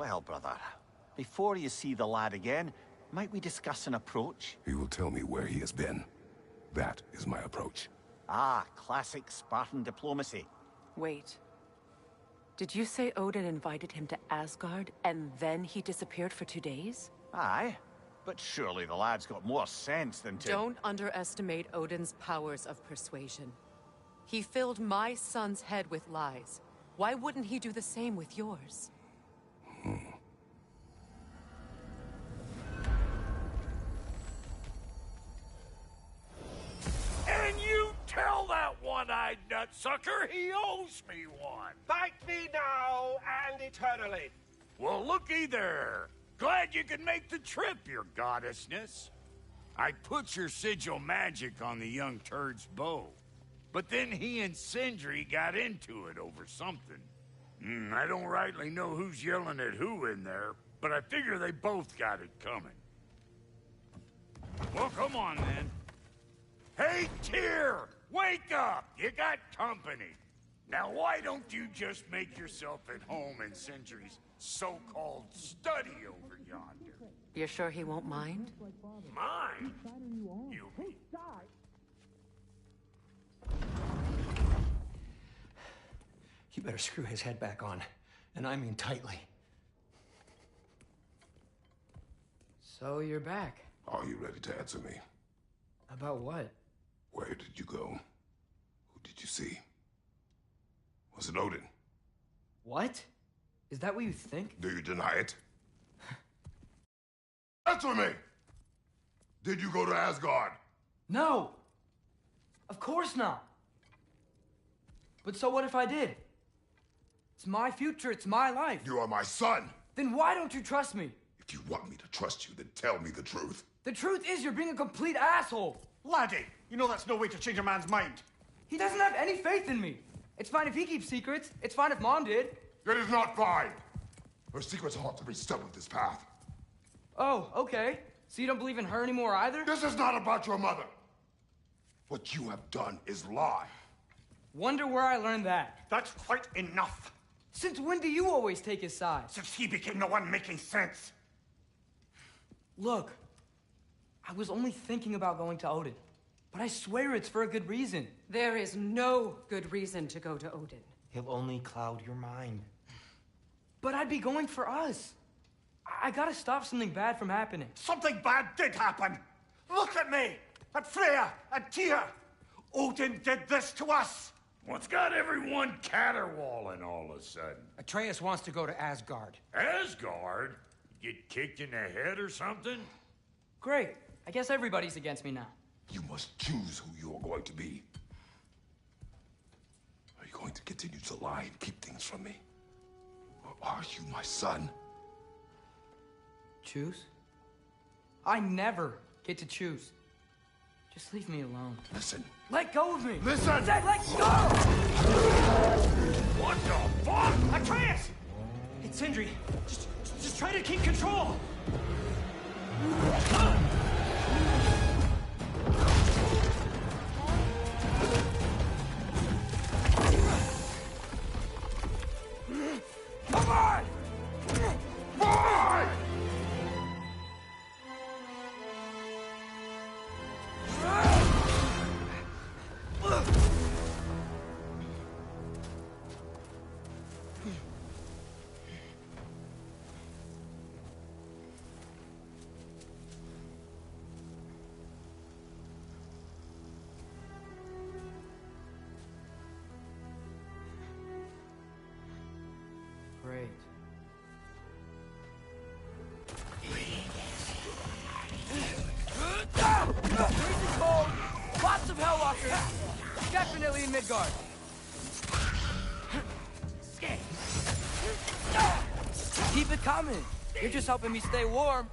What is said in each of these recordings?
Well, brother, before you see the lad again, might we discuss an approach? He will tell me where he has been. That is my approach. Ah, classic Spartan diplomacy. Wait. Did you say Odin invited him to Asgard, and then he disappeared for 2 days? Aye, but surely the lad's got more sense than to... Don't underestimate Odin's powers of persuasion. He filled my son's head with lies. Why wouldn't he do the same with yours? And you tell that one-eyed nutsucker he owes me one. Fight me now and eternally. Well, looky there. Glad you could make the trip, your goddessness. I put your sigil magic on the young turd's bow. But then he and Sindri got into it over something. I don't rightly know who's yelling at who in there, but I figure they both got it coming. Well, come on then. Hey, Tyr! Wake up! You got company. Now, why don't you just make yourself at home in Sindri's so-called study over yonder? You're sure he won't mind? Mine? You mean? You better screw his head back on, and I mean tightly. So you're back. Are you ready to answer me? About what? Where did you go? Who did you see? Was it Odin? What? Is that what you think? Do you deny it? Answer me! Did you go to Asgard? No! Of course not! But so what if I did? It's my future, it's my life. You are my son! Then why don't you trust me? If you want me to trust you, then tell me the truth. The truth is you're being a complete asshole! Laddie, you know that's no way to change a man's mind. He doesn't have any faith in me. It's fine if he keeps secrets. It's fine if Mom did. It is not fine! Her secrets ought to be stuck with this path. Oh, okay. So you don't believe in her anymore either? This is not about your mother. What you have done is lie. Wonder where I learned that. That's quite enough. Since when do you always take his side? Since he became the one making sense. Look, I was only thinking about going to Odin, but I swear it's for a good reason. There is no good reason to go to Odin. He'll only cloud your mind. But I'd be going for us. I gotta stop something bad from happening. Something bad did happen. Look at me, at Freya, at Tyr. Odin did this to us. What's got everyone caterwauling all of a sudden? Atreus wants to go to Asgard. Asgard? Get kicked in the head or something? Great. I guess everybody's against me now. You must choose who you are going to be. Are you going to continue to lie and keep things from me? Or are you my son? Choose? I never get to choose. Just leave me alone. Listen. Let go of me! Listen! I said let go! What the fuck? Atreus! It's Sindri. Just try to keep control. Come on! Boy! Great. Freezing cold! Lots of Hellwalkers! Definitely in Midgard! Keep it coming! You're just helping me stay warm.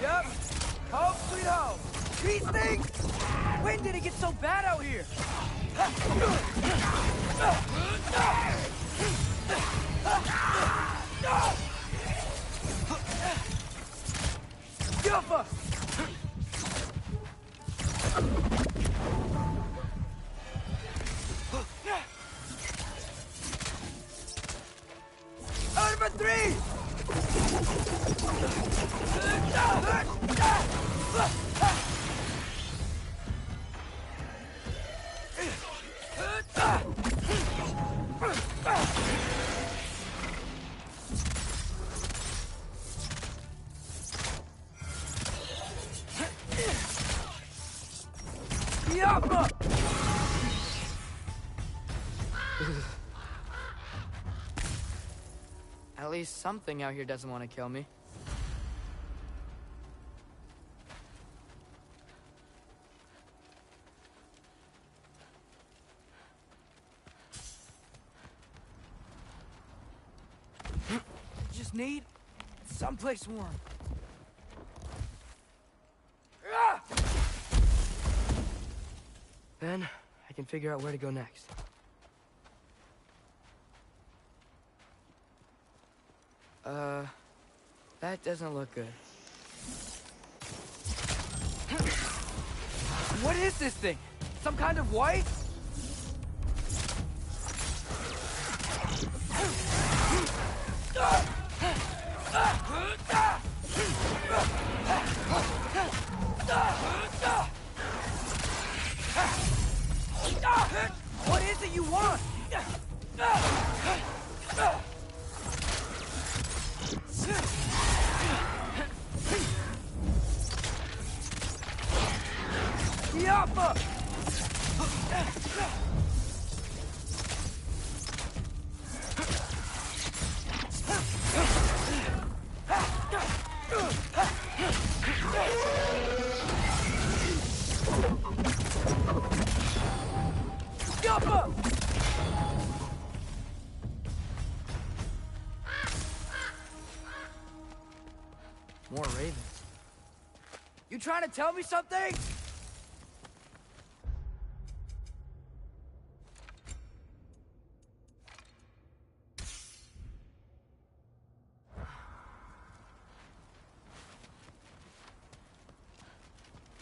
Yep. Home sweet home. These things! When did it get so bad out here? 3! At least something out here doesn't want to kill me. Just need someplace warm. Then I can figure out where to go next. That doesn't look good. What is this thing? Some kind of white? What is it you want? Yappa! Yappa! More ravens. You trying to tell me something?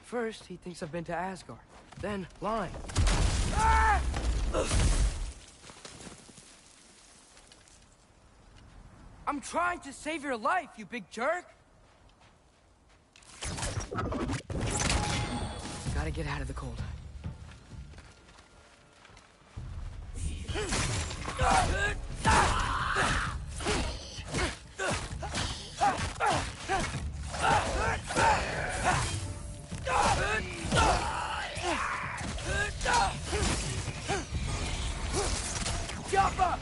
First, he thinks I've been to Asgard. Then, lying. Ah! I'm trying to save your life, you big jerk! Gotta get out of the cold. Jump up!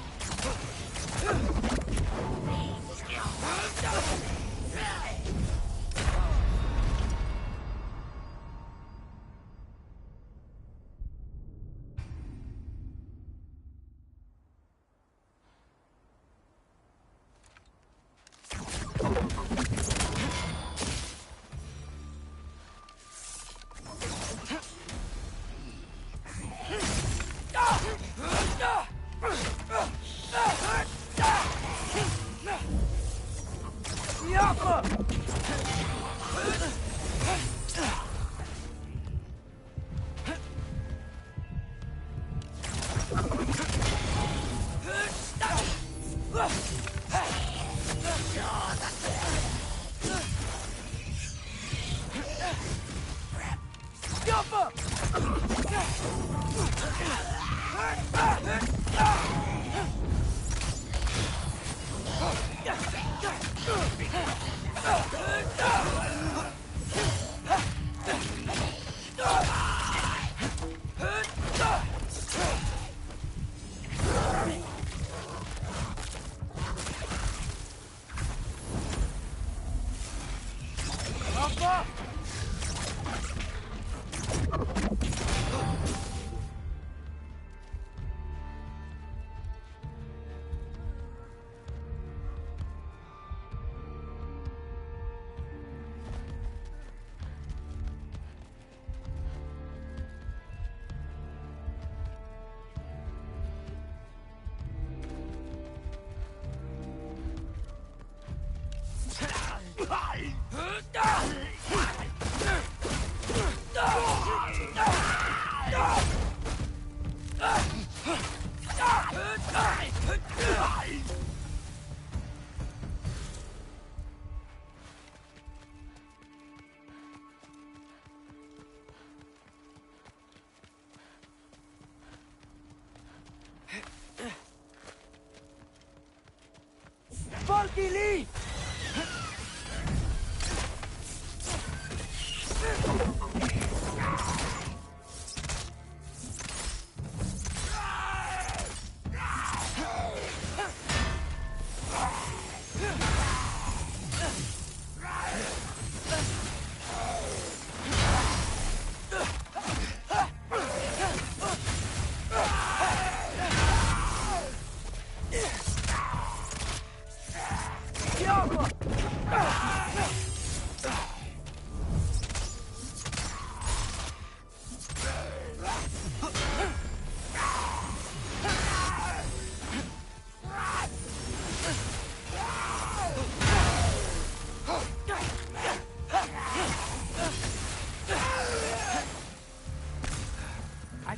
Monkey, leave!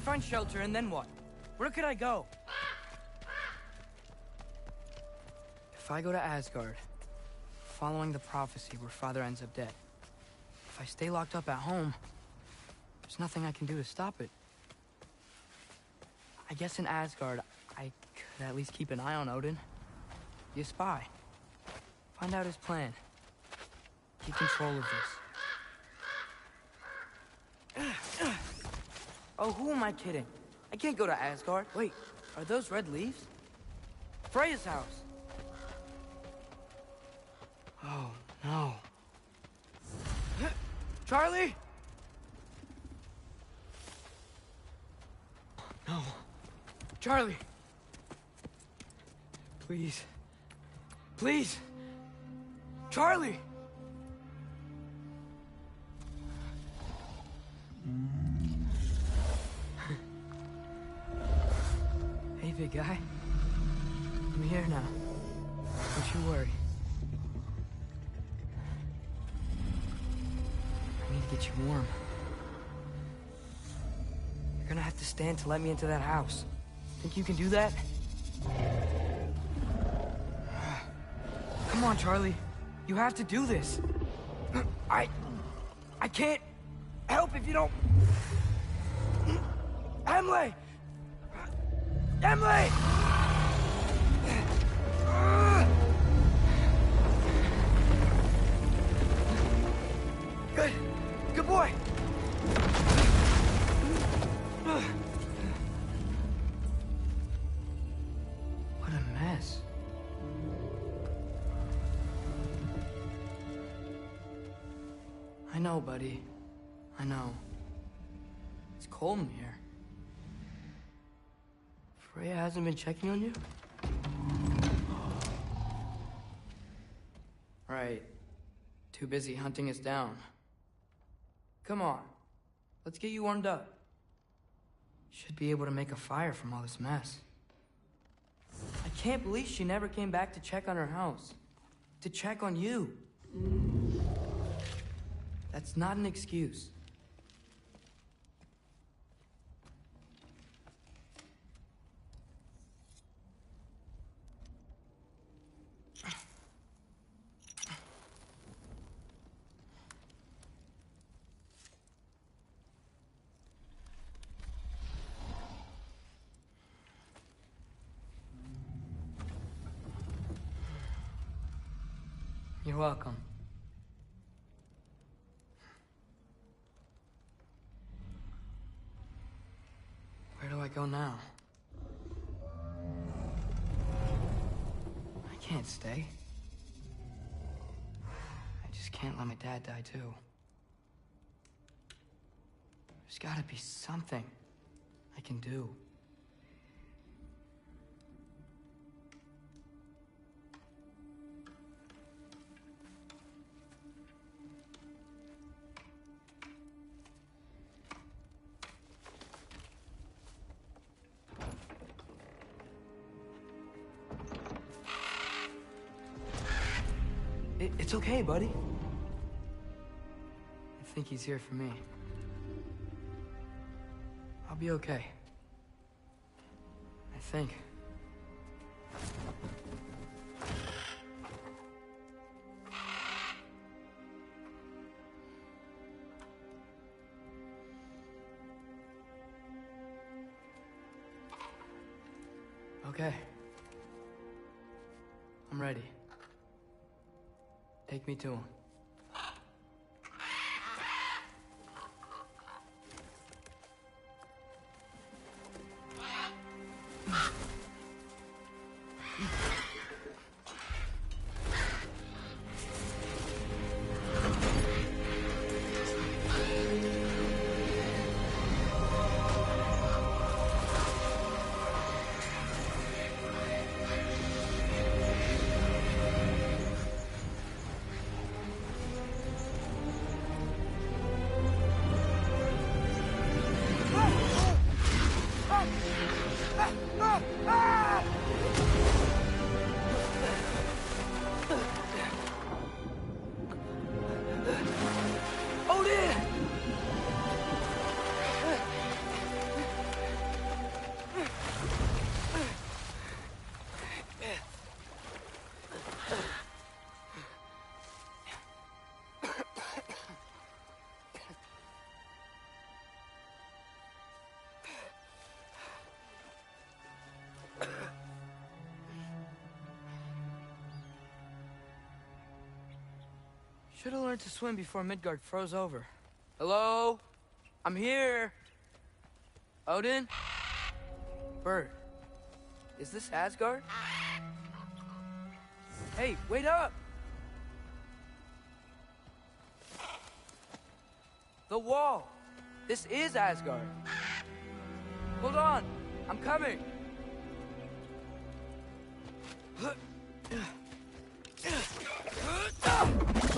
Find shelter, and then what? Where could I go? If I go to Asgard, following the prophecy where Father ends up dead, if I stay locked up at home, there's nothing I can do to stop it. I guess in Asgard, I could at least keep an eye on Odin. Be a spy. Find out his plan. Keep control of this. Oh, who am I kidding? I can't go to Asgard. Wait, are those red leaves? Freya's house. Oh, no. Charlie? No. Charlie. Please. Please. Charlie! Hey, big guy. I'm here now. Don't you worry. I need to get you warm. You're gonna have to stand to let me into that house. Think you can do that? Come on, Charlie. You have to do this. I can't help if you don't... Emily! Emily! Good. Good boy. What a mess. I know, buddy. I know. It's cold in here. Freya hasn't been checking on you? Right. Too busy hunting us down. Come on. Let's get you warmed up. Should be able to make a fire from all this mess. I can't believe she never came back to check on her house. To check on you. That's not an excuse. You're welcome. Where do I go now? I can't stay. I just can't let my dad die too. There's gotta be something I can do. It's okay, buddy. I think he's here for me. I'll be okay. I think. Okay. I'm ready. Take me to him. Should have learned to swim before Midgard froze over. Hello? I'm here. Odin? Bird. Is this Asgard? Hey, wait up! The wall! This is Asgard. Hold on, I'm coming.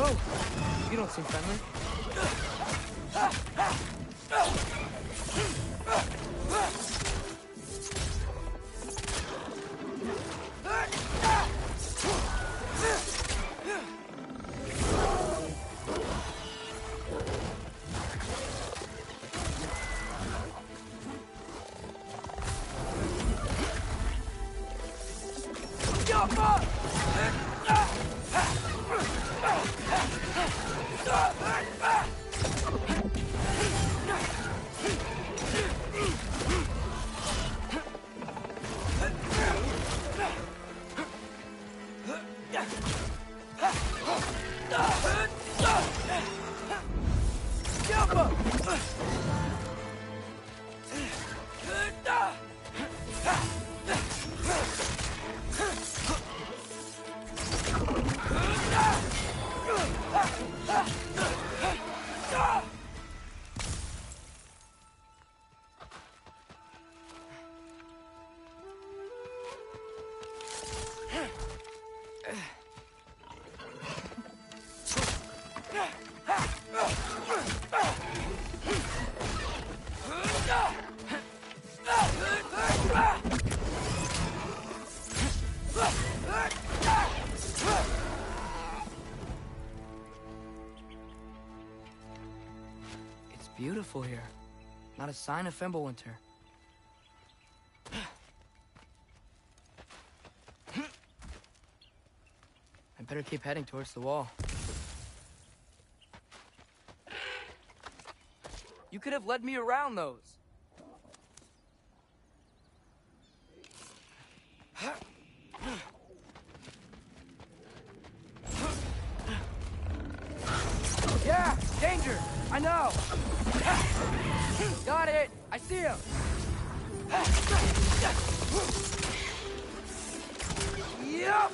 Oh, you don't seem friendly. Beautiful here. Not a sign of Fimbulwinter. I better keep heading towards the wall. You could have led me around those. Yeah, danger! I know! Got it! I see him! Yup!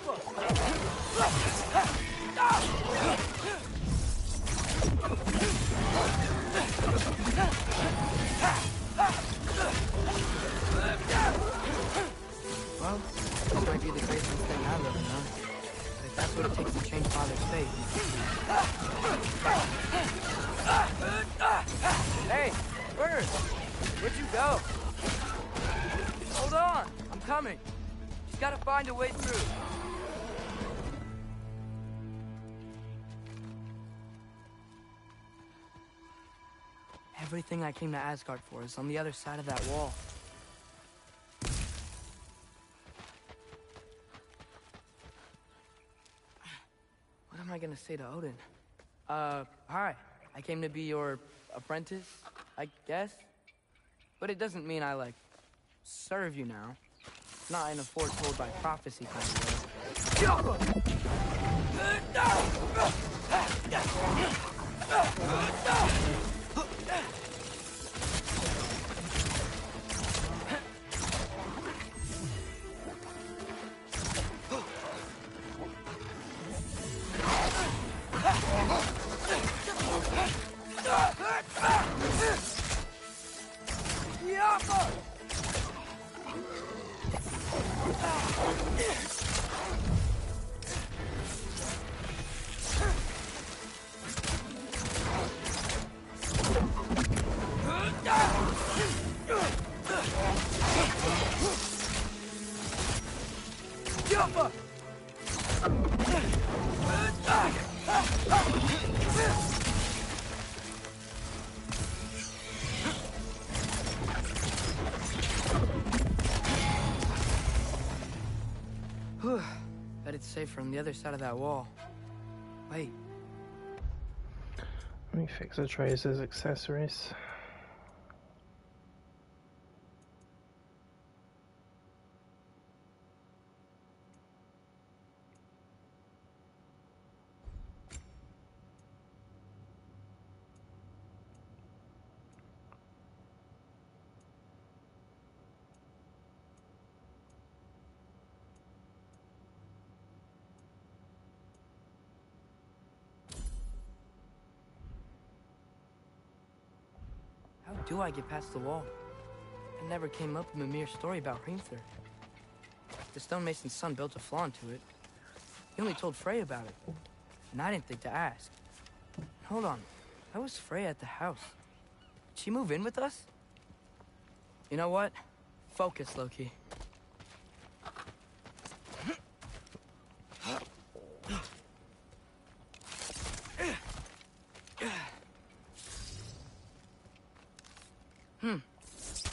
Well, this might be the craziest thing I've ever done. But if that's what it takes to change Father's fate. Hey, Bird! Where'd you go? Hold on! I'm coming. Just gotta find a way through. Everything I came to Asgard for is on the other side of that wall. What am I gonna say to Odin? Hi. I came to be your apprentice, I guess? But it doesn't mean I, like, serve you now. Not in a foretold by prophecy kind of way. Bet it's safer on the other side of that wall. Wait. Let me fix Atreus' accessories. How do I get past the wall? I never came up with a mere story about Hrimthur. The stonemason's son built a flaw into it. He only told Frey about it, and I didn't think to ask. Hold on, how was Frey at the house? Did she move in with us? You know what? Focus, Loki.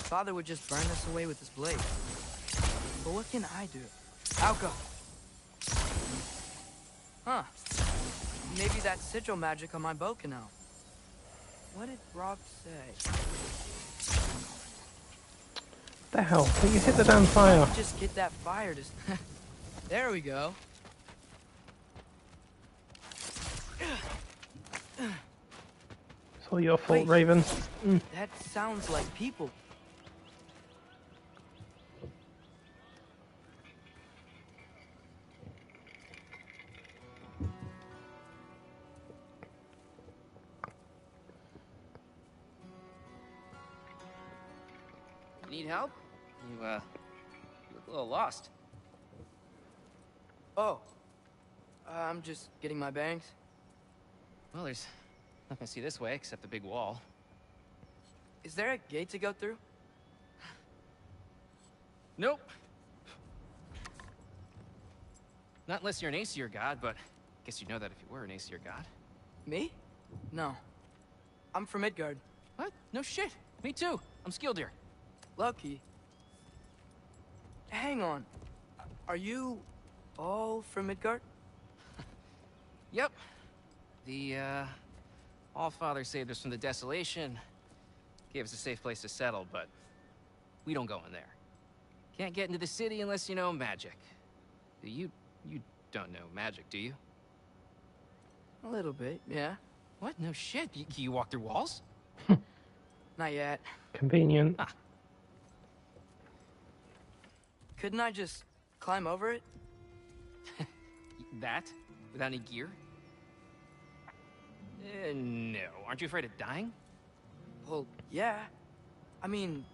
Father would just burn us away with his blade. But what can I do? Alka! Huh. Maybe that sigil magic on my bow can help. What did Rob say? The hell? You hit the damn fire. Just get that fire to... There we go. It's all your fault, Wait. Raven. That sounds like people. Need help? You look a little lost. Oh. I'm just getting my bangs. Well, there's nothing to see this way except the big wall. Is there a gate to go through? Nope. Not unless you're an Aesir god, but I guess you'd know that if you were an Aesir god. Me? No. I'm from Midgard. What? No shit. Me too. I'm Skildir. Loki. Hang on. Are you all from Midgard? Yep. The, Allfather saved us from the desolation. Gave us a safe place to settle, but we don't go in there. Can't get into the city unless you know magic. You don't know magic, do you? A little bit, yeah. What? No shit. Can you walk through walls? Not yet. Convenient. Ah. Couldn't I just climb over it? That? Without any gear? No. Aren't you afraid of dying? Well, yeah. I mean,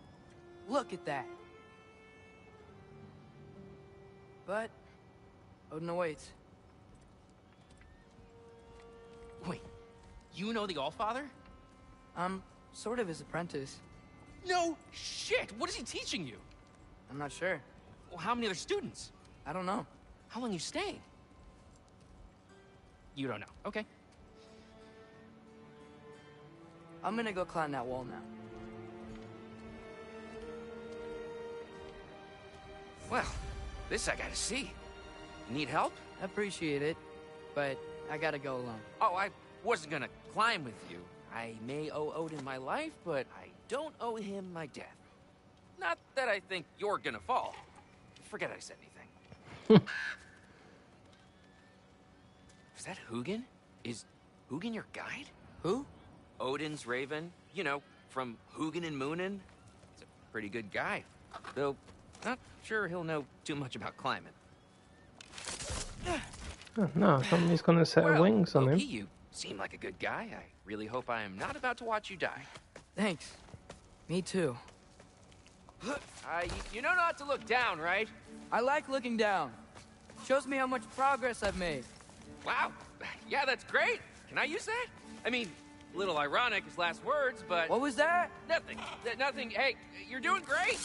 look at that. But Odin awaits. Wait, you know the Allfather? I'm sort of his apprentice. No shit! What is he teaching you? I'm not sure. Well, how many other students? I don't know. How long you staying? You don't know. Okay. I'm gonna go climb that wall now. Well, this I gotta see. Need help? Appreciate it, but I gotta go alone. Oh, I wasn't gonna climb with you. I may owe Odin my life, but I don't owe him my death. Not that I think you're gonna fall. Forget I said anything. Is that Hugin? Is Hugin your guide? Who? Odin's Raven. You know, from Hugin and Moonin. He's a pretty good guy. Though, not sure he'll know too much about climbing. Oh, no, somebody's gonna set wings on him. Loki, you seem like a good guy. I really hope I am not about to watch you die. Thanks. Me too. You know not to look down, right? I like looking down. Shows me how much progress I've made. Wow. Yeah, that's great. Can I use that? I mean, a little ironic his last words, but... What was that? Nothing. Nothing. Hey, you're doing great.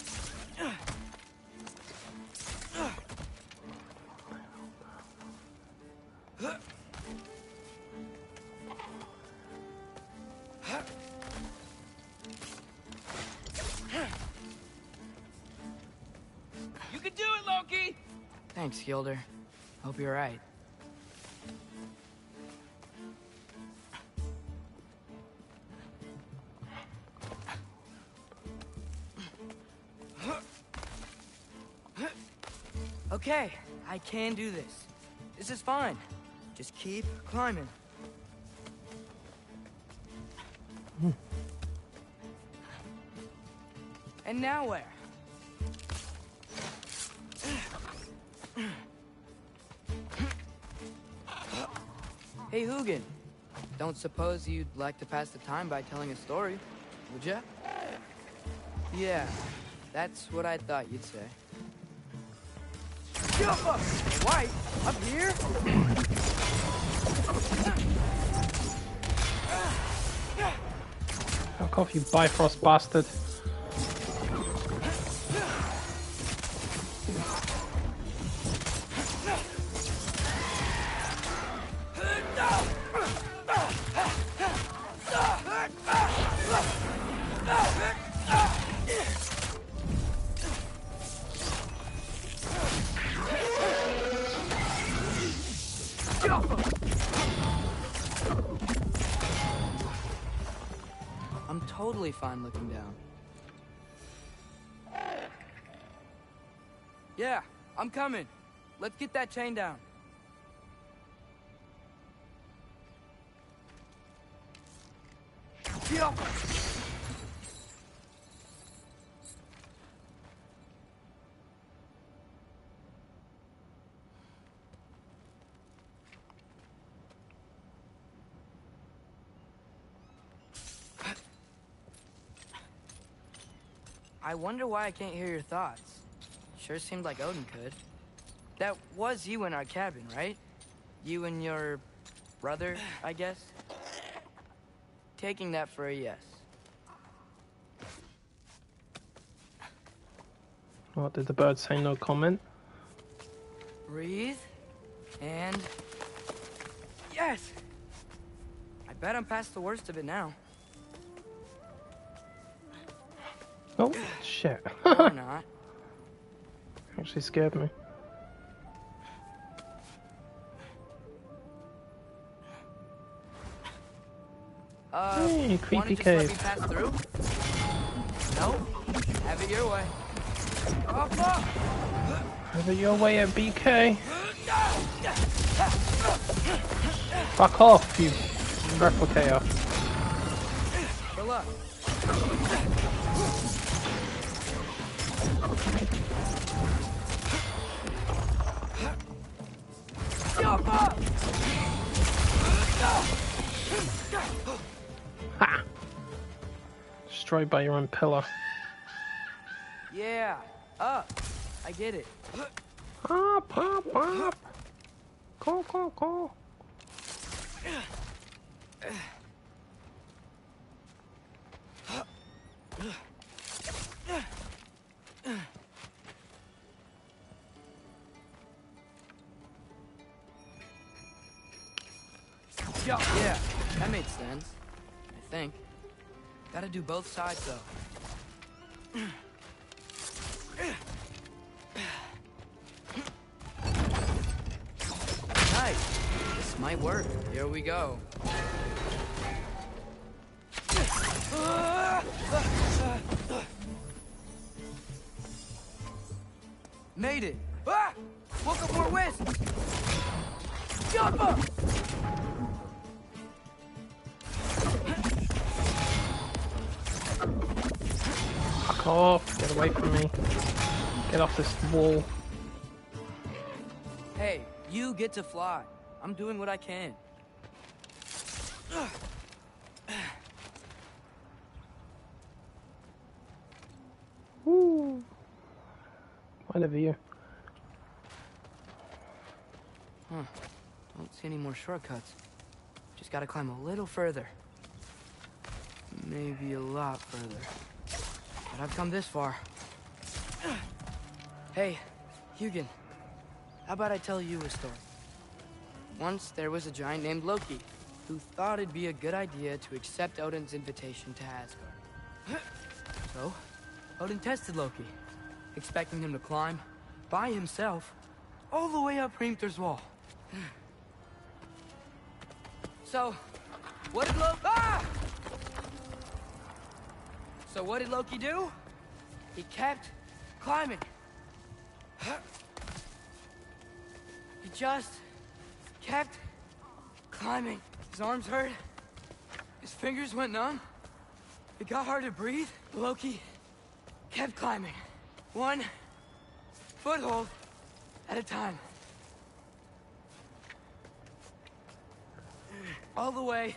You can do it, Loki! Thanks, Gilder. Hope you're right. Okay, I can do this. This is fine. Just keep climbing. And now where? Hey, Hugin. Don't suppose you'd like to pass the time by telling a story, would ya? Yeah, that's what I thought you'd say. White, up here? Fuck off, you Bifrost bastard. I'm totally fine looking down. Yeah, I'm coming. Let's get that chain down. I wonder why I can't hear your thoughts. Sure seemed like Odin could. That was you in our cabin, right? You and your brother, I guess? Taking that for a yes. What did the bird say? No comment? Breathe. And... yes! I bet I'm past the worst of it now. Oh, shit. Or not. Actually scared me. Hey, creepy cave. Just let me pass through? Nope. Have it your way. Have it your way at BK. Fuck off, you replicator. Good luck. Ha! Destroyed by your own pillar. Yeah, up. I get it. Up, up, up. Go, go, go. Yeah, that made sense. I think. Gotta do both sides, though. Nice. This might work. Here we go. Made it. Ah! Woke up more wisps. Jump up! Fuck off. Get away from me. Get off this wall. Hey, you get to fly. I'm doing what I can. Woo. What a view. Huh. Don't see any more shortcuts. Just gotta climb a little further. Maybe a lot further. But I've come this far. Hey, Hugin. How about I tell you a story? Once there was a giant named Loki who thought it'd be a good idea to accept Odin's invitation to Asgard. So, Odin tested Loki, expecting him to climb by himself all the way up Hrimthur's wall. So, what did Loki... Ah! So what did Loki do? He kept climbing. He just kept climbing. His arms hurt. His fingers went numb. It got hard to breathe. Loki kept climbing. One foothold at a time. All the way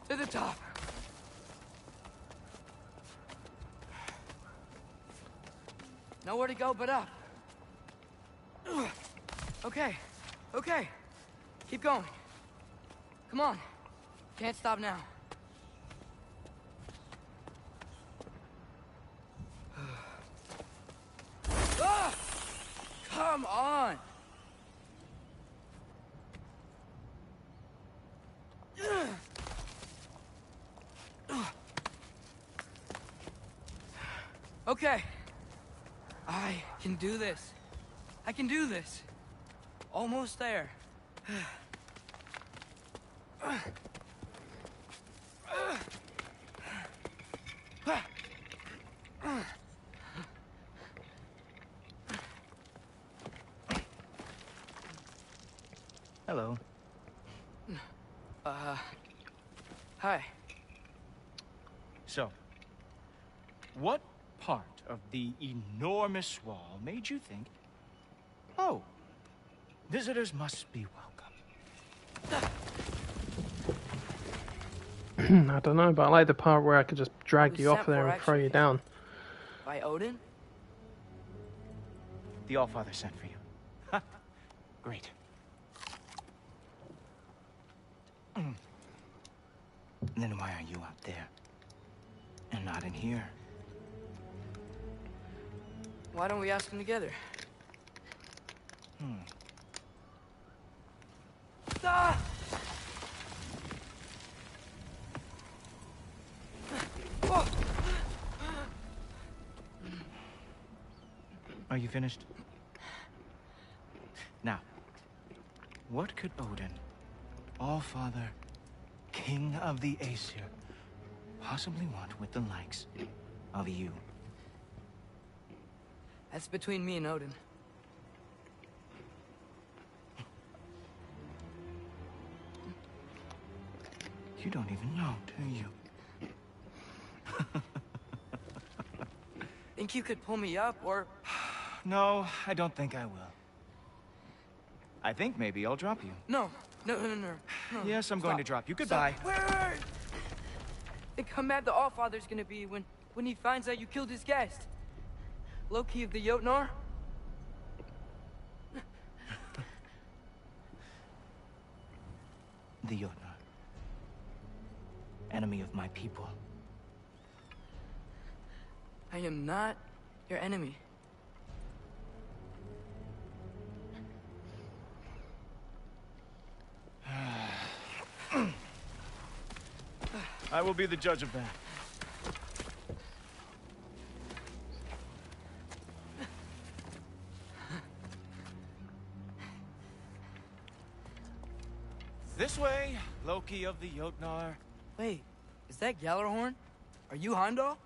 to the top. Nowhere to go but up. Okay, okay. Keep going. Come on. Can't stop now. Ah! Come on! Okay. I can do this. I can do this. Almost there. Hello. Hi. So, what part of the enormous wall made you think, oh, visitors must be welcome? I don't know, but I like the part where I could just drag you off there and throw you down. By Odin? The Allfather sent for you. Ha! Great. Then why are you out there? And not in here? Why don't we ask them together? Ah! Are you finished? Now, what could Odin, Allfather, King of the Aesir, possibly want with the likes of you? That's between me and Odin. You don't even know, do you? Think you could pull me up, or... No, I don't think I will. I think maybe I'll drop you. No. Yes, I'm going to drop you. Goodbye. Wait. Think how mad the Allfather's gonna be when he finds out you killed his guest. Loki of the Jotnar? The Jotnar. Enemy of my people. I am not your enemy. I will be the judge of that. This way, Loki of the Jotnar. Wait, is that Gjallarhorn? Are you Heimdall?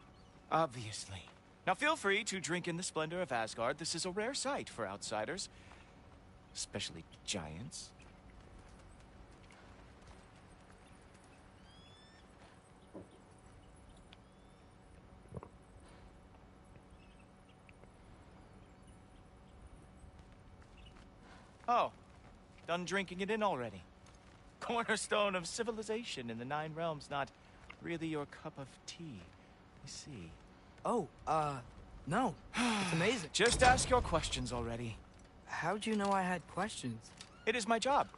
Obviously. Now feel free to drink in the splendor of Asgard. This is a rare sight for outsiders. Especially giants. Oh, done drinking it in already. Cornerstone of civilization in the Nine Realms, not really your cup of tea. I see. Oh, no. It's amazing. Just ask your questions already. How'd you know I had questions? It is my job.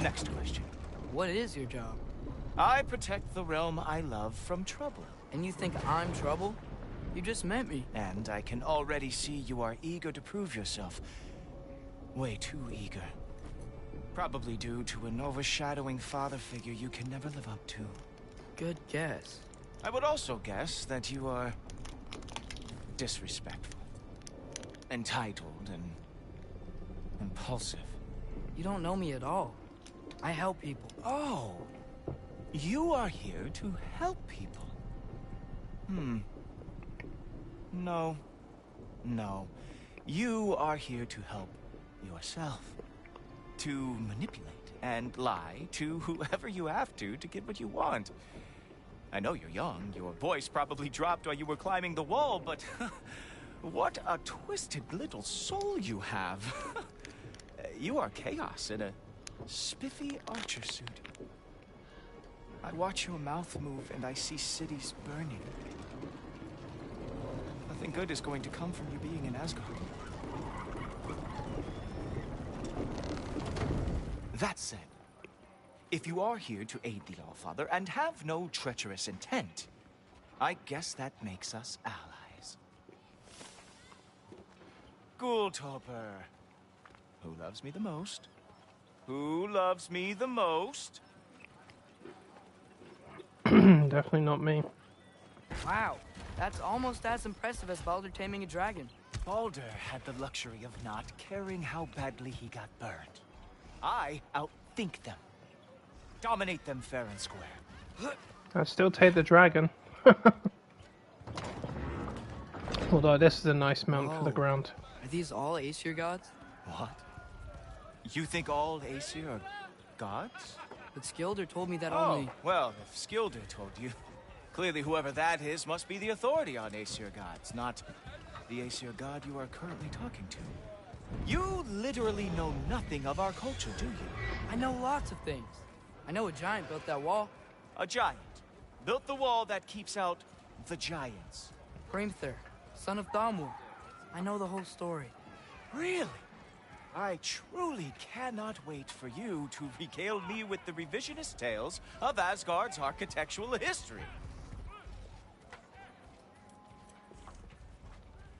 Next question. What is your job? I protect the realm I love from trouble. And you think I'm trouble? You just met me. And I can already see you are eager to prove yourself. Way too eager. Probably due to an overshadowing father figure you can never live up to. Good guess. I would also guess that you are disrespectful, entitled, and impulsive. You don't know me at all. I help people. Oh, you are here to help people. No. You are here to help yourself. To manipulate and lie to whoever you have to get what you want. I know you're young. Your voice probably dropped while you were climbing the wall, but what a twisted little soul you have. You are chaos in a spiffy archer suit. I watch your mouth move and I see cities burning. Nothing good is going to come from you being in Asgard. That said, if you are here to aid the Allfather and have no treacherous intent, I guess that makes us allies. Ghoultoper. Who loves me the most? Who loves me the most? Definitely not me. Wow, that's almost as impressive as Baldur taming a dragon. Baldur had the luxury of not caring how badly he got burned. I outthink them. Dominate them fair and square. I'd still take the dragon. Although this is a nice mount for the ground. Are these all Aesir gods? What? You think all Aesir are gods? But Skilder told me that Oh, only... well, if Skilder told you, clearly whoever that is must be the authority on Aesir gods, not the Aesir god you are currently talking to. You literally know nothing of our culture, do you? I know lots of things. I know a giant built that wall. A giant built the wall that keeps out the giants. Hrimthur, son of Thamur. I know the whole story. Really? I truly cannot wait for you to regale me with the revisionist tales of Asgard's architectural history.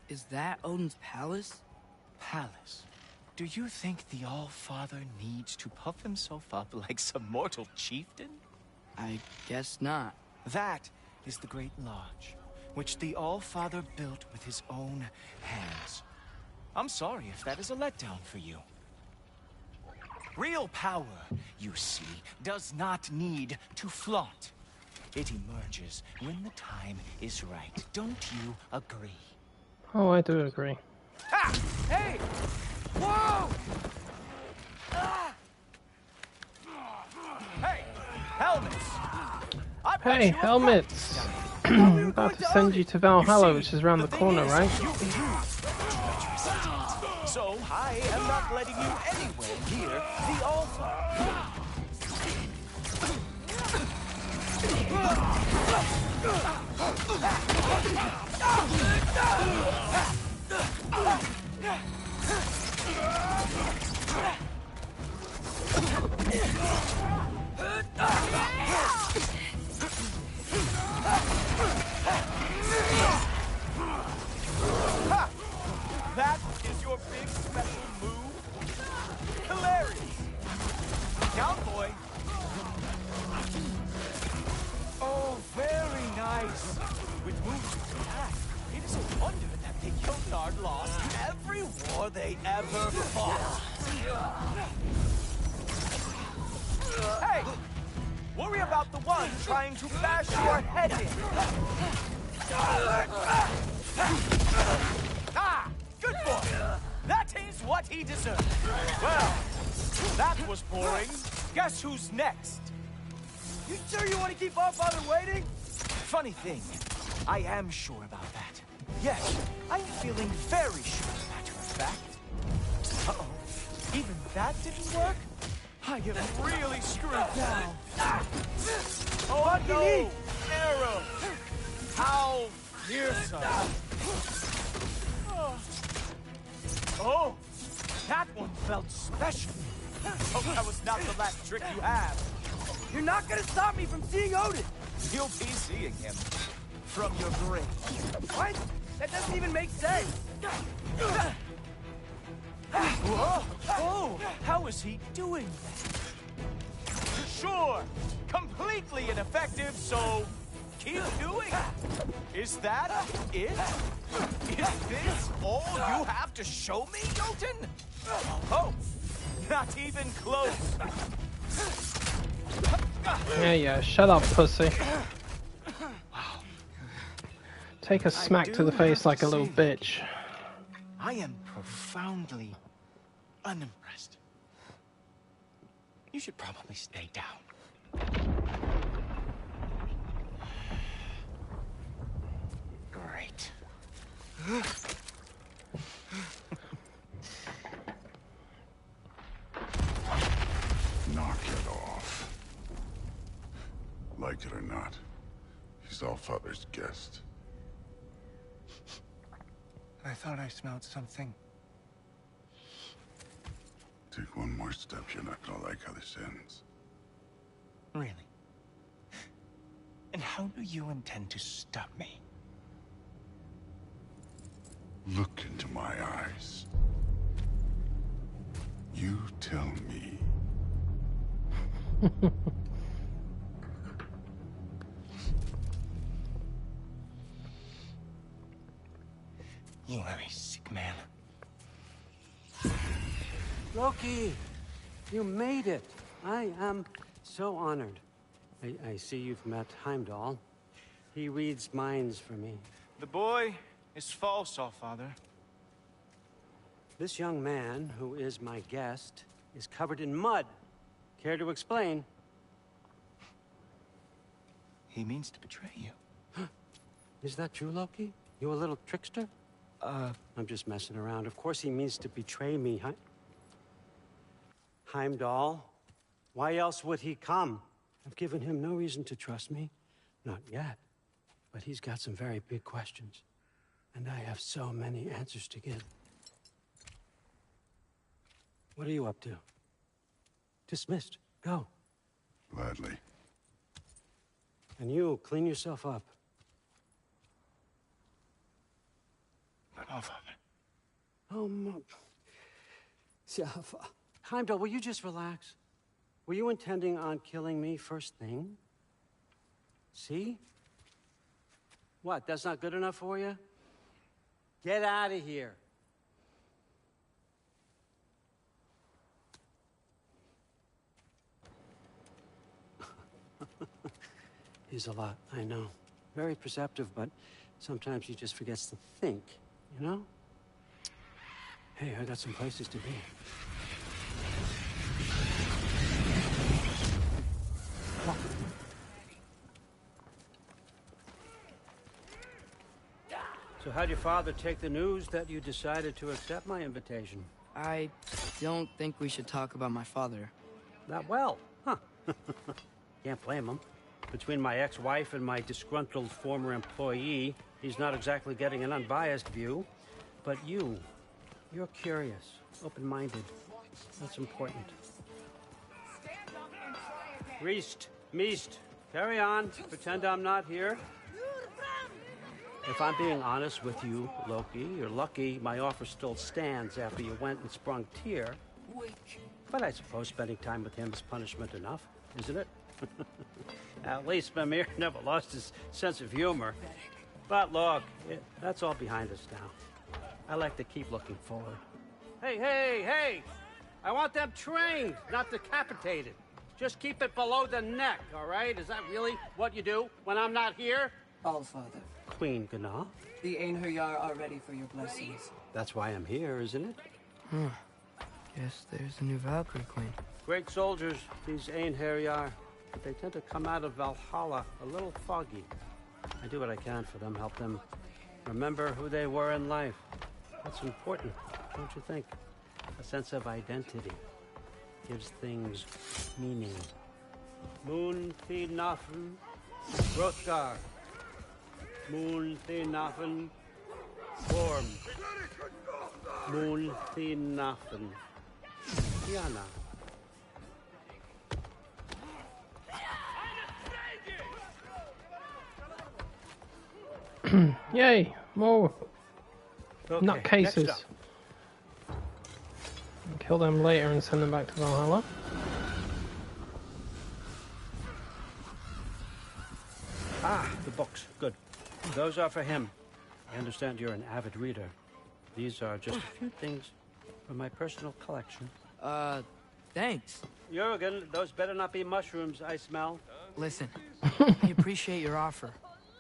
Is that Odin's palace? Palace? Do you think the All-Father needs to puff himself up like some mortal chieftain? I guess not. That is the Great Lodge, which the All-Father built with his own hands. I'm sorry if that is a letdown for you. Real power, you see, does not need to flaunt. It emerges when the time is right. Don't you agree? Oh, I do agree. Ha! Hey! Whoa! Ah! Hey! Helmets! Hey, helmets! I'm about to send you to Valhalla, which is around the corner, right? So I am not letting you anywhere near the All-Father. That is your big special move? Hilarious! Down, boy! Oh, very nice! With moves like that, it is a wonder that the Jotnar lost every war they ever fought. Hey! Worry about the one trying to bash your head in! Ah! Good boy! That is what he deserved. Well, that was boring. Guess who's next? You sure you want to keep our father waiting? Funny thing, I am sure about that. Yes, I'm feeling very sure, matter of fact. Uh-oh. Even That didn't work? I am really screwed now. Oh no! Arrow! How fearsome! Oh! That one felt special! Hope that was not the last trick you have. You're not gonna stop me from seeing Odin! You'll be seeing him from your grave. What? That doesn't even make sense! Whoa! Oh! How is he doing that? Sure! Completely ineffective, so keep doing it! Is that it? Is this all you have to show me, Jotun? Oh! Not even close! Yeah, shut up, pussy. Take a smack to the face like a little bitch. I am profoundly unimpressed. You should probably stay down. Great. Knock it off. Like it or not, he's Allfather's guest. I thought I smelled something. Take one more step, you're not gonna like how this ends. Really? And how do you intend to stop me? Look into my eyes. You tell me. You are a sick man. Loki, you made it. I am so honored. I see you've met Heimdall. He reads minds for me. The boy is false, Allfather. This young man, who is my guest, is covered in mud. Care to explain? He means to betray you. Is that true, Loki? You a little trickster? I'm just messing around. Of course he means to betray me. Heimdall, why else would he come? I've given him no reason to trust me. Not yet. But he's got some very big questions. And I have so many answers to give. What are you up to? Dismissed. Go. Gladly. And you, clean yourself up. But Allfather. Oh, Heimdall, will you just relax? Were you intending on killing me first thing? See? What, that's not good enough for you? Get out of here. He's a lot, I know. Very perceptive, but sometimes he just forgets to think, you know? Hey, I got some places to be. So how'd your father take the news that you decided to accept my invitation? I don't think we should talk about my father. Not well, huh? Can't blame him. Between my ex-wife and my disgruntled former employee, he's not exactly getting an unbiased view. But you're curious, open-minded. That's important. Meest, carry on. Pretend I'm not here. If I'm being honest with you, Loki, you're lucky my offer still stands after you went and sprung Tyr. But I suppose spending time with him is punishment enough, isn't it? At least Mimir never lost his sense of humor. But look, that's all behind us now. I like to keep looking forward. Hey! I want them trained, not decapitated. Just keep it below the neck, all right? Is that really what you do when I'm not here? Allfather. Queen Gná. The Einherjar are ready for your blessings. That's why I'm here, isn't it? Guess there's a new Valkyrie Queen. Great soldiers, these Einherjar. But they tend to come out of Valhalla a little foggy. I do what I can for them, help them remember who they were in life. That's important, don't you think? A sense of identity. gives things meaning. Moon thi nafen, Rothgar. Moon thi nafen, Gorm. Moon thi nafen, Tiana. Yay, more Okay, nutcases. next up. Kill them later and send them back to Valhalla. Ah, the books. Good. Those are for him. I understand you're an avid reader. These are just a few things from my personal collection. Thanks. Jurgen, those better not be mushrooms I smell. Listen, I appreciate your offer,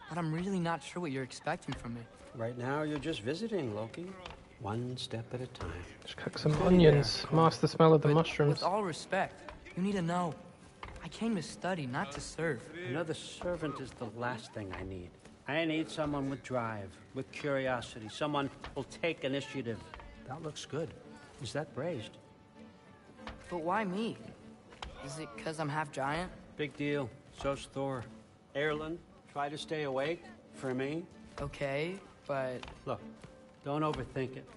but I'm really not sure what you're expecting from me. Right now, you're just visiting, Loki. One step at a time. Just cook some onions, mask the smell of the mushrooms. With all respect, you need to know. I came to study, not to serve. Another servant is the last thing I need. I need someone with drive, with curiosity, someone who'll take initiative. That looks good. Is that braised? But why me? Is it because I'm half giant? Big deal. So's Thor. Erlen, try to stay awake for me. Okay, but... Look, don't overthink it.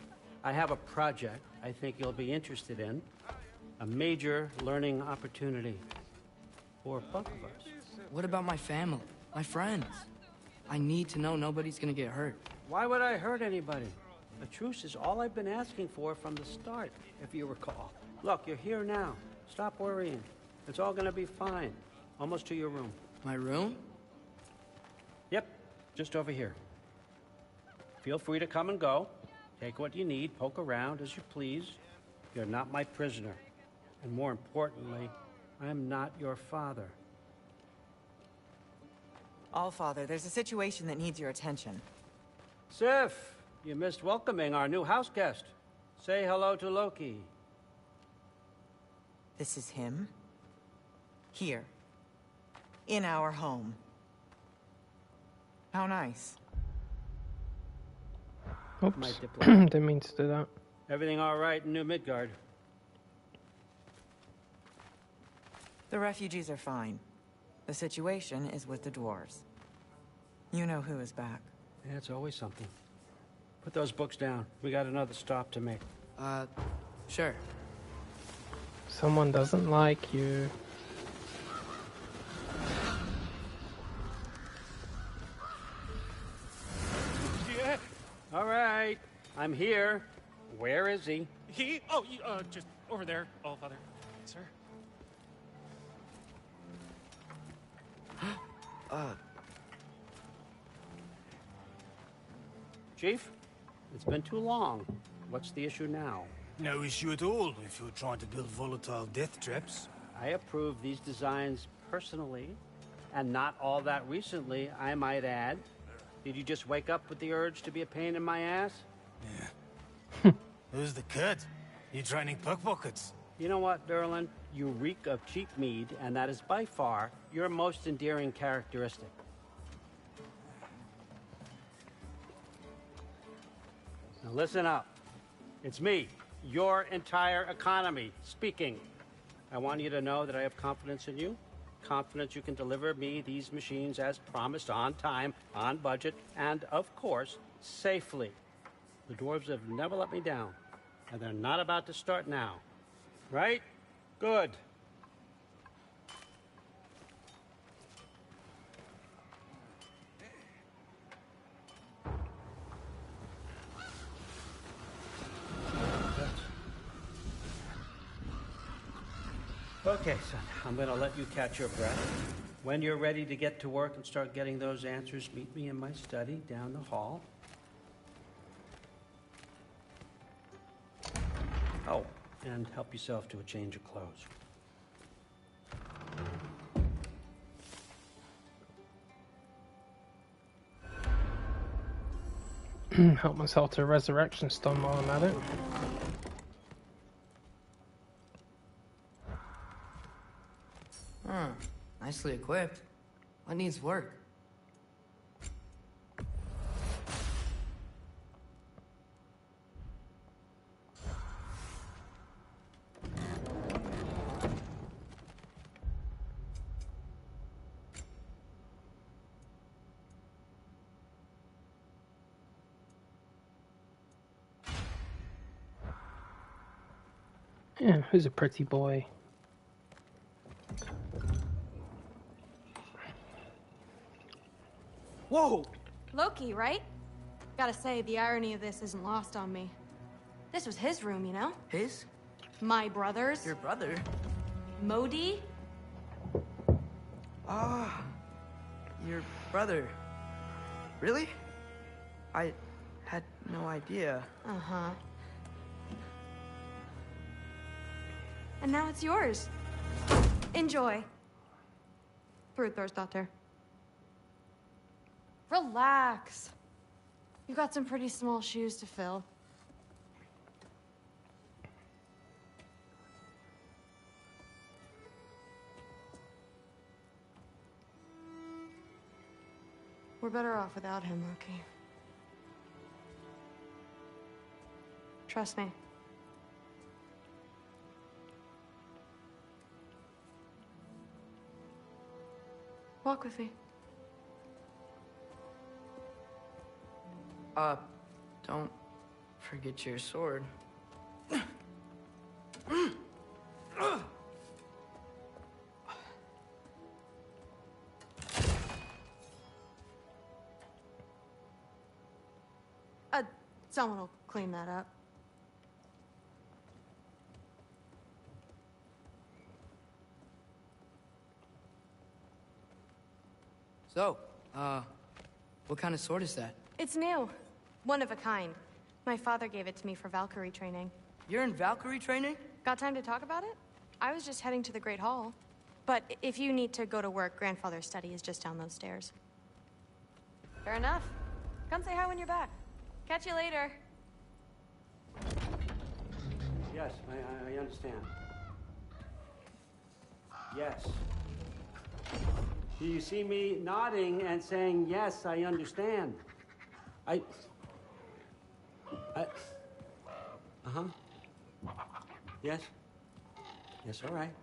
I have a project I think you'll be interested in. A major learning opportunity. For both of us. What about my family? My friends? I need to know nobody's gonna get hurt. Why would I hurt anybody? A truce is all I've been asking for from the start, if you recall. Look, you're here now. Stop worrying. It's all gonna be fine. Almost to your room. My room? Yep, just over here. Feel free to come and go. Take what you need, poke around as you please. You're not my prisoner. And more importantly, I'm not your father. Allfather, there's a situation that needs your attention. Sif, you missed welcoming our new house guest. Say hello to Loki. This is him? Here. In our home. How nice. Oops, didn't mean to do that. Everything all right in New Midgard? The refugees are fine. The situation is with the dwarves. You know who is back. Yeah, it's always something. Put those books down. We got another stop to make. Sure. Someone doesn't like you. Yeah. All right. I'm here. Where is he? He? Oh, just over there, Allfather. Sir? Chief, it's been too long. What's the issue now? No issue at all if you're trying to build volatile death traps. I approve these designs personally, and not all that recently, I might add. Did you just wake up with the urge to be a pain in my ass? Yeah. Who's the kid? You training pickpockets? You know what, Derlin? You reek of cheap mead, and that is by far your most endearing characteristic. Now listen up. It's me, your entire economy, speaking. I want you to know that I have confidence in you. Confidence you can deliver me these machines as promised, on time, on budget, and, of course, safely. The dwarves have never let me down, and they're not about to start now. Right? Good. Okay, son, I'm gonna let you catch your breath. When you're ready to get to work and start getting those answers, meet me in my study down the hall. Oh, and help yourself to a change of clothes. Help myself to a resurrection stone while I'm at it. Nicely equipped. What needs work? Yeah, who's a pretty boy? Whoa! Loki, right? Gotta say, the irony of this isn't lost on me. This was his room, you know? His? My brother's. Your brother? Modi? Ah, your brother. Really? I had no idea. Uh-huh. And now it's yours. Enjoy. Daughter. Relax. You've got some pretty small shoes to fill. We're better off without him, Loki. Trust me. Walk with me. Don't forget your sword. Someone will clean that up. So, what kind of sword is that? It's new. One of a kind. My father gave it to me for Valkyrie training. You're in Valkyrie training? Got time to talk about it? I was just heading to the Great Hall. But if you need to go to work, Grandfather's study is just down those stairs. Fair enough. Come say hi when you're back. Catch you later. Yes, I understand. Yes. Do you see me nodding and saying, yes, I understand? Uh-huh. Yes? Yes, all right.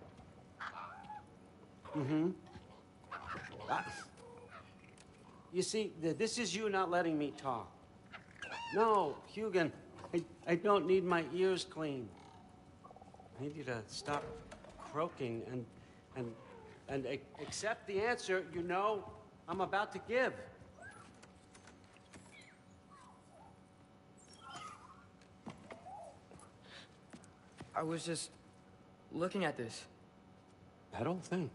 Mm-hmm. You see, this is you not letting me talk. No, Hugin, I don't need my ears cleaned. I need you to stop croaking and accept the answer you know I'm about to give. I was just looking at this. That old thing.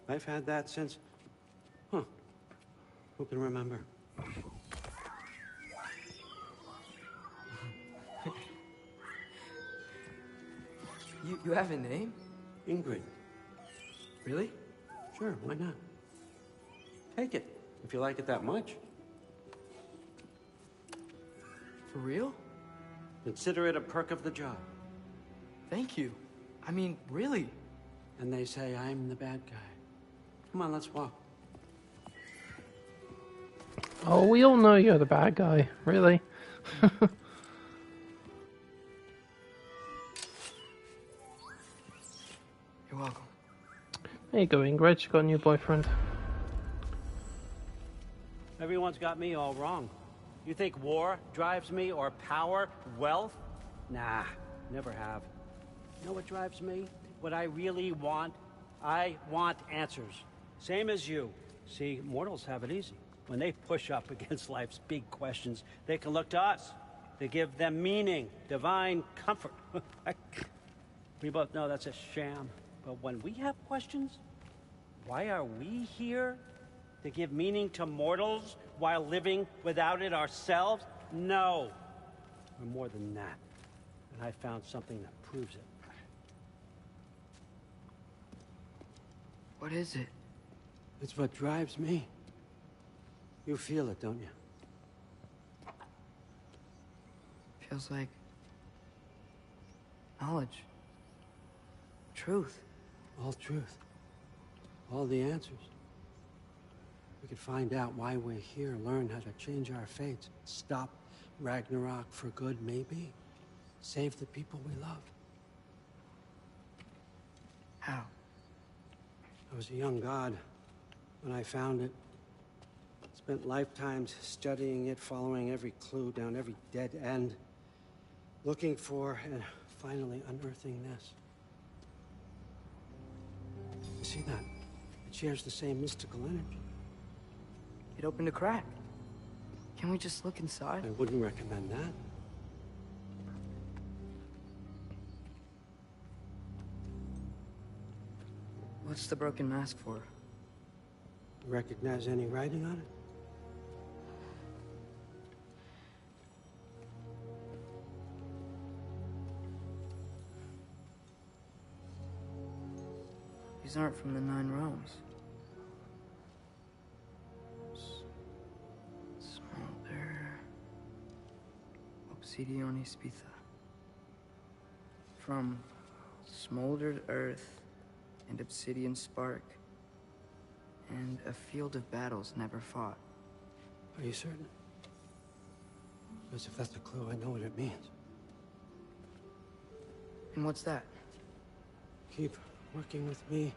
I've had that since... Huh. Who can remember? You have a name? Ingrid. Really? Sure, why not? Take it, if you like it that much. For real? Consider it a perk of the job. Thank you. I mean, really. And they say I'm the bad guy. Come on, let's walk. Oh, we all know you're the bad guy, really. You're welcome. There you go, Ingrid. You got a new boyfriend. Everyone's got me all wrong. You think war drives me, or power, wealth? Nah, never have. You know what drives me? What I really want? I want answers. Same as you. See, mortals have it easy. When they push up against life's big questions, they can look to us. They give them meaning, divine comfort. We both know that's a sham. But when we have questions, why are we here? To give meaning to mortals while living without it ourselves? No. We're more than that. And I found something that proves it. What is it? It's what drives me. You feel it, don't you? Feels like knowledge. Truth. All truth. All the answers. We could find out why we're here, learn how to change our fates, stop Ragnarok for good, maybe. Save the people we love. How? I was a young god when I found it. Spent lifetimes studying it, following every clue down every dead end, looking for and finally unearthing this. You see that? It shares the same mystical energy. It opened a crack. Can we just look inside? I wouldn't recommend that. What's the broken mask for? Recognize any writing on it? These aren't from the Nine Realms. Smolder... Obsidione Spitha. From smoldered earth and obsidian spark, and a field of battles never fought. Are you certain? Because if that's a clue, I know what it means. And what's that? Keep working with me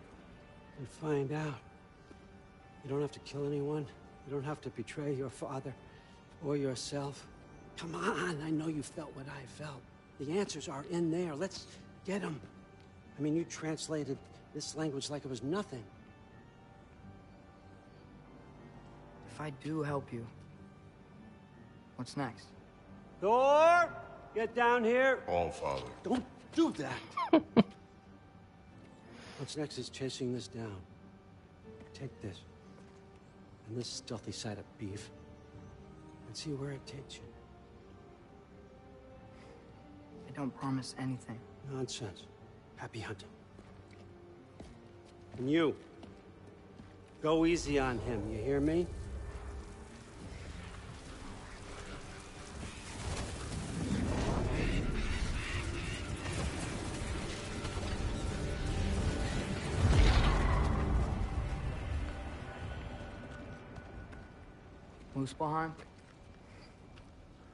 and find out. You don't have to kill anyone. You don't have to betray your father or yourself. Come on, I know you felt what I felt. The answers are in there. Let's get them. I mean, you translated this language like it was nothing. If I do help you, what's next? Thor! Get down here! All Father. Don't do that! What's next is chasing this down. Take this, and this stealthy side of beef, and see where it takes you. I don't promise anything. Nonsense. Happy hunting. And you, go easy on him, you hear me? Muspelheim?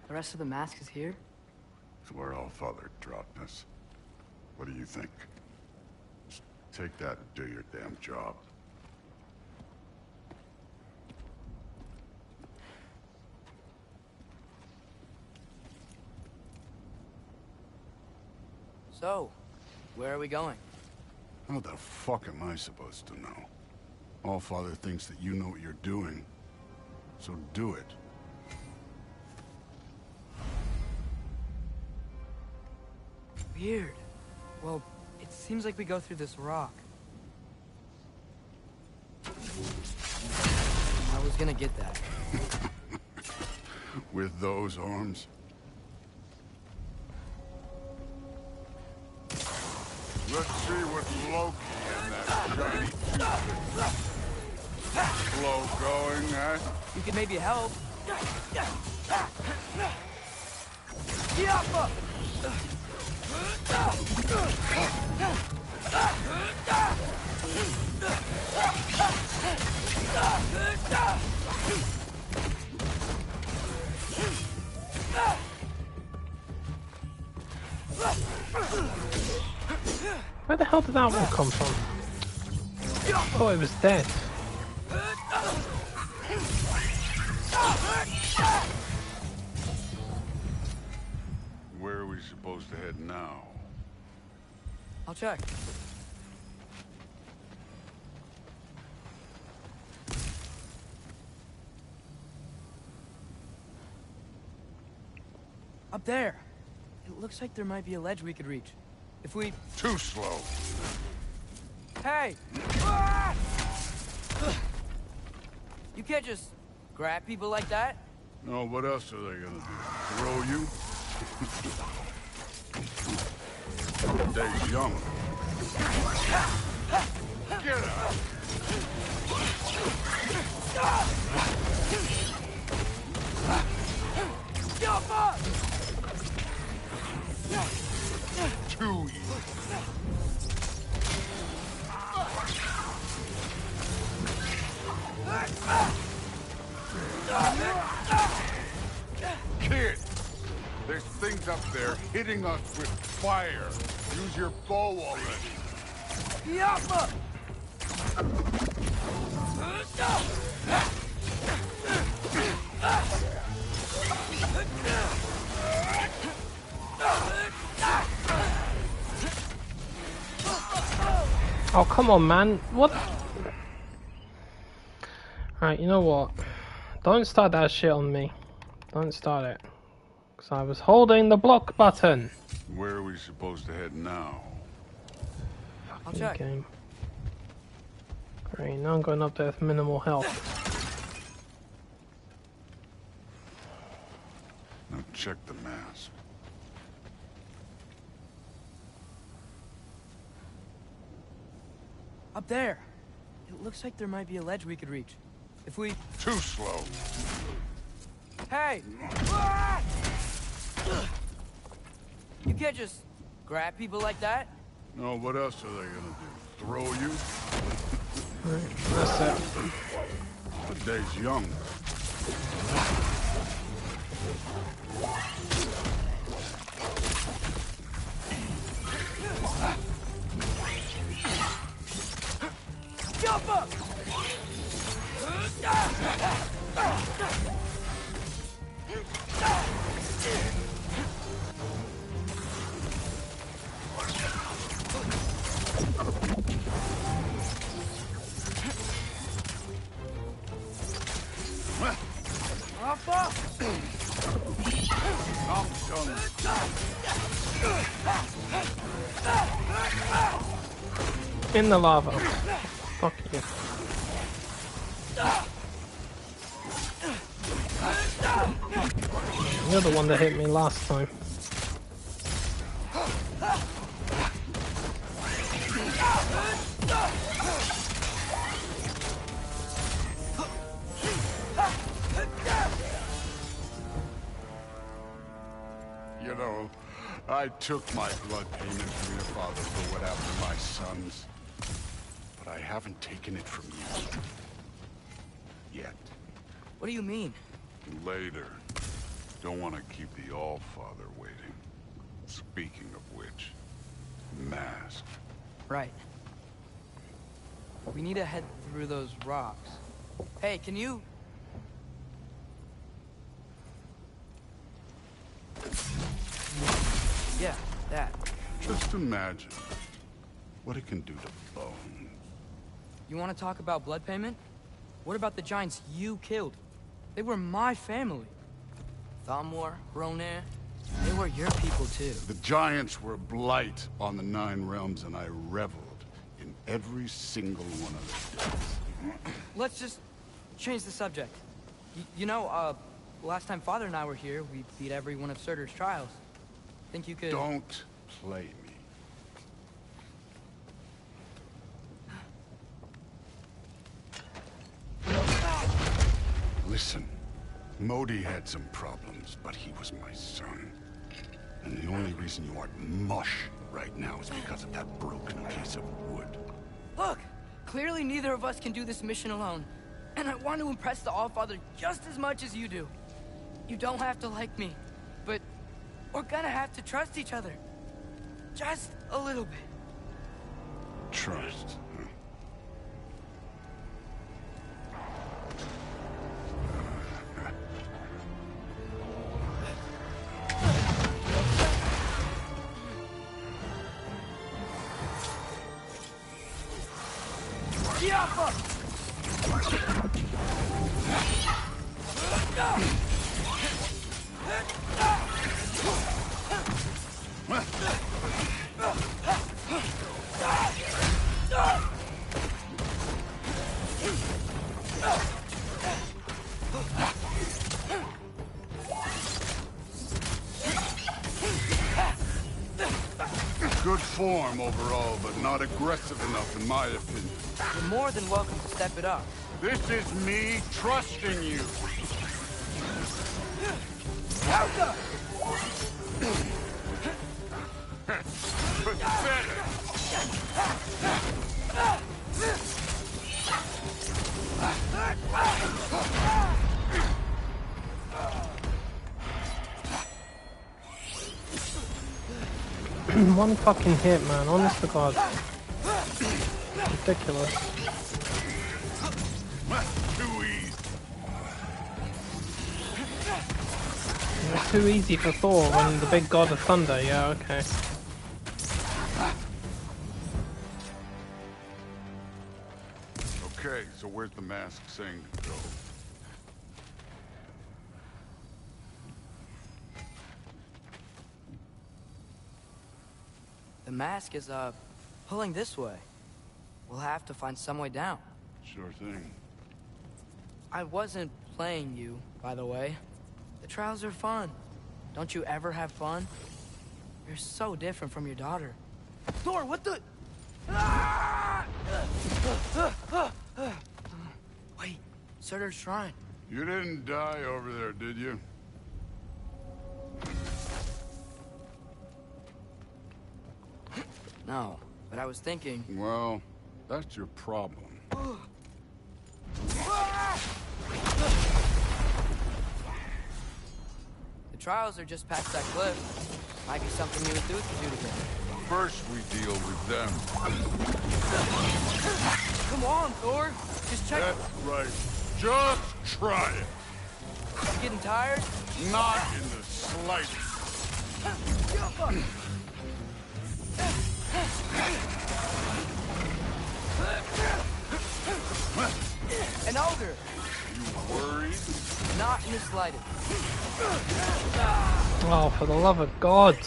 The rest of the mask is here? It's where All Father dropped us. What do you think? Just take that and do your damn job. So, where are we going? How the fuck am I supposed to know? All Father thinks that you know what you're doing, so do it. Weird. Well, it seems like we go through this rock. I was gonna get that. With those arms? Let's see what Loki and that shiny flow going at. You could maybe help. Where the hell did that one come from? Oh, it was dead. Where are we supposed to head now? I'll check. Up there. It looks like there might be a ledge we could reach. If we... Too slow. Hey! You can't just grab people like that. No, what else are they gonna do? Throw you? Days young. Get up! Too easy. Kid! There's things up there hitting us with fire. Use your bow already. Yappa! Oh, come on, man. What? Alright, you know what? Don't start that shit on me. Don't start it. Because I was holding the block button. Where are we supposed to head now? I'll check. Game. Great, now I'm going up there with minimal health. Now check the mask. Up there. It looks like there might be a ledge we could reach. If we... Too slow. Hey! You can't just grab people like that. No, what else are they gonna do? Throw you? That's it. The day's young. Jump up! In the lava. Fuck you. You're the one that hit me last time. You know, I took my blood payment from your father for what happened to my sons. But I haven't taken it from you. Yet. What do you mean? Later. Don't want to keep the All-Father waiting. Speaking of which, mask. Right. We need to head through those rocks. Hey, can you... Yeah, that. Just imagine what it can do to bone. You want to talk about blood payment? What about the giants you killed? They were my family. Thamor, Ronan, they were your people too. The giants were a blight on the 9 realms, and I reveled in every single one of their deaths. Let's just change the subject. You know, last time Father and I were here, we beat every one of Surtur's trials. Think you could... Don't play me. Listen, Modi had some problems, but he was my son. And the only reason you aren't mush right now is because of that broken piece of wood. Look! Clearly neither of us can do this mission alone. And I want to impress the All-Father just as much as you do. You don't have to like me, but we're gonna have to trust each other. Just a little bit. Trust. Good form overall, but not aggressive enough in my opinion. You're more than welcome to step it up. This is me trusting you. One fucking hit, man. Honest to God. Ridiculous. Too easy. It's too easy for Thor when the big god of thunder. Yeah, okay. Okay, so where's the mask saying to go? The mask is, pulling this way. We'll have to find some way down. Sure thing. I wasn't playing you, by the way. The trials are fun. Don't you ever have fun? You're so different from your daughter. Thor, what the... Wait, Surtur's shrine. You didn't die over there, did you? No, but I was thinking... Well, that's your problem. The trials are just past that cliff. Might be something you would do if you do it again. First, we deal with them. Come on, Thor. Just check. That's right. Just try it. You getting tired? Not in the slightest. An ogre. You worried? Not in the slightest. Oh, for the love of God.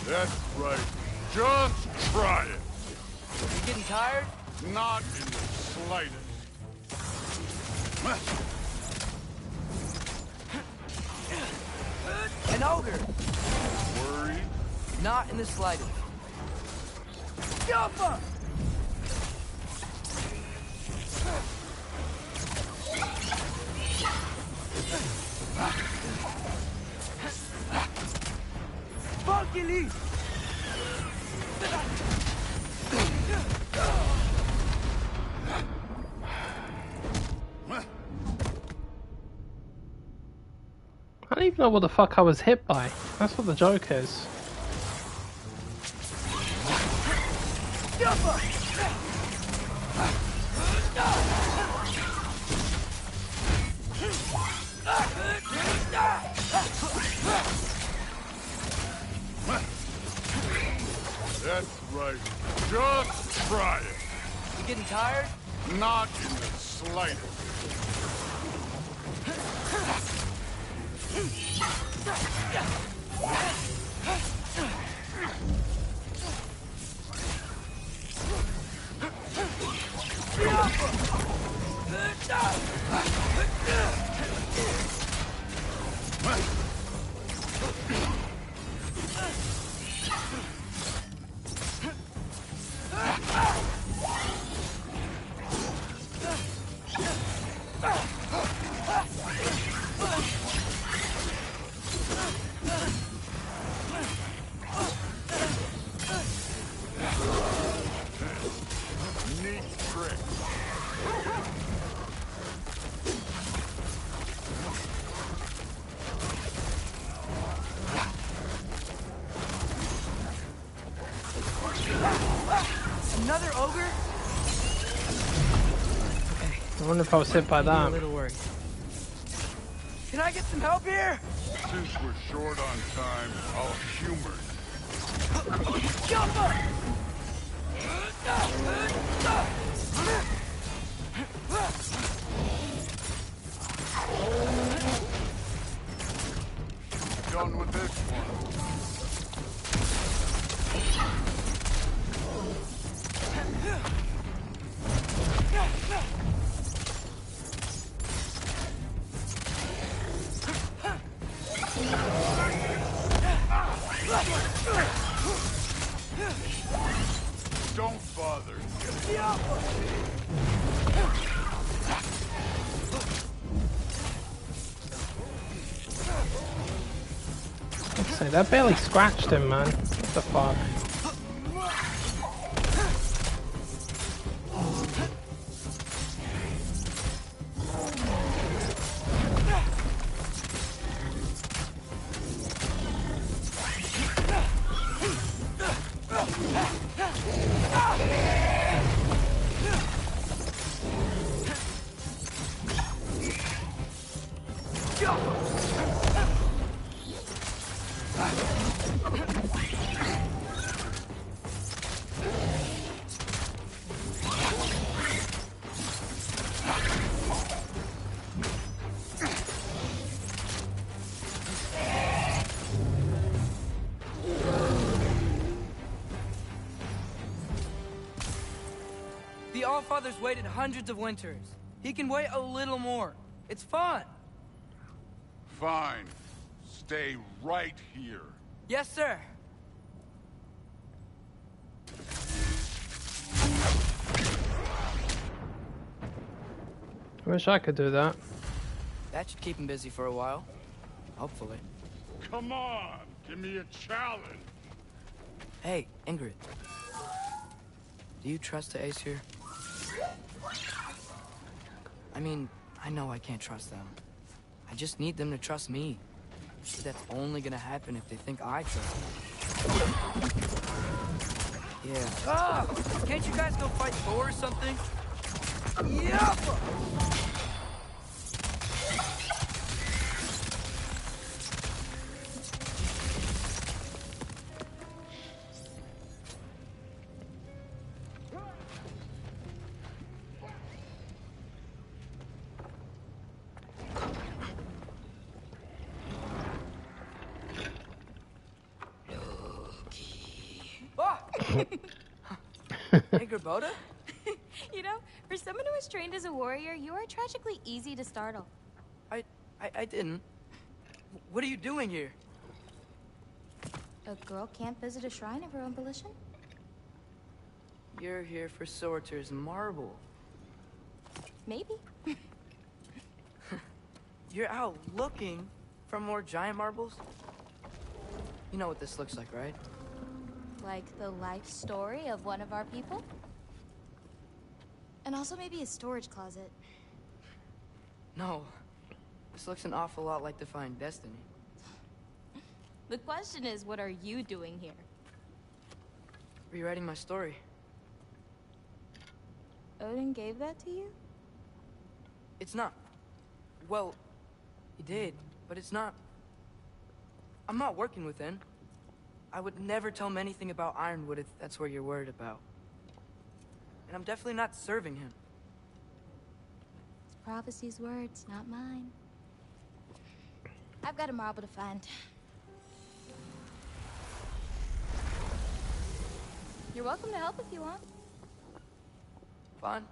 That's right. Just try it. You getting tired? Not in the slightest. An ogre. Worried? Not in the slightest. Funky leaf. I don't even know what the fuck I was hit by. That's what the joke is. That's right. Just try it. You getting tired? Not in the slightest. Neat trick. Another ogre? Okay. I wonder if I was hit by that. A little worried. Can I get some help here? Since we're short on time, I'll humor you. Done with this one. Don't bother. Let's see, that barely scratched him, man. What the fuck? Allfather's waited hundreds of winters. He can wait a little more. It's fun. Fine. Stay right here. Yes, sir. I wish I could do that. That should keep him busy for a while. Hopefully. Come on, give me a challenge. Hey, Ingrid. Do you trust the Ace here? I mean, I know I can't trust them. I just need them to trust me. But that's only gonna happen if they think I trust them. Yeah. Ah! Can't you guys go fight Thor or something? Yeah! Hey, Gerboda? You know, for someone who was trained as a warrior, you are tragically easy to startle. I didn't. What are you doing here? A girl can't visit a shrine of her own volition? You're here for Sorter's marble. Maybe. You're out looking for more giant marbles? You know what this looks like, right? Like the life story of one of our people? And also maybe a storage closet. No. This looks an awful lot like Defying Destiny. The question is, what are you doing here? Rewriting my story. Odin gave that to you? It's not. Well, he did, but it's not. I'm not working with him. I would never tell him anything about Ironwood if that's what you're worried about. And I'm definitely not serving him. It's prophecy's words, not mine. I've got a marble to find. You're welcome to help if you want. Fine.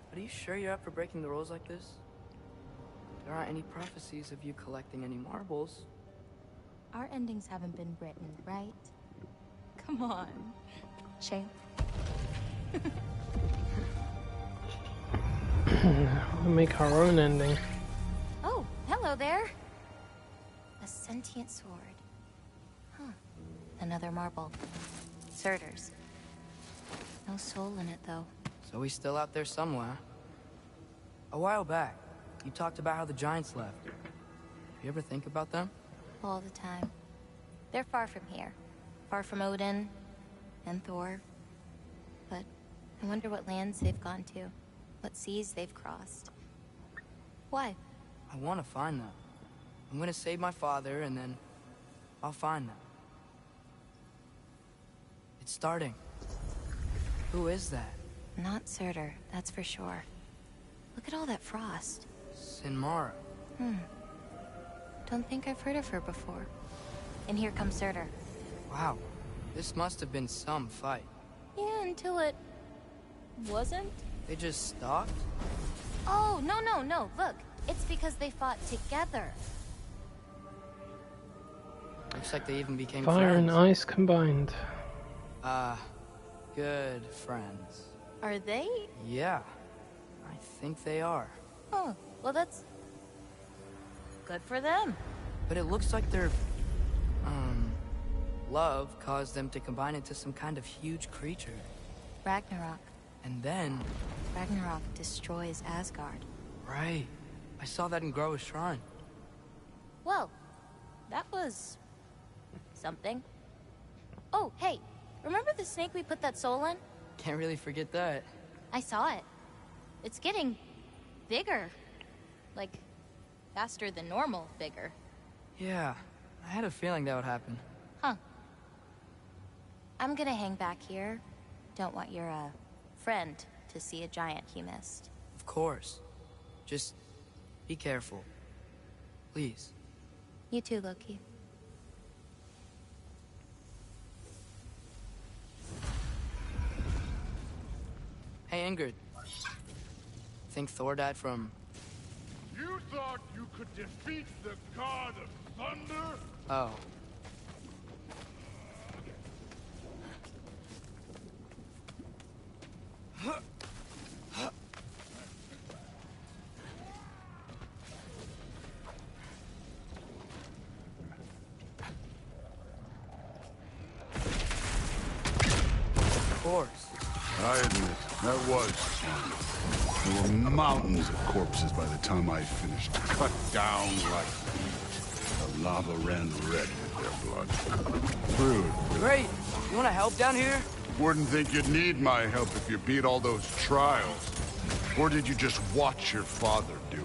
But are you sure you're up for breaking the rules like this? There aren't any prophecies of you collecting any marbles. Our endings haven't been written, right? Come on. Shame. We'll make our own ending. Oh, hello there. A sentient sword. Huh. Another marble. Surtur's. No soul in it, though. So he's still out there somewhere. A while back, you talked about how the Giants left. You ever think about them? All the time. They're far from here. Far from Odin and Thor. But I wonder what lands they've gone to. What seas they've crossed. Why? I want to find them. I'm gonna save my father, and then I'll find them. It's starting. Who is that? Not Surtur, that's for sure. Look at all that frost. Sinmara. Don't think I've heard of her before. And here comes Surtur. Wow. This must have been some fight. Yeah, until it... wasn't? They just stopped? Oh, no. Look, it's because they fought together. Looks like they even became Fire friends. and ice combined. Good friends. Are they? Yeah, I think they are. Oh, well that's... good for them. But it looks like their, love caused them to combine into some kind of huge creature. Ragnarok. And then... Ragnarok destroys Asgard. Right. I saw that in Groa's shrine. Well, that was... something. Oh, hey, remember the snake we put that soul in? Can't really forget that. I saw it. It's getting... bigger. Like, faster than normal bigger. Yeah, I had a feeling that would happen. Huh. I'm gonna hang back here. Don't want your, friend to see a giant he missed. Of course. Just be careful. Please. You too, Loki. Hey, Ingrid. think Thor died from... You thought you could defeat the god of thunder? Oh. Of course. I admit, that was fun. There were mountains of corpses by the time I finished, cut down like wheat. The lava ran red with their blood. Rude. Great. You want to help down here? Wouldn't think you'd need my help if you beat all those trials. Or did you just watch your father do it?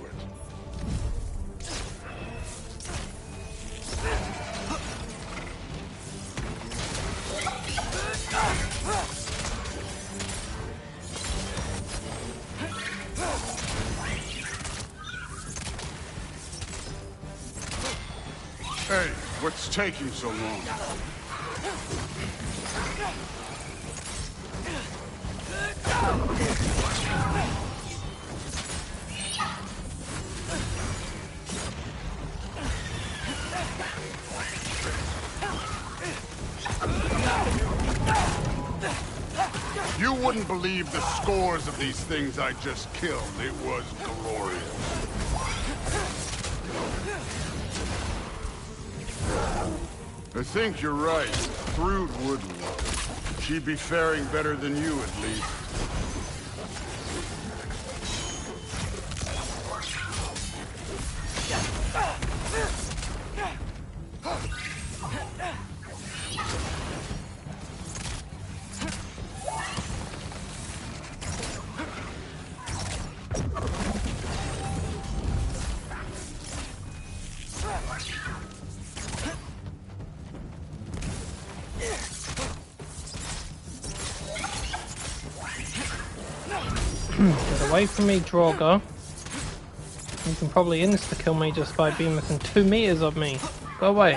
Hey, what's taking so long? You wouldn't believe the scores of these things I just killed. It was glorious. I think you're right. Thrud wouldn't. She'd be faring better than you, at least. Get away from me, Draugr. You can probably insta-kill me just by being within 2 meters of me. Go away.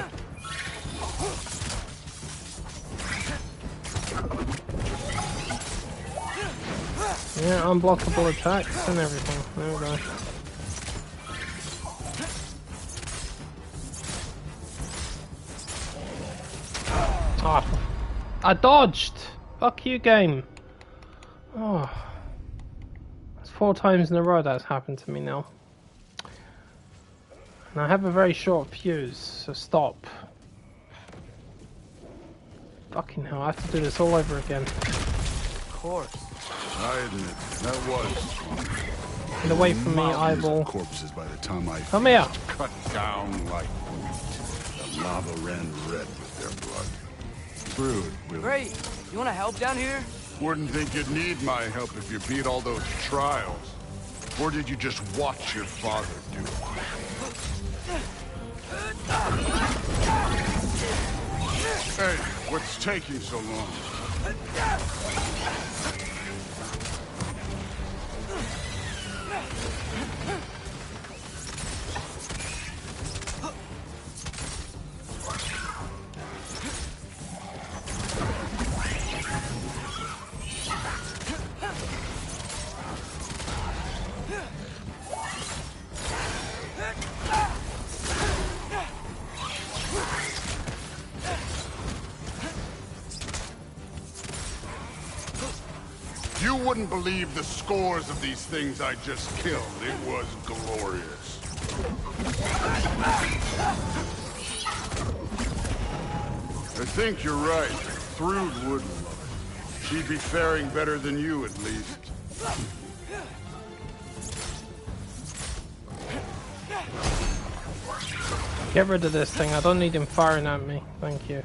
Yeah, unblockable attacks and everything. There we go. Ah, I dodged! Fuck you, game. Oh. 4 times in a row that's happened to me now. And I have a very short fuse, so stop. Fucking hell, I have to do this all over again. Of course. I admit, that was fun. Get away from me, eyeball. Corpses by the time I come here. Cut down like wheat. The lava ran red with their blood. Rude, really. Great. You want to help down here? Wouldn't think you'd need my help if you beat all those trials. Or did you just watch your father do it? Hey, what's taking so long? You wouldn't believe the scores of these things I just killed. It was glorious. I think you're right. Thrud wouldn't. She'd be faring better than you, at least. Get rid of this thing. I don't need him firing at me. Thank you.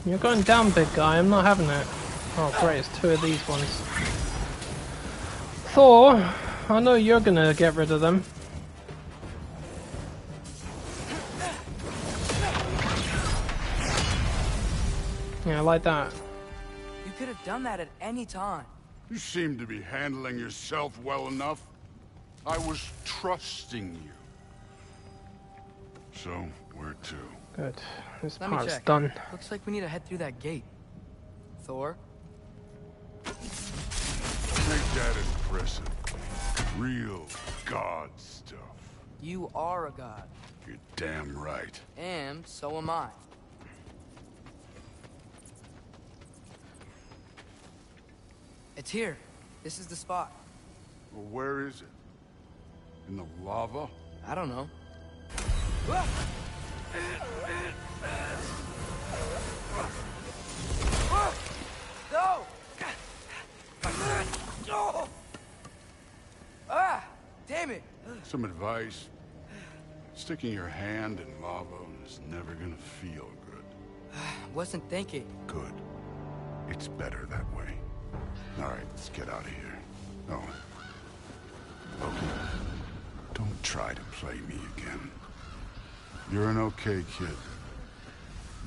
You're going down, big guy. I'm not having it. Oh, great. It's 2 of these ones. Thor, I know you're gonna get rid of them. Yeah, like that. You could have done that at any time. You seem to be handling yourself well enough. I was trusting you. So, where to? Good. This Let me part's check. done. Looks like we need to head through that gate. Thor? Make that impressive. Real god stuff. You are a god. You're damn right. And so am I. It's here. This is the spot. Well, where is it? In the lava? I don't know. No! Ah! Damn it! Some advice. Sticking your hand in lava is never gonna feel good. Wasn't thinking. Good. It's better that way. All right, let's get out of here. Oh. Okay. Don't try to play me again. You're an okay kid.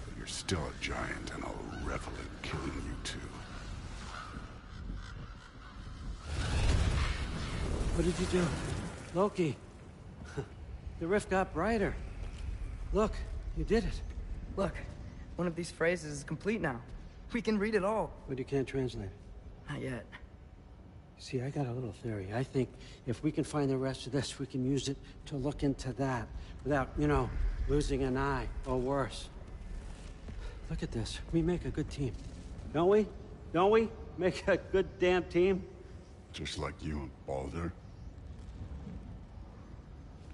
But you're still a giant, and I'll revel in killing you too. What did you do? Loki. The rift got brighter. Look, you did it. Look, one of these phrases is complete now. We can read it all. But you can't translate it. Not yet. See, I got a little theory. I think if we can find the rest of this, we can use it to look into that without, you know, losing an eye or worse. Look at this. We make a good team. Don't we? Don't we? Make a good damn team? Just like you and Baldur.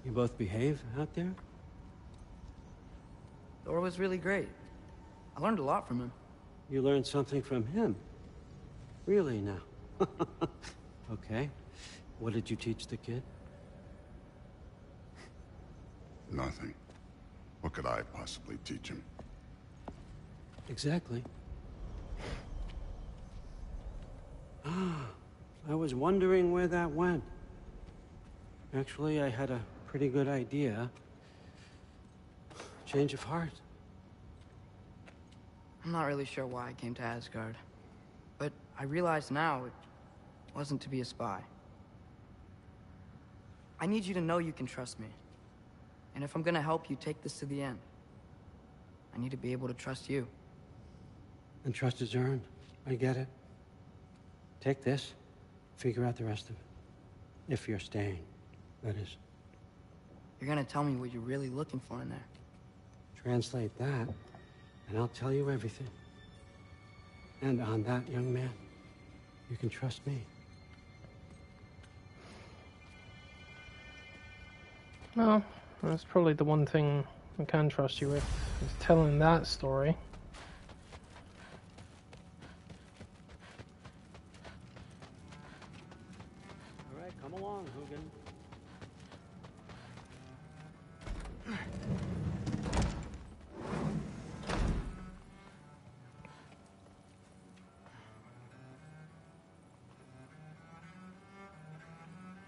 You both behave out there? Thor was really great. I learned a lot from him. You learned something from him? Really now? Okay. What did you teach the kid? Nothing. What could I possibly teach him? Exactly. I was wondering where that went. Actually, I had a pretty good idea. Change of heart. I'm not really sure why I came to Asgard. But I realize now it wasn't to be a spy. I need you to know you can trust me. And if I'm gonna help you take this to the end, I need to be able to trust you. And trust is earned. I get it. Take this. Figure out the rest of it. If you're staying, that is. You're gonna tell me what you're really looking for in there. Translate that, and I'll tell you everything. And on that, young man, you can trust me. Well, that's probably the one thing I can trust you with, is telling that story. All right, come along, Hugin.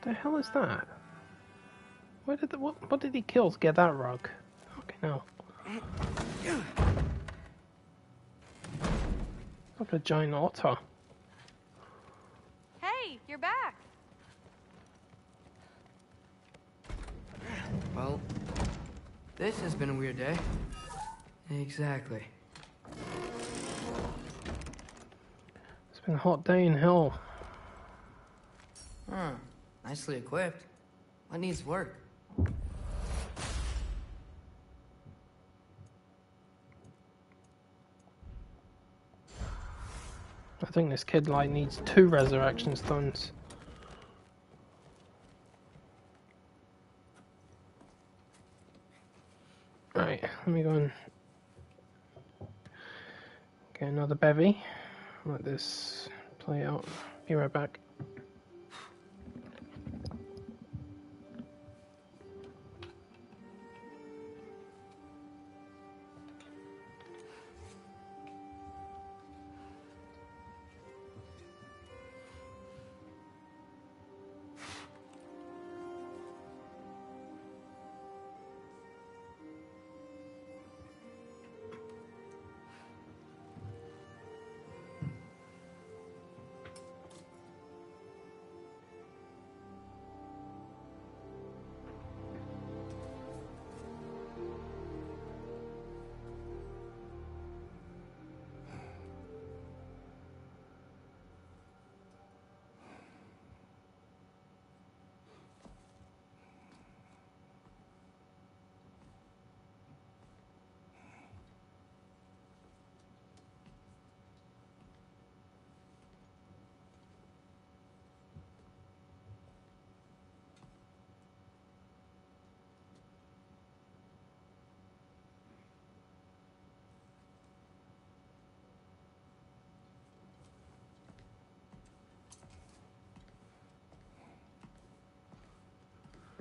The hell is that? Where did what did he kill to get that rug? Okay, no. Like a giant otter. Hey, you're back. Well, this has been a weird day. Exactly. It's been a hot day in hell. Huh. Nicely equipped. What needs work? I think this kid like needs 2 resurrection stones. Right, let me go and get another bevy. Let this play out. Be right back.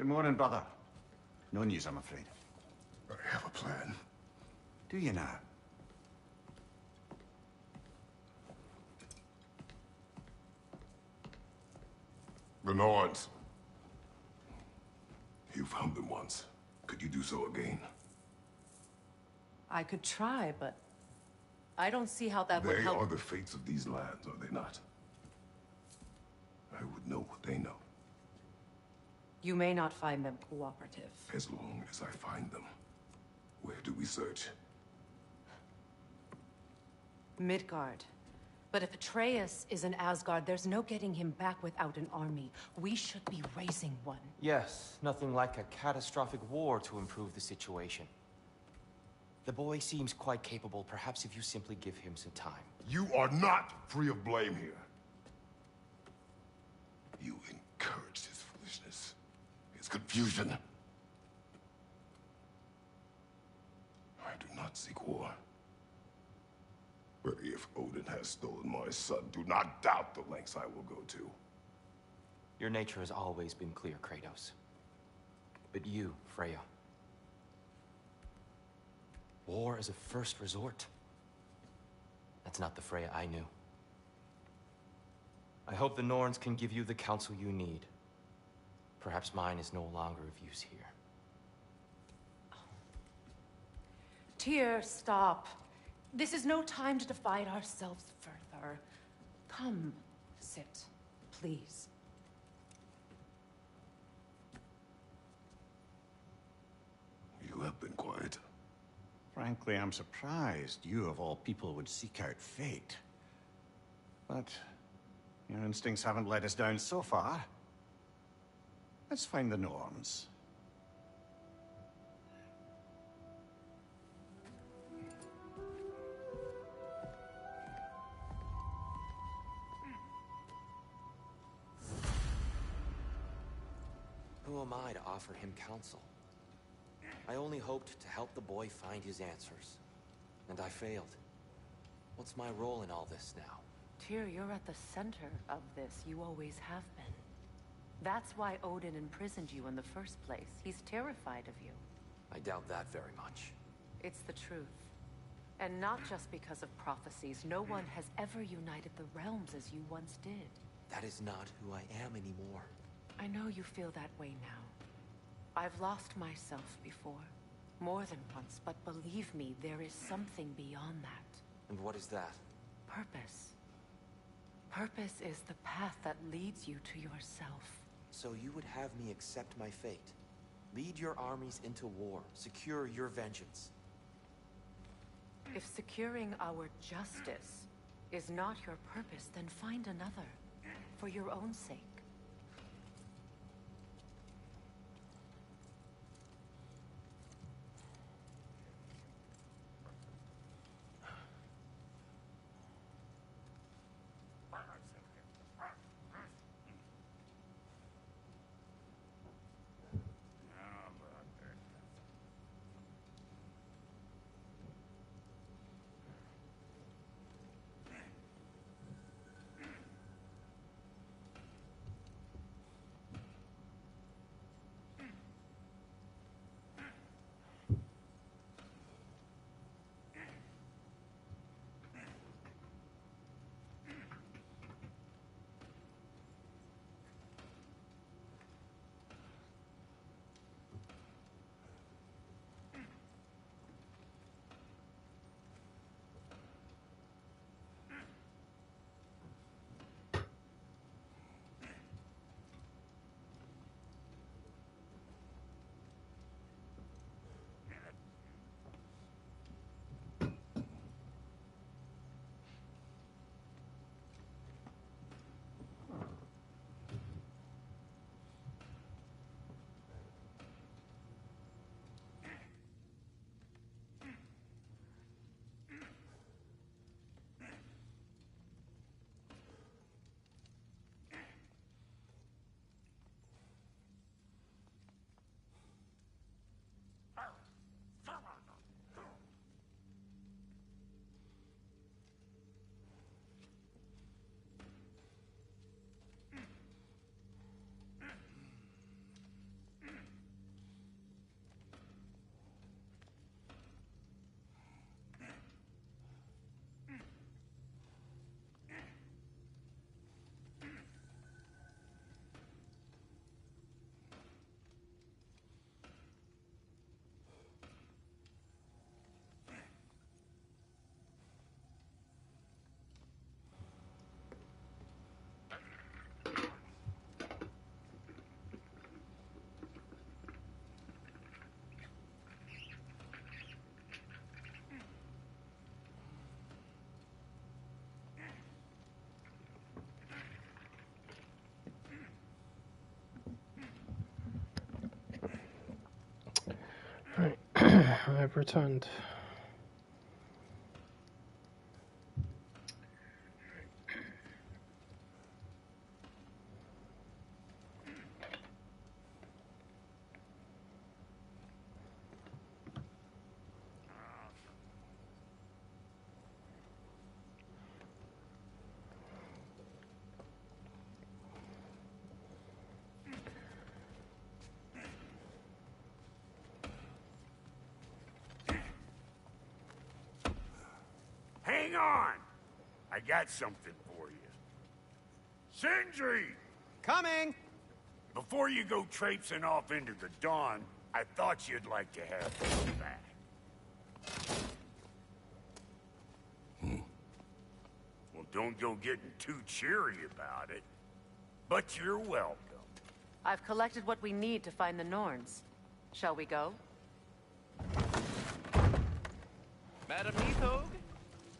Good morning, brother. No news, I'm afraid. I have a plan. Do you now? The Norns. You found them once. Could you do so again? I could try, but I don't see how that would help. They are the fates of these lands, are they not? I would know what they know. You may not find them cooperative. As long as I find them. Where do we search? Midgard. But if Atreus is in Asgard, there's no getting him back without an army. We should be raising one. Yes, nothing like a catastrophic war to improve the situation. The boy seems quite capable. Perhaps if you simply give him some time. You are not free of blame here. You encouraged his foolishness, his confusion. I do not seek war. But if Odin has stolen my son, do not doubt the lengths I will go to. Your nature has always been clear, Kratos. But you, Freya. War is a first resort. That's not the Freya I knew. I hope the Norns can give you the counsel you need. Perhaps mine is no longer of use here. Tyr, stop. This is no time to divide ourselves further. Come, sit, please. You have been quiet. Frankly, I'm surprised you, of all people, would seek out fate. But your instincts haven't let us down so far. Let's find the Norns. Who am I to offer him counsel? I only hoped to help the boy find his answers. And I failed. What's my role in all this now? Tyr, you're at the center of this. You always have been. That's why Odin imprisoned you in the first place. He's terrified of you. I doubt that very much. It's the truth. And not just because of prophecies. No one has ever united the realms as you once did. That is not who I am anymore. I know you feel that way now. I've lost myself before. More than once, but believe me, there is something beyond that. And what is that? Purpose. Purpose is the path that leads you to yourself. So you would have me accept my fate? Lead your armies into war, secure your vengeance. If securing our justice is not your purpose, then find another. For your own sake. I've returned. Hang on! I got something for you. Sindri! Coming! Before you go traipsing off into the dawn, I thought you'd like to have this back. Well, don't go getting too cheery about it. But you're welcome. I've collected what we need to find the Norns. Shall we go? Madam Neathog?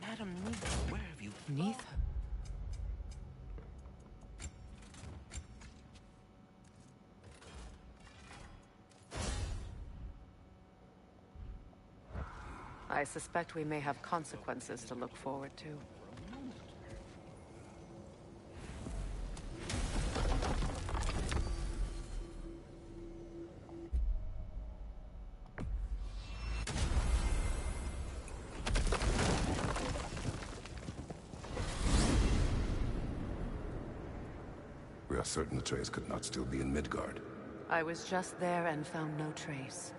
Madam Neathog, where have you been? Neathog? I suspect we may have consequences to look forward to. We are certain the trace could not still be in Midgard. I was just there and found no trace.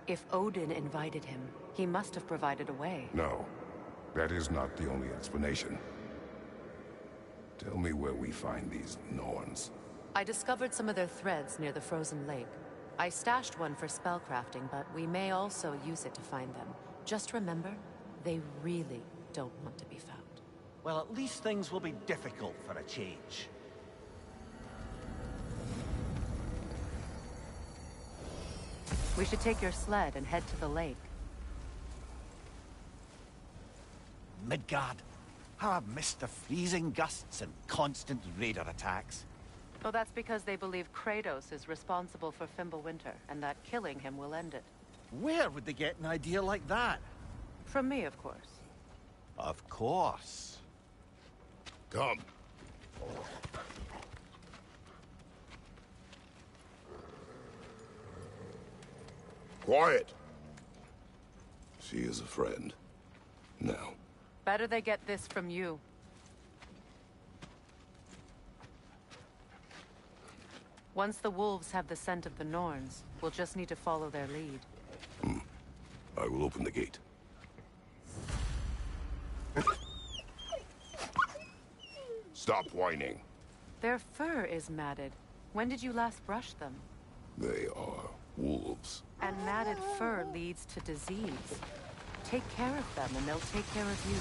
If Odin invited him, he must have provided a way. No, that is not the only explanation. Tell me where we find these Norns. I discovered some of their threads near the frozen lake. I stashed one for spellcrafting, but we may also use it to find them. Just remember, they really don't want to be found. Well, at least things will be difficult for a change. We should take your sled and head to the lake. Midgard. How I've missed the freezing gusts and constant raider attacks. Oh, that's because they believe Kratos is responsible for Fimbulwinter, and that killing him will end it. Where would they get an idea like that? From me, of course. Of course. Come. Quiet. She is a friend. Now. Better they get this from you. Once the wolves have the scent of the Norns, we'll just need to follow their lead. I will open the gate. Stop whining. Their fur is matted. When did you last brush them? They are wolves. And matted fur leads to disease. Take care of them, and they'll take care of you.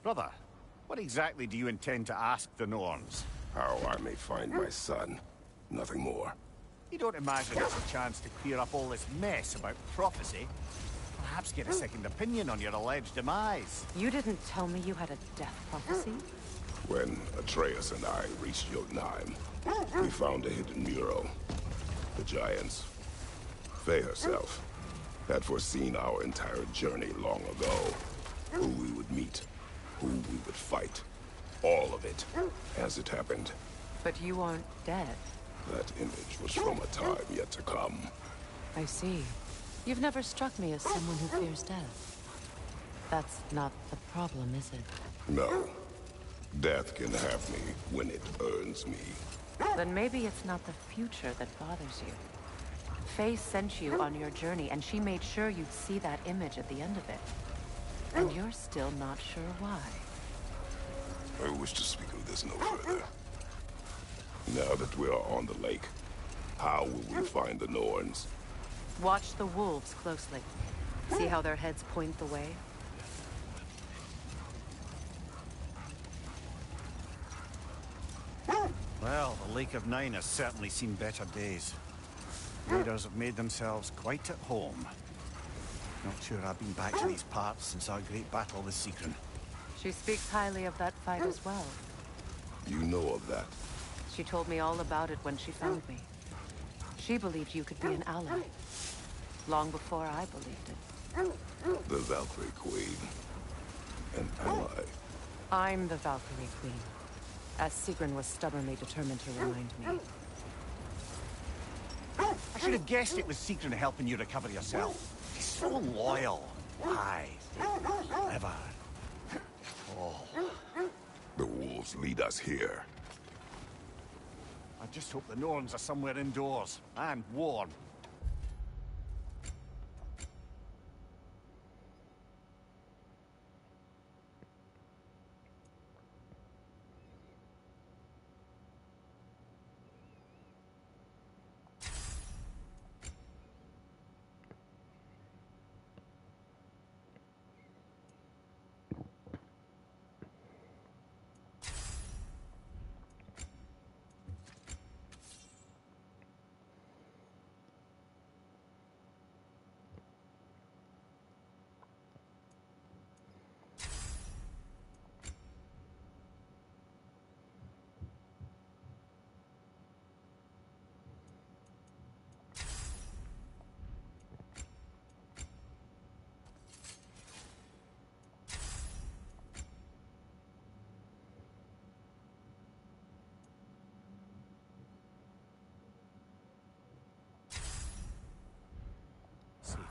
Brother, what exactly do you intend to ask the Norns? How I may find my son. Nothing more. You don't imagine it's a chance to clear up all this mess about prophecy? Perhaps get a second opinion on your alleged demise. You didn't tell me you had a death prophecy? When Atreus and I reached Jotunheim, we found a hidden mural. The Giants, Faye herself, had foreseen our entire journey long ago. Who we would meet, who we would fight. All of it, as it happened. But you aren't dead. That image was from a time yet to come. I see. You've never struck me as someone who fears death. That's not the problem, is it? No. Death can have me when it earns me. Then maybe it's not the future that bothers you. Faye sent you on your journey, and she made sure you'd see that image at the end of it. And you're still not sure why. I wish to speak of this no further. Now that we are on the lake, how will we find the Norns? Watch the wolves closely. See how their heads point the way? Well, the Lake of Nine has certainly seen better days. Raiders have made themselves quite at home. Not sure I've been back to these parts since our great battle with Sigrun. She speaks highly of that fight as well. You know of that? She told me all about it when she found me. She believed you could be an ally. Long before I believed it. The Valkyrie Queen. An ally. I'm the Valkyrie Queen, as Sigrun was stubbornly determined to remind me. I should have guessed it was Sigrun helping you recover yourself. She's so loyal. Wise. Clever. Oh. The wolves lead us here. I just hope the Norns are somewhere indoors and warm.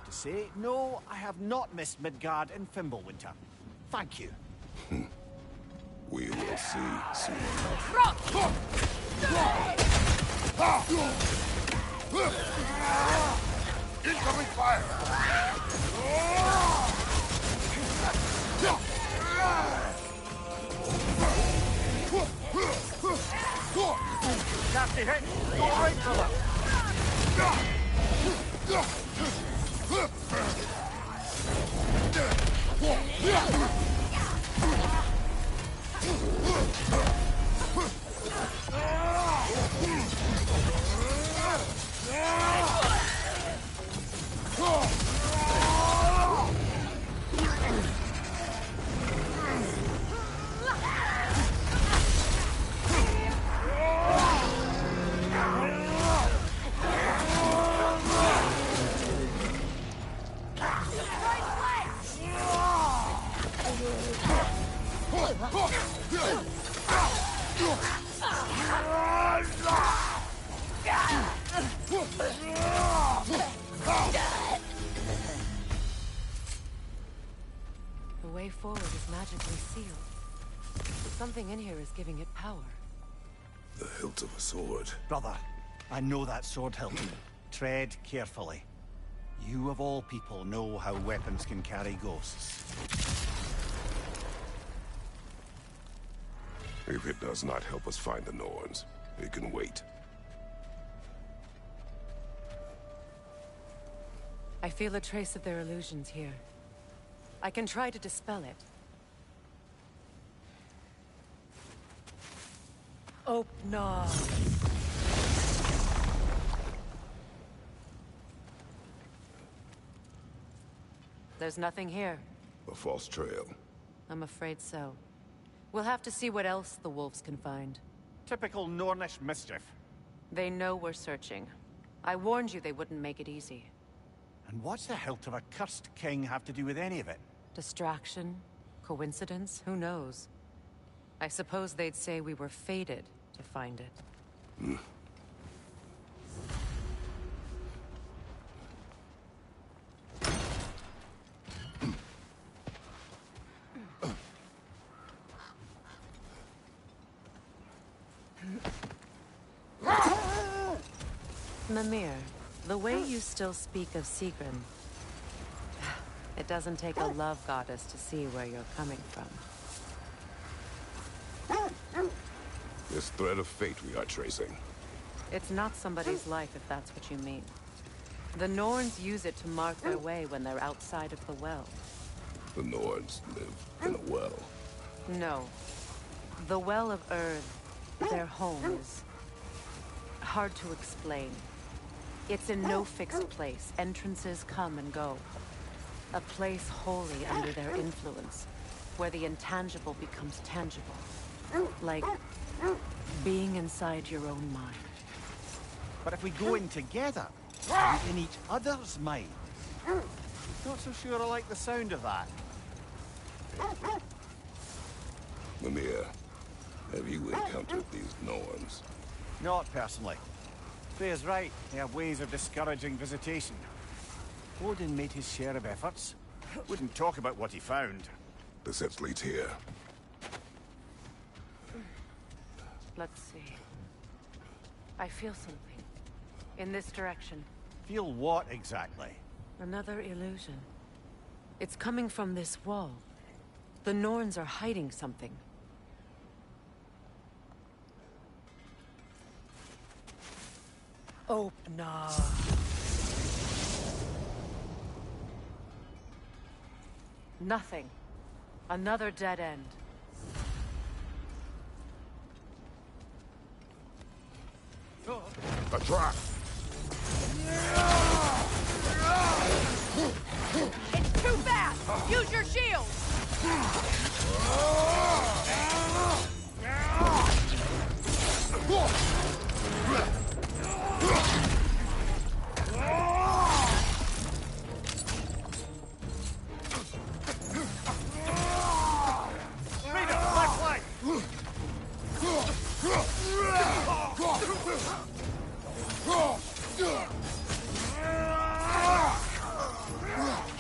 To say, no, I have not missed Midgard and Fimbulwinter. Thank you. We will see soon. Incoming fire! Nasty hit! Go right for them! The way forward is magically sealed. Something in here is giving it power. The hilt of a sword. Brother, I know that sword hilt. Tread carefully. You of all people know how weapons can carry ghosts. If it does not help us find the Norns, it can wait. I feel a trace of their illusions here. I can try to dispel it. Oh, no. There's nothing here. A false trail. I'm afraid so. We'll have to see what else the wolves can find. Typical Nornish mischief. They know we're searching. I warned you they wouldn't make it easy. And what's the hilt of a cursed king have to do with any of it? Distraction? Coincidence? Who knows? I suppose they'd say we were fated to find it. Mimir, the way you still speak of Sigrun, it doesn't take a love goddess to see where you're coming from. This thread of fate we are tracing. It's not somebody's life, if that's what you mean. The Norns use it to mark their way when they're outside of the well. The Norns live in a well. No. The Well of Earth, their home, is hard to explain. It's in no fixed place. Entrances come and go. A place wholly under their influence, where the intangible becomes tangible. Like Being inside your own mind. But if we go in together, we're in each other's mind. Not so sure I like the sound of that. Mimir, have you encountered these Norns? Not personally. Freya's right. They have ways of discouraging visitation. Odin made his share of efforts. Wouldn't talk about what he found. The Setz leads here. Let's see. I feel something. In this direction. Feel what exactly? Another illusion. It's coming from this wall. The Norns are hiding something. Open up. Nothing. Another dead end. A trap! It's too fast! Use your shield!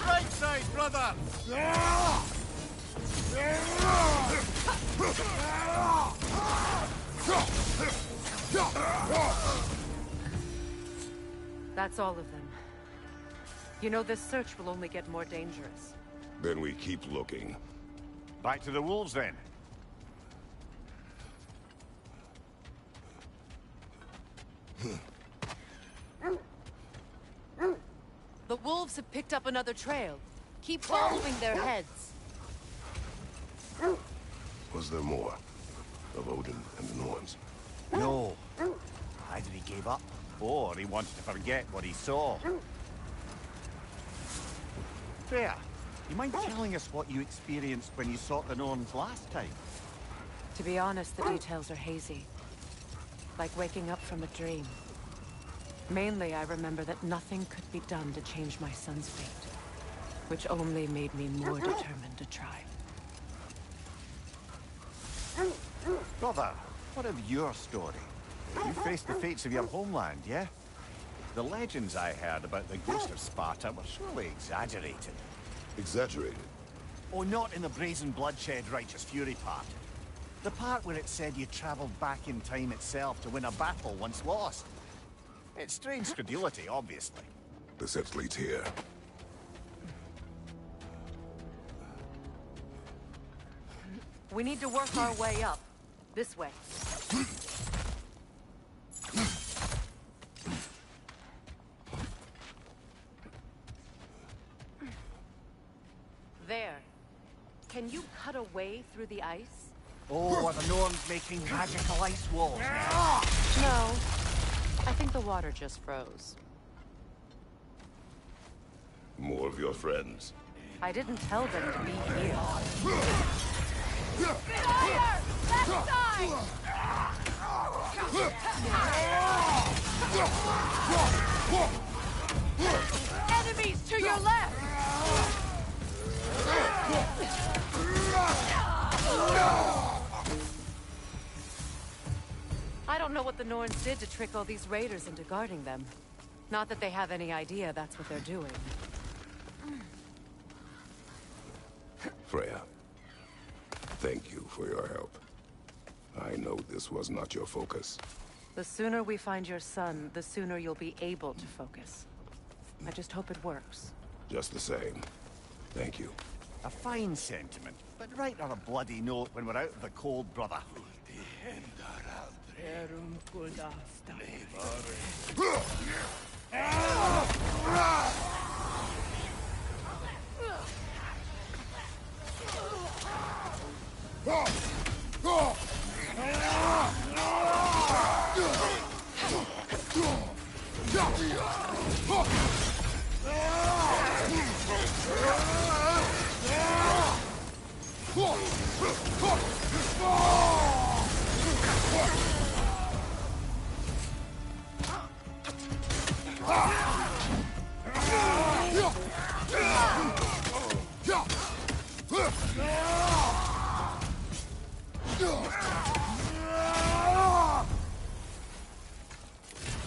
Right side, brother! That's all of them. You know, this search will only get more dangerous. Then we keep looking. Back to the wolves, then. The wolves have picked up another trail. Keep following their heads. Was there more of Odin and the Norns? No. Either he gave up, or he wanted to forget what he saw. Freya, you mind telling us what you experienced when you sought the Norns last time? To be honest, the details are hazy. Like waking up from a dream. Mainly, I remember that nothing could be done to change my son's fate. Which only made me more determined to try. Brother, what of your story? You faced the fates of your homeland, yeah? The legends I heard about the ghost of Sparta were surely exaggerated. Exaggerated? Oh, not in the brazen bloodshed righteous fury part. The part where it said you traveled back in time itself to win a battle once lost. It's strange credulity, obviously. The Setz leads here. We need to work our way up. This way. There. Can you cut a way through the ice? Oh, are the Norns making magical ice walls now? No. I think the water just froze. More of your friends. I didn't tell them to be here. Fire! Left side! Enemies to your left! I don't know what the Norns did to trick all these raiders into guarding them. Not that they have any idea that's what they're doing. Freya, thank you for your help. I know this was not your focus. The sooner we find your son, the sooner you'll be able to focus. I just hope it works. Just the same. Thank you. A fine sentiment, but write on a bloody note when we're out of the cold, brother.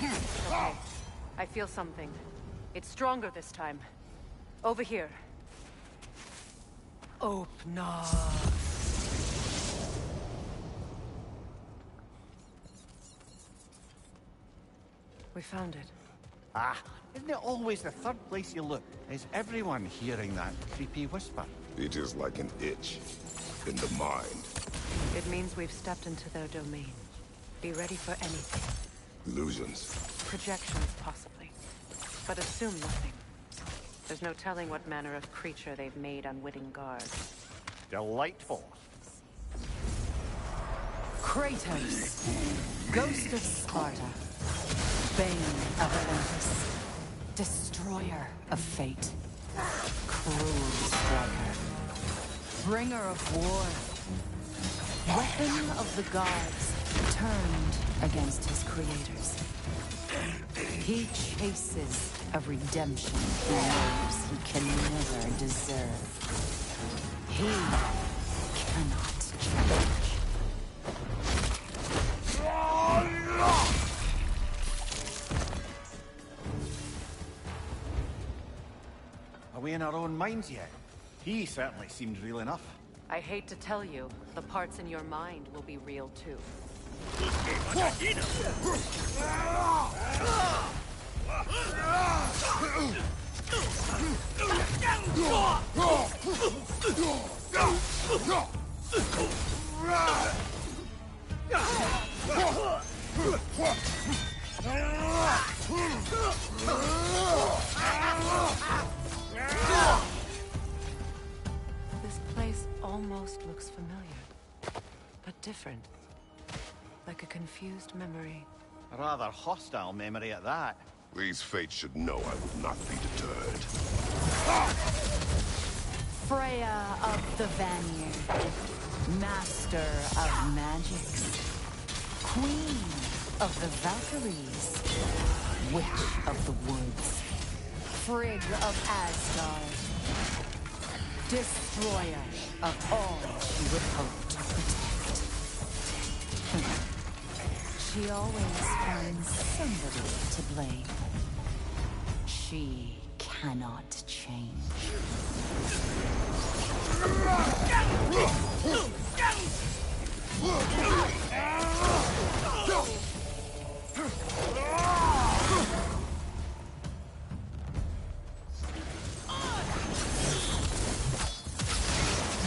Okay. I feel something. It's stronger this time. Over here. Opna. We found it. Ah, isn't it always the third place you look? Is everyone hearing that creepy whisper? It is like an itch in the mind. It means we've stepped into their domain. Be ready for anything. Illusions. Projections, possibly. But assume nothing. There's no telling what manner of creature they've made unwitting guards. Delightful. Kratos, Ghost of Sparta, Bane of Olympus, Destroyer of Fate, Cruel Striker, Bringer of War, Weapon of the Gods, turned against his creators. He chases a redemption he knows he can never deserve. He cannot change. Are we in our own minds yet? He certainly seemed real enough. I hate to tell you, the parts in your mind will be real too. This place almost looks familiar, but different. Like a confused memory. A rather hostile memory at that. These fates should know I would not be deterred. Freya of the Vanir, Master of Magics, Queen of the Valkyries, Witch of the Woods, Frigg of Asgard, Destroyer of all she would hope to protect. She always finds somebody to blame. She cannot change.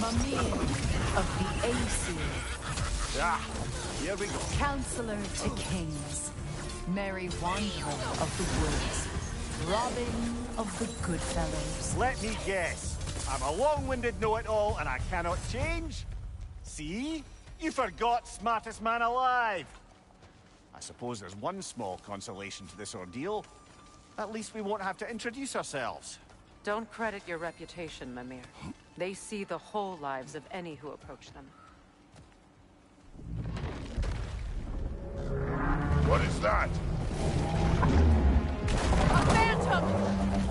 Mimir of the Aesir. Ah, here we go. Counselor to kings, Merry Wanderer of the woods, Robin of the Goodfellows. Let me guess. I'm a long-winded know-it-all and I cannot change? See? You forgot smartest man alive. I suppose there's one small consolation to this ordeal. At least we won't have to introduce ourselves. Don't credit your reputation, Mimir. They see the whole lives of any who approach them. What is that? A phantom!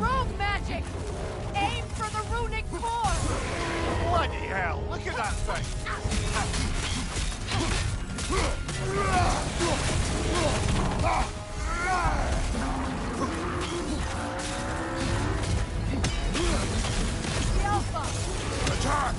Rogue magic! Aim for the runic core! Bloody hell, look at that thing! The Alpha! Attack!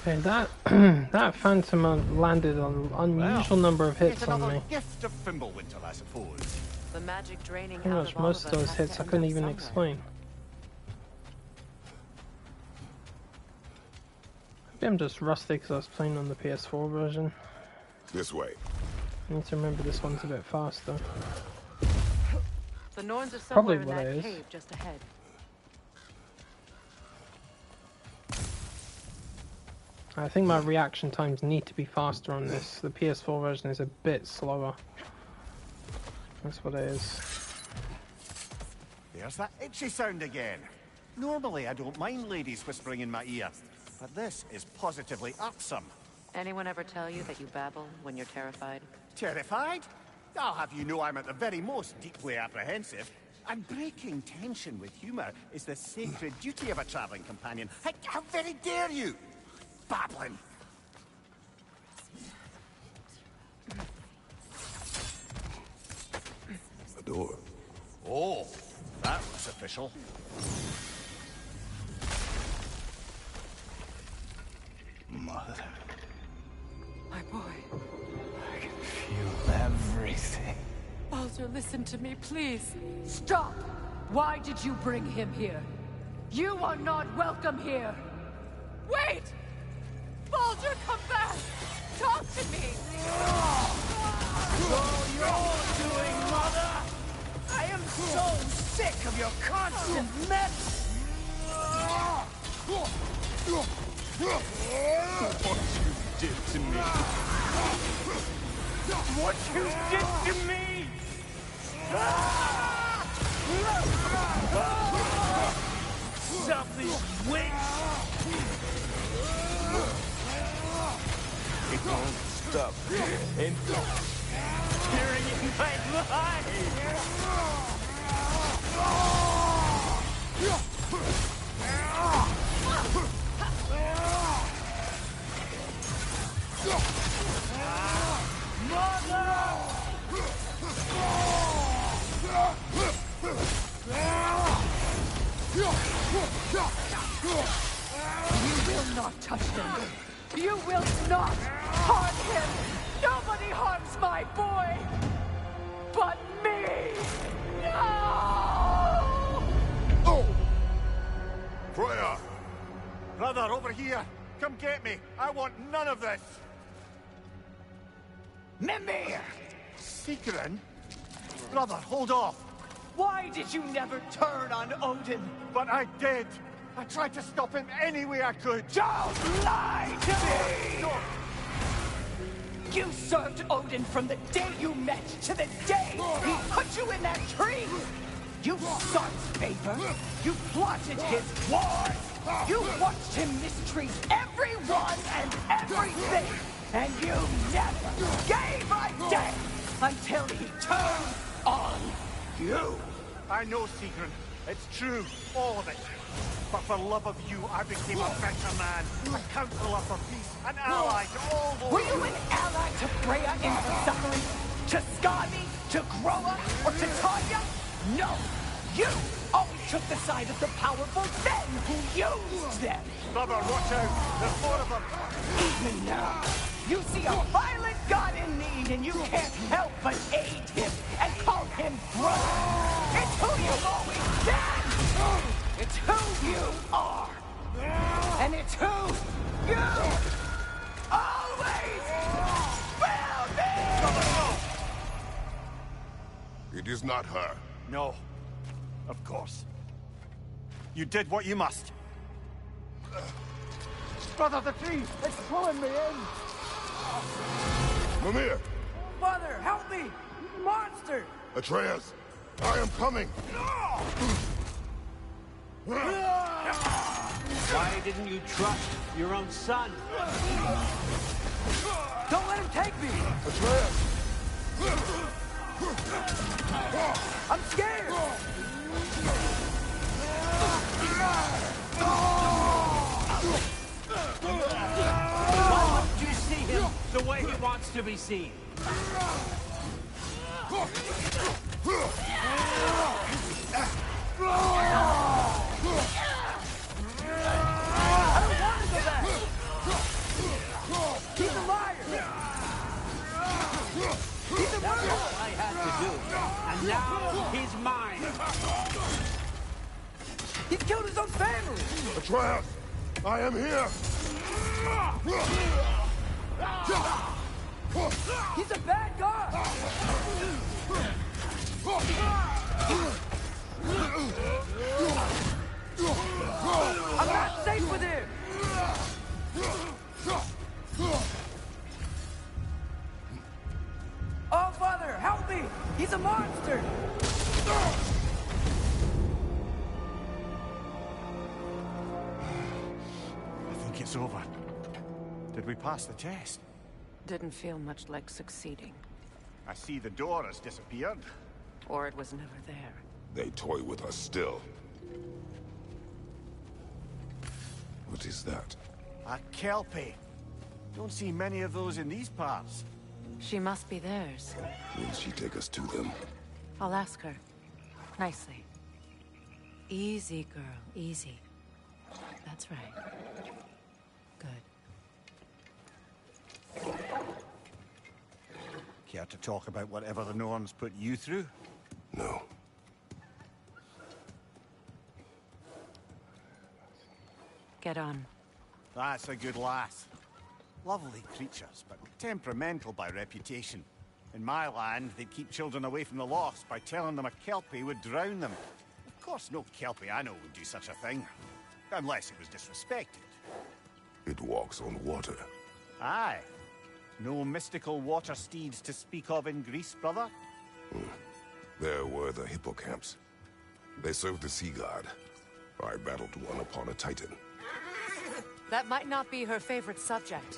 Okay, that that phantom landed an unusual number of hits on me. Gift of Fimbulwinter, I suppose. The magic draining Pretty out much of all most of of us those has hits to I end couldn't up even somewhere. explain. Maybe I'm just rusty because I was playing on the PS4 version. This way. I need to remember this one's a bit faster. The Norns are Probably somewhere in what that it is. cave just ahead. I think my reaction times need to be faster on this. The PS4 version is a bit slower. That's what it is. There's that itchy sound again. Normally I don't mind ladies whispering in my ear, but this is positively irksome. Anyone ever tell you that you babble when you're terrified? Terrified? I'll have you know I'm at the very most deeply apprehensive. And breaking tension with humour is the sacred duty of a travelling companion. How very dare you! Babbling! A door. Oh, that looks official. Mother. My boy. I can feel everything. Baldur, listen to me, please. Stop! Why did you bring him here? You are not welcome here! Wait! Baldur, come back! Talk to me! All you're doing, Mother! I am so sick of your constant mess! What you did to me. What you did to me! Selfish witch! It won't stop until Staring in my You will not touch him! You will not harm him! Nobody harms my boy! But me! No! Oh! Freya! Brother, over here! Come get me! I want none of this! Mimir! Secret? Brother, hold off! Why did you never turn on Odin? But I did! I tried to stop him any way I could! Don't lie to me! You served Odin from the day you met to the day he put you in that tree! You sought favor, you plotted his wars, you watched him mistreat everyone and everything, and you never gave a damn until he turned on you! I know, Sigrun. It's true, all of it. But for love of you, I became a better man, a counselor for peace, an ally to all those... Were you an ally to Freya in her suffering? To Skadi? To Groa? Or to Tanya? No! You always took the side of the powerful men who used them! Brother, watch out! There's more of them! Even now, you see a violent god in need and you can't help but aid him and call him brother! It's who you've always been! It's who you are! And it's who you always will be! It is not her. No. Of course. You did what you must. Brother, the tree! It's pulling me in! Mimir! Mother, help me! Monster! Atreus! I am coming! Why didn't you trust your own son? Don't let him take me! Atreus! I'm scared! Why wouldn't you see him the way he wants to be seen? I don't want to go back! He killed his own family! Atreus! I am here! He's a bad guy! I'm not safe with him! Oh, Father, help me! He's a monster! I think it's over. Did we pass the test? Didn't feel much like succeeding. I see the door has disappeared. Or it was never there. They toy with us still. What is that? A Kelpie. Don't see many of those in these parts. She must be theirs. Will she take us to them? I'll ask her. Nicely. Easy, girl. Easy. That's right. Good. Care to talk about whatever the Norns put you through? No. Get on. That's a good lass. Lovely creatures, but temperamental by reputation. In my land, they'd keep children away from the lost by telling them a Kelpie would drown them. Of course, no Kelpie I know would do such a thing. Unless it was disrespected. It walks on water. Aye. No mystical water steeds to speak of in Greece, brother? There were the hippocamps. They served the sea god. I battled one upon a titan. That might not be her favorite subject.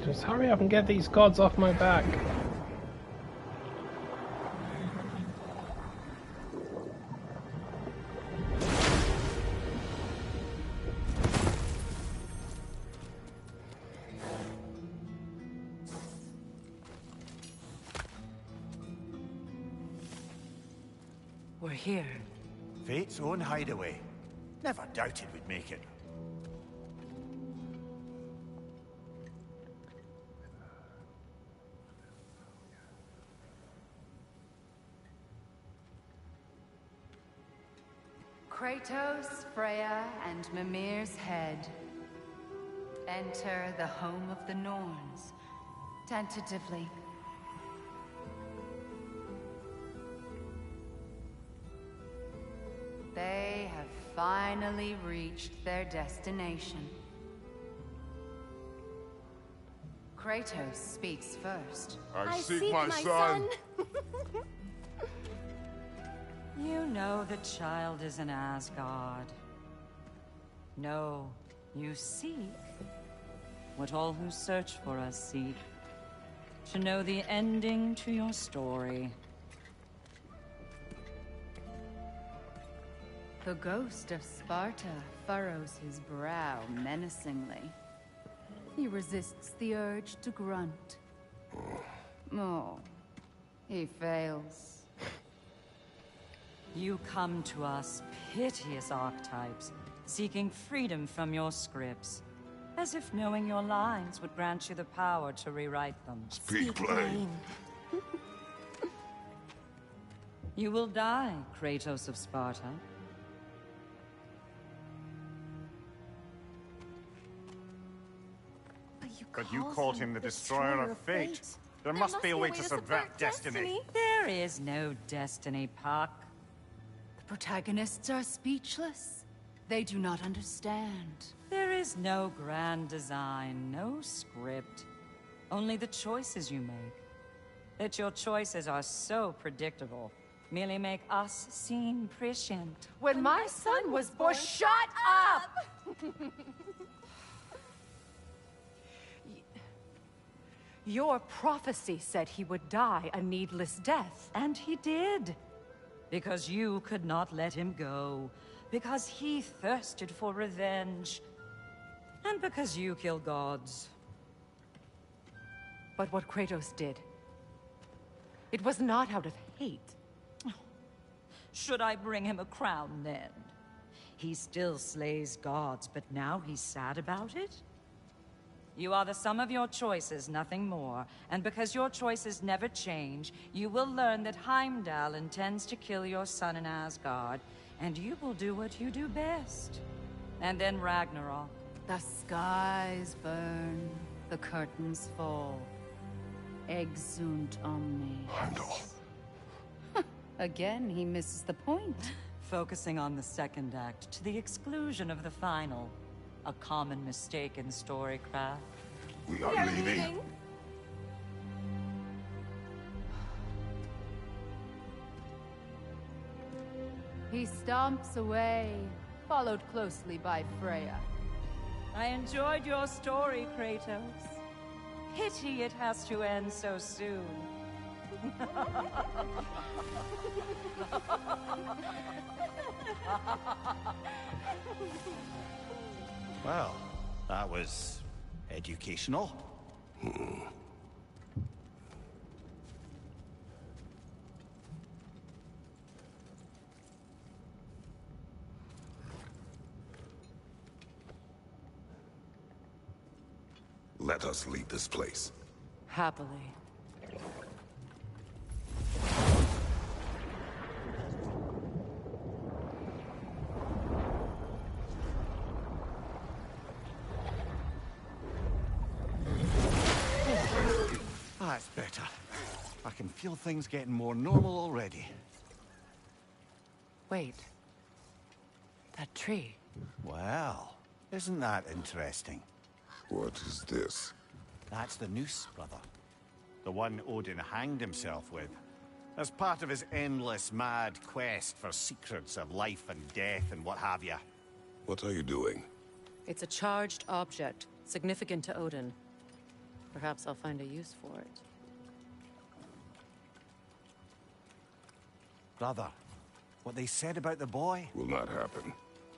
Just hurry up and get these gods off my back. We're here. Fate's own hideaway. Never doubted we'd make it. Kratos, Freya, and Mimir's head. Enter the home of the Norns, tentatively. They have finally reached their destination. Kratos speaks first. I seek my son. You know the child is in Asgard. No, you seek what all who search for us seek. To know the ending to your story. The ghost of Sparta furrows his brow menacingly. He resists the urge to grunt. Oh, he fails. You come to us, piteous archetypes, seeking freedom from your scripts. As if knowing your lines would grant you the power to rewrite them. Speak plain. You will die, Kratos of Sparta. But you called him the destroyer of fate. There must be a way to subvert destiny. There is no destiny, Puck. The protagonists are speechless. They do not understand. There is no grand design, no script. Only the choices you make. That your choices are so predictable, merely make us seem prescient. When my son was born, shut up! Your prophecy said he would die a needless death. And he did. Because you could not let him go. Because he thirsted for revenge. And because you kill gods. But what Kratos did, it was not out of hate. Should I bring him a crown then? He still slays gods, but now he's sad about it? You are the sum of your choices, nothing more. And because your choices never change, you will learn that Heimdall intends to kill your son in Asgard, and you will do what you do best. And then Ragnarok. The skies burn, the curtains fall. Exunt omnes. Heimdall. Again, he misses the point. Focusing on the second act to the exclusion of the final. A common mistake in storycraft. We are leaving. He stomps away, followed closely by Freya. I enjoyed your story, Kratos. Pity it has to end so soon. Well, that was educational. Let us leave this place. Happily. That's better. I can feel things getting more normal already. Wait. That tree. Well, isn't that interesting? What is this? That's the noose, brother. The one Odin hanged himself with. As part of his endless, mad quest for secrets of life and death and what have you. What are you doing? It's a charged object, significant to Odin. Perhaps I'll find a use for it. Brother, what they said about the boy? Will not happen.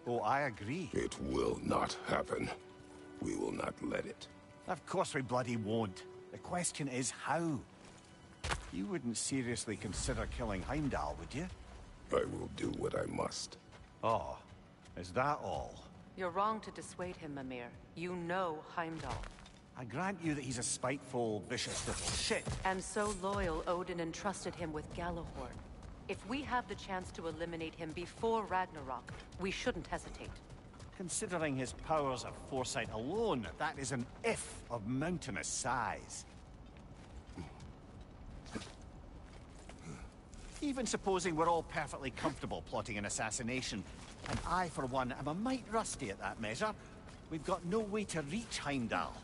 Oh, I agree. It will not happen. We will not let it. Of course we bloody won't. The question is how? You wouldn't seriously consider killing Heimdall, would you? I will do what I must. Oh, is that all? You're wrong to dissuade him, Mimir. You know Heimdall. I grant you that he's a spiteful, vicious little shit. And so loyal, Odin entrusted him with Gjallarhorn. If we have the chance to eliminate him before Ragnarok, we shouldn't hesitate. Considering his powers of foresight alone, that is an if of mountainous size. Even supposing we're all perfectly comfortable plotting an assassination, and I, for one, am a mite rusty at that measure, we've got no way to reach Heimdall,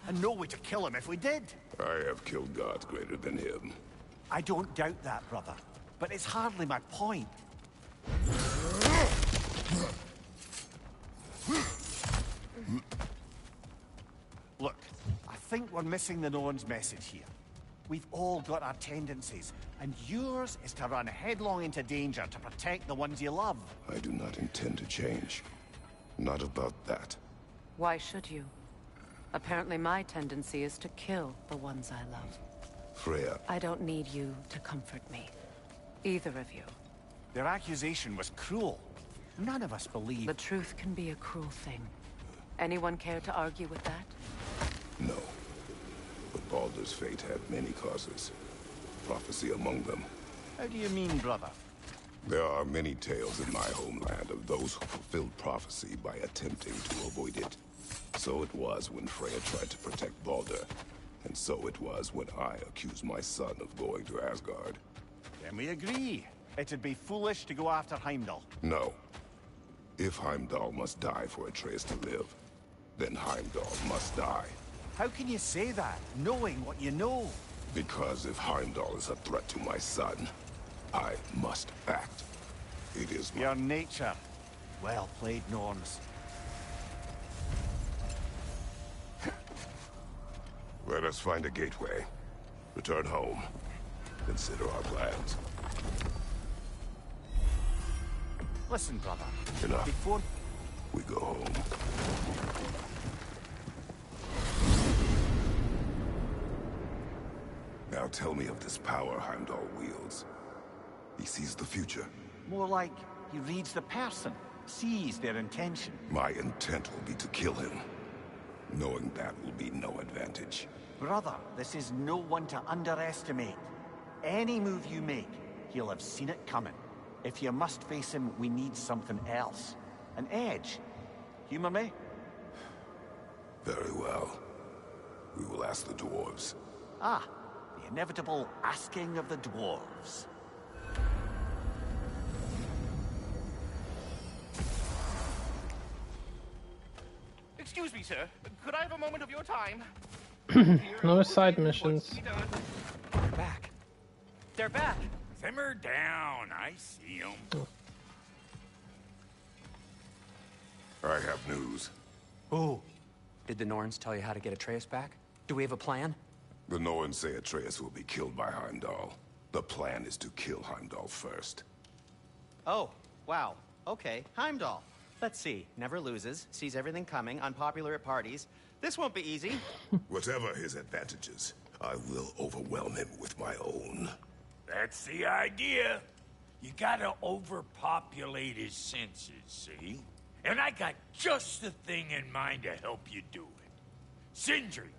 and no way to kill him if we did. I have killed gods greater than him. I don't doubt that, brother, but it's hardly my point. Look, I think we're missing the Norn's message here. We've all got our tendencies, and yours is to run headlong into danger to protect the ones you love. I do not intend to change. Not about that. Why should you? Apparently my tendency is to kill the ones I love. Freya. I don't need you to comfort me. Either of you. Their accusation was cruel. None of us believe... The truth can be a cruel thing. Anyone care to argue with that? No. But Baldur's fate had many causes. Prophecy among them. How do you mean, brother? There are many tales in my homeland of those who fulfilled prophecy by attempting to avoid it. So it was when Freya tried to protect Baldur. And so it was when I accused my son of going to Asgard. Then we agree. It'd be foolish to go after Heimdall. No. If Heimdall must die for Atreus to live, then Heimdall must die. How can you say that, knowing what you know? Because if Heimdall is a threat to my son, I must act. It is your nature. Well played, Norns. Let us find a gateway. Return home. Consider our plans. Listen, brother. Enough. Before we go home. Now tell me of this power Heimdall wields. He sees the future. More like he reads the person, sees their intention. My intent will be to kill him. Knowing that will be no advantage. Brother, this is no one to underestimate. Any move you make, he'll have seen it coming. If you must face him, we need something else. An edge. Humor me? Very well. We will ask the dwarves. Ah, the inevitable asking of the dwarves. Excuse me, sir. Could I have a moment of your time? No side missions. They're back. They're back. Simmer down. I see them. I have news. Ooh. Did the Norns tell you how to get Atreus back? Do we have a plan? The Norns say Atreus will be killed by Heimdall. The plan is to kill Heimdall first. Oh, wow. Okay, Heimdall. Let's see. Never loses, sees everything coming, unpopular at parties. This won't be easy. Whatever his advantages, I will overwhelm him with my own. That's the idea. You gotta overpopulate his senses, see? And I got just the thing in mind to help you do it. Sindri,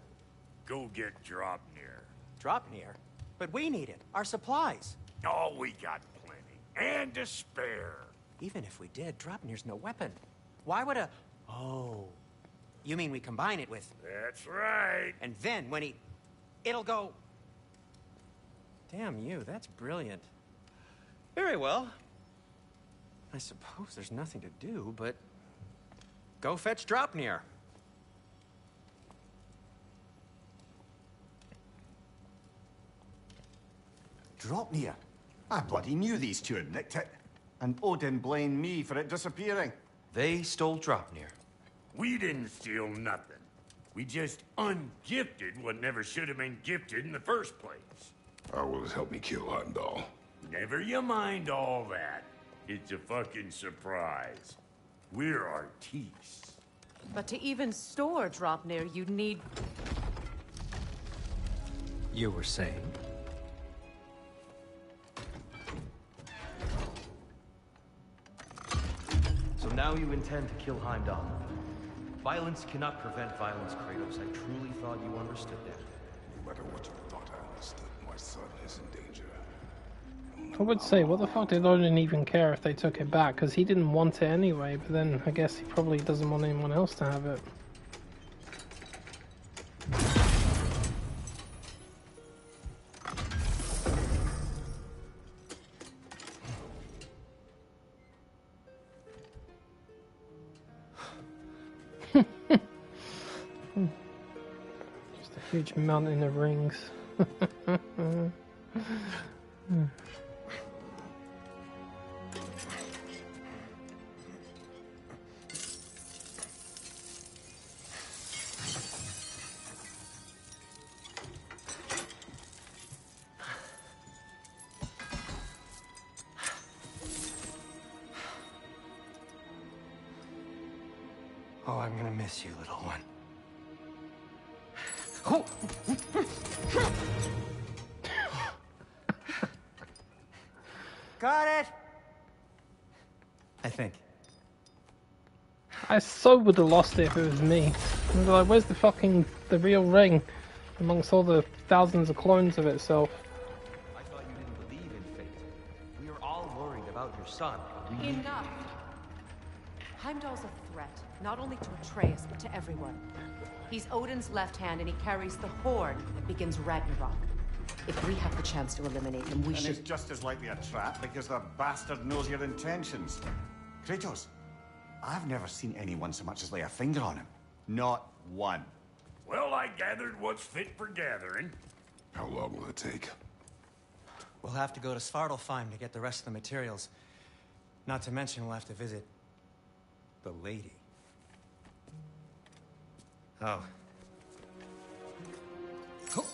go get Draupnir. Draupnir? But we need it. Our supplies. Oh, we got plenty. And to spare. Even if we did, Draupnir's no weapon. Why would a... Oh. You mean we combine it with... That's right. And then when he... It'll go... Damn you, that's brilliant. Very well. I suppose there's nothing to do, but... Go fetch Draupnir. Draupnir? I bloody knew these two had nicked it. And Odin blamed me for it disappearing. They stole Draupnir. We didn't steal nothing. We just ungifted what never should have been gifted in the first place. How will it help me kill Heimdall? Never you mind all that. It's a fucking surprise. We're artistes. But to even store Draupnir, you'd need... You were saying? So now you intend to kill Heimdall. Violence cannot prevent violence, Kratos. I truly thought you understood that. No matter what you thought I understood, my son is in danger. I would say, what the fuck did Odin even care if they took it back? Because he didn't want it anyway, but then I guess he probably doesn't want anyone else to have it. Just a huge mountain of rings. Oh, I'm gonna miss you, little one. Got it! I think. I so would have lost it if it was me. I'd be like, where's the real ring amongst all the thousands of clones of itself? I thought you didn't believe in fate. We are all worried about your son. Enough! Heimdall's a threat, not only to Atreus, but to everyone. He's Odin's left hand, and he carries the horn that begins Ragnarok. If we have the chance to eliminate him, we should... it's just as likely a trap because the bastard knows your intentions. Kratos, I've never seen anyone so much as lay a finger on him. Not one. Well, I gathered what's fit for gathering. How long will it take? We'll have to go to Svartalfheim to get the rest of the materials. Not to mention we'll have to visit... the lady. Oh. Oh.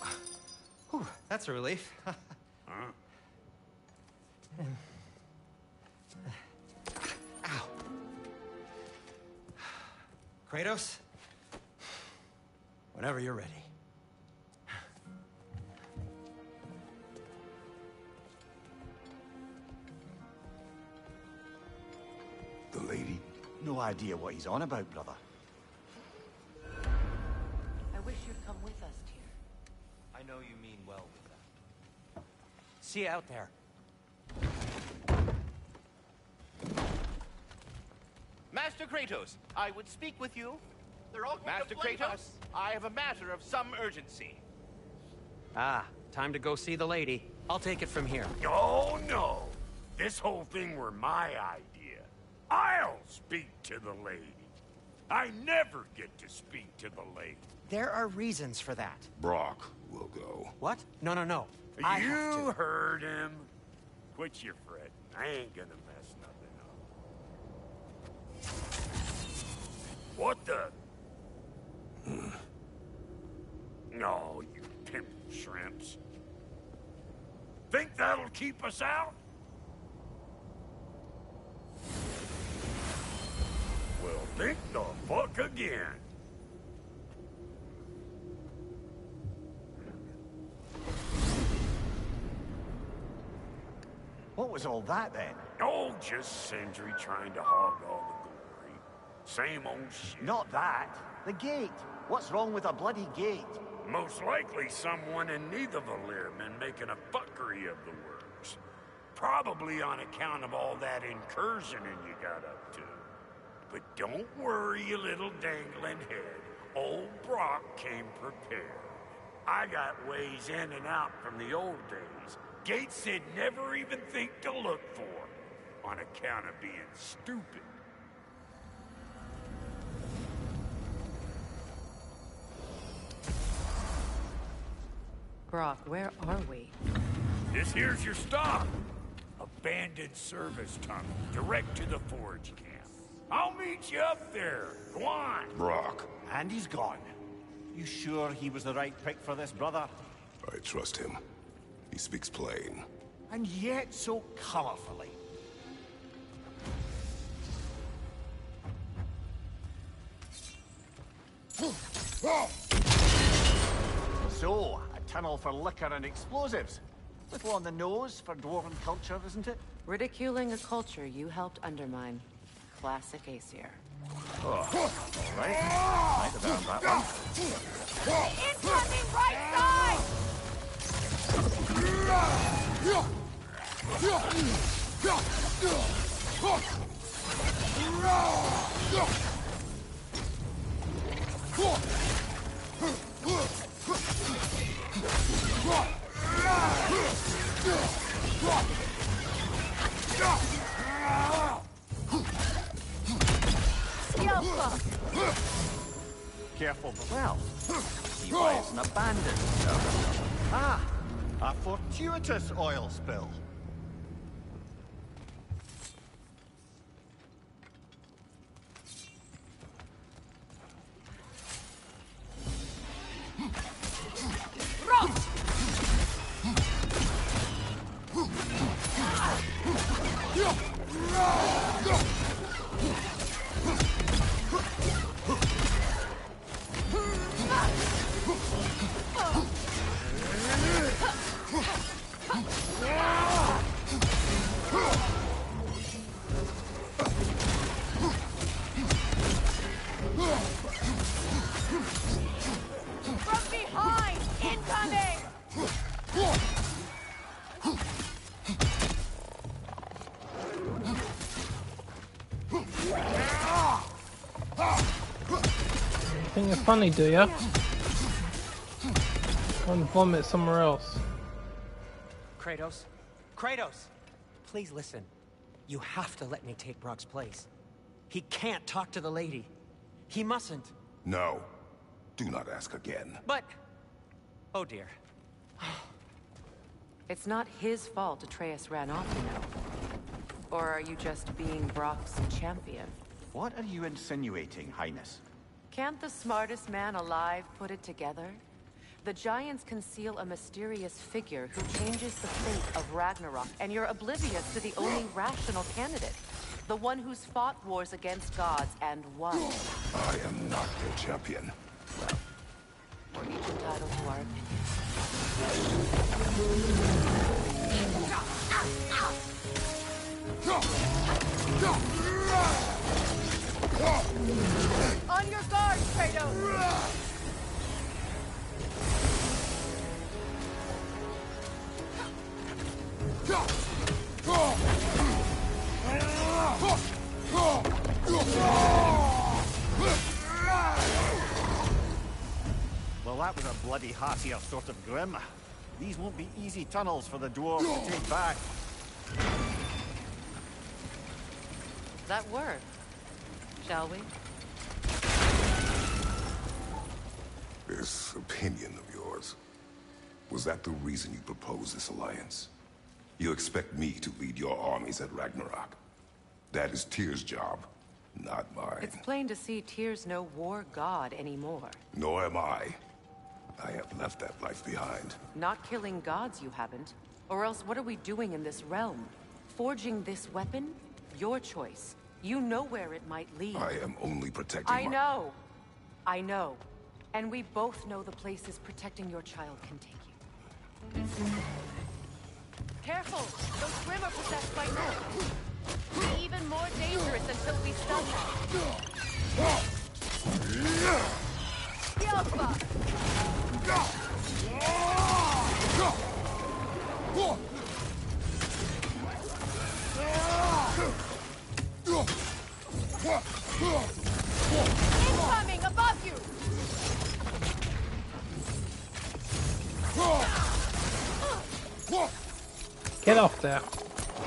Whew, that's a relief. Huh? Ow. Kratos? Whenever you're ready. The lady? No idea what he's on about, brother. know you mean well with that. See you out there. Master Kratos, I would speak with you. They're all Master Kratos, I have a matter of some urgency. Ah, time to go see the lady. I'll take it from here. Oh, no. This whole thing were my idea. I'll speak to the lady. I never get to speak to the lady. There are reasons for that. Brock will go. What? No. You heard him. Quit your fretting. I ain't gonna mess nothing up. What the? No, you pimp shrimps. Think that'll keep us out? Well, think the fuck again. What was all that then? Oh, just Sindri trying to hog all the glory. Same old shit. Not that. The gate. What's wrong with a bloody gate? Most likely someone in Nidavellir been making a fuckery of the works. Probably on account of all that incursioning you got up to. But don't worry, you little dangling head. Old Brock came prepared. I got ways in and out from the old days. Gates they'd never even think to look for, on account of being stupid. Brock, where are we? This here's your stop. Abandoned service tunnel, direct to the forge camp. I'll meet you up there. Go on. Brock. And he's gone. You sure he was the right pick for this, brother? I trust him. He speaks plain. And yet so colorfully. So, a tunnel for liquor and explosives. Little on the nose for dwarven culture, isn't it? Ridiculing a culture you helped undermine. Classic Aesir. Oh, all right. Might have earned that one. Incoming right side! Careful the well. See why it's an abandoned service. Ah, a fortuitous oil spill. From behind! Incoming! Think you're funny, do ya? Want to vomit somewhere else. Kratos? Kratos! Please listen. You have to let me take Brock's place. He can't talk to the lady. He mustn't. No. Do not ask again. But... Oh dear. It's not his fault Atreus ran off, you know. Or are you just being Brock's champion? What are you insinuating, Highness? Can't the smartest man alive put it together? The Giants conceal a mysterious figure who changes the fate of Ragnarok, and you're oblivious to the only rational candidate. The one who's fought wars against gods and won. I am not their champion. We're each entitled to our On your guard, Kratos! That was a bloody heartier sort of grim. These won't be easy tunnels for the dwarves to take back. That work, shall we? This opinion of yours, was that the reason you proposed this alliance? You expect me to lead your armies at Ragnarok? That is Tyr's job, not mine. It's plain to see Tyr's no war god anymore. Nor am I. I have left that life behind. Not killing gods, you haven't. Or else what are we doing in this realm? Forging this weapon? Your choice. You know where it might lead. I am only protecting I know. I know. And we both know the places protecting your child can take you. Careful! Those Grim are possessed by North. Even more dangerous until we stun them. Yelpa! Incoming above you! Get off there.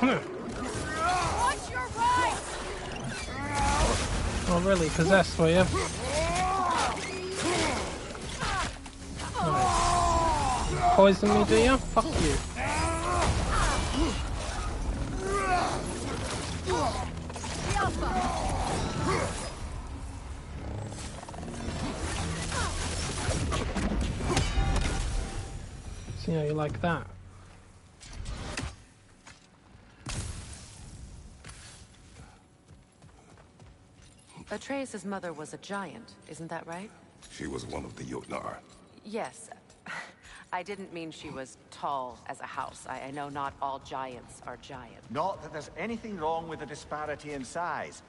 Watch your right! Oh, really? Possessed, were you? Right. Poison me, do you? Fuck you. See how you like that? Atreus' mother was a giant, isn't that right? She was one of the Jotnar. Yes. I didn't mean she was tall as a house. I know not all giants are giant. Not that there's anything wrong with the disparity in size.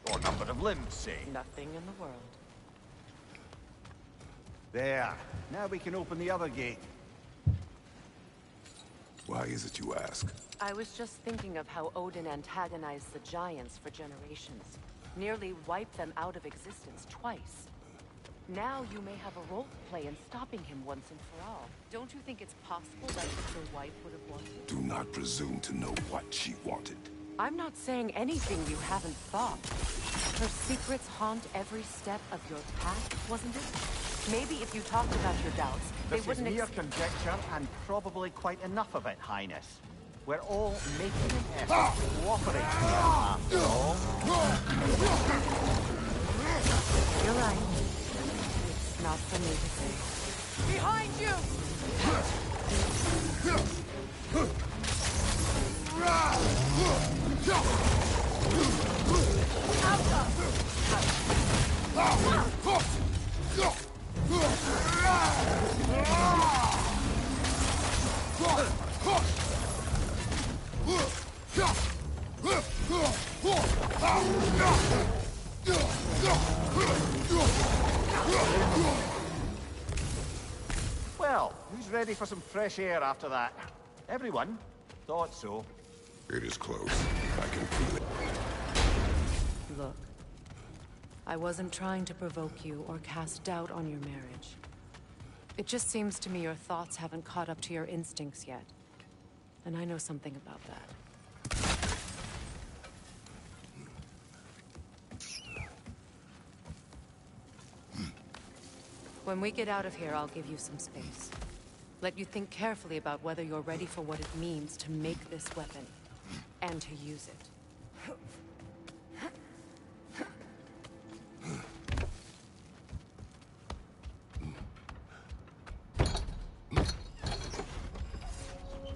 Or number of limbs, say. Nothing in the world. There. Now we can open the other gate. Why is it you ask? I was just thinking of how Odin antagonized the giants for generations. Nearly wiped them out of existence twice. Now you may have a role to play in stopping him once and for all. Don't you think it's possible that's what your wife would have wanted? Do not presume to know what she wanted. I'm not saying anything you haven't thought. Her secrets haunt every step of your path, wasn't it? Maybe if you talked about your doubts, they This is wouldn't mere conjecture, and probably quite enough of it, Highness. We're all making an effort to cooperate together, after all. You're right. It's not for me to say. Behind you! Well, who's ready for some fresh air after that? Everyone? Thought so. It is close. I can feel it. Look, I wasn't trying to provoke you or cast doubt on your marriage. It just seems to me your thoughts haven't caught up to your instincts yet. And I know something about that. When we get out of here, I'll give you some space. Let you think carefully about whether you're ready for what it means to make this weapon, and to use it.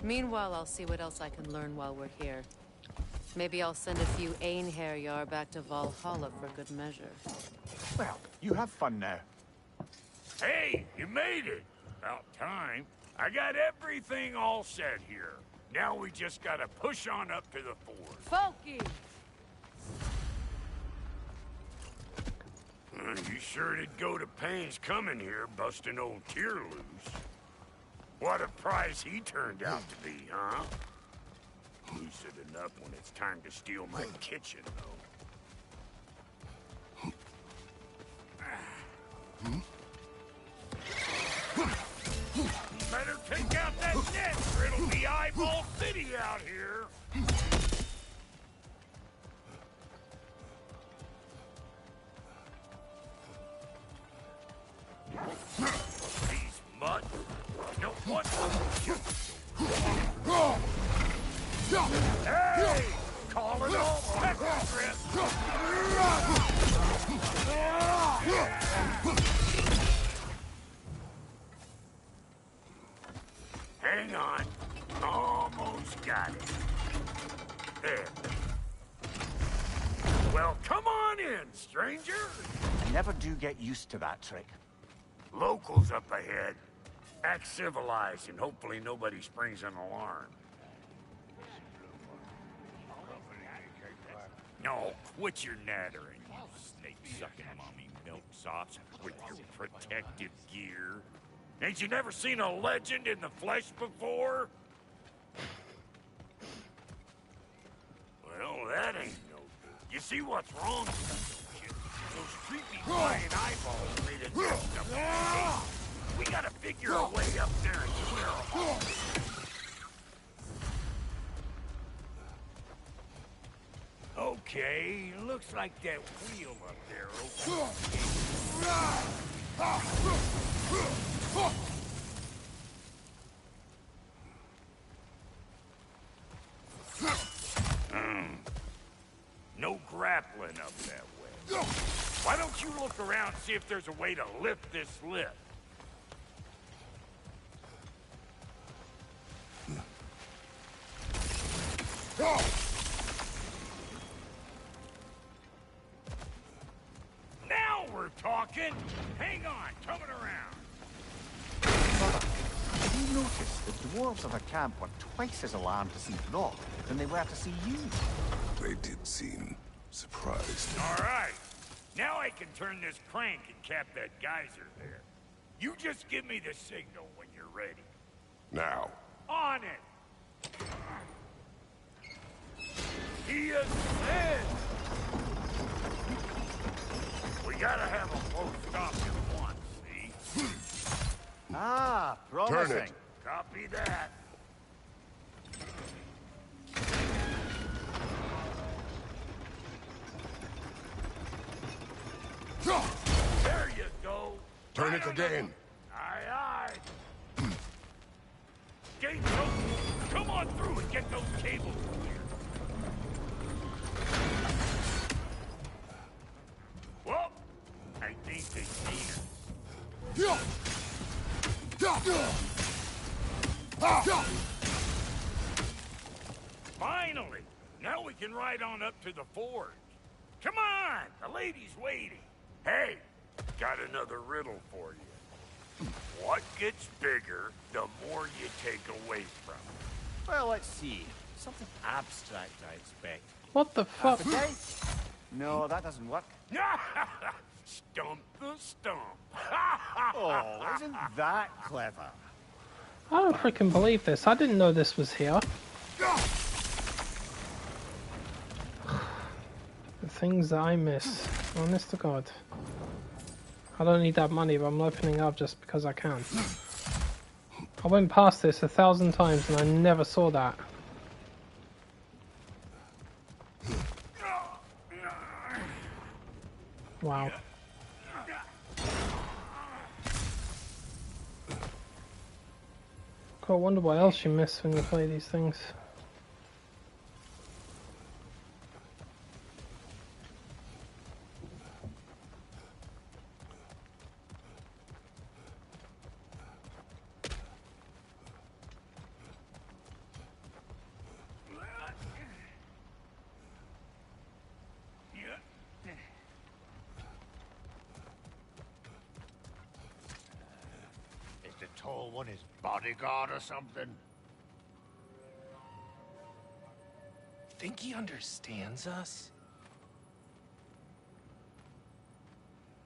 Meanwhile, I'll see what else I can learn while we're here. Maybe I'll send a few Einherjar back to Valhalla for good measure. Well, you have fun now. Hey, you made it! About time. I got everything all set here. Now we just gotta push on up to the fort. Folky! You sure did go to pains coming here, busting old Tyr loose. What a prize he turned out to be, huh? Lucid enough when it's time to steal my kitchen, though. Hey! Call it all pepper trip! Hang on. Almost got it. There. Well, come on in, stranger. I never do get used to that trick. Locals up ahead. Act civilized, and hopefully nobody springs an alarm. No, quit your nattering, you snake-sucking mommy milksops with your protective gear. Ain't you never seen a legend in the flesh before? Well, that ain't no good. You see what's wrong with that shit? Those creepy flying eyeballs made it just up. We gotta figure a way up there and clear them all. Okay, looks like that wheel up there No grappling up that way. Why don't you look around and see if there's a way to lift this lift? Now we're talking! Hang on, coming around. Have you noticed that dwarves of a camp were twice as alarmed to see Brock than they were to see you? They did seem surprised. All right. Now I can turn this crank and cap that geyser there. You just give me the signal when you're ready. Now. On it! He is dead! We gotta have a close stop at once, see? Ah, promising. Turn it. Copy that. There you go. Turn it again. Aye, aye. Gates open. Come on through and get those cables clear. Well, I think they see us. Finally! Now we can ride on up to the forge. Come on! The lady's waiting. Hey, got another riddle for you. What gets bigger, the more you take away from it? Well, let's see. Something abstract, I expect. What the fuck? Appetite? No, that doesn't work. Stump the stump. Oh, isn't that clever? I don't freaking believe this. I didn't know this was here. The things that I miss. Honest to God. I don't need that money, but I'm opening up just because I can. I went past this 1,000 times and I never saw that. Wow. I wonder what else you miss when you play these things. Tall one his bodyguard or something? Think he understands us?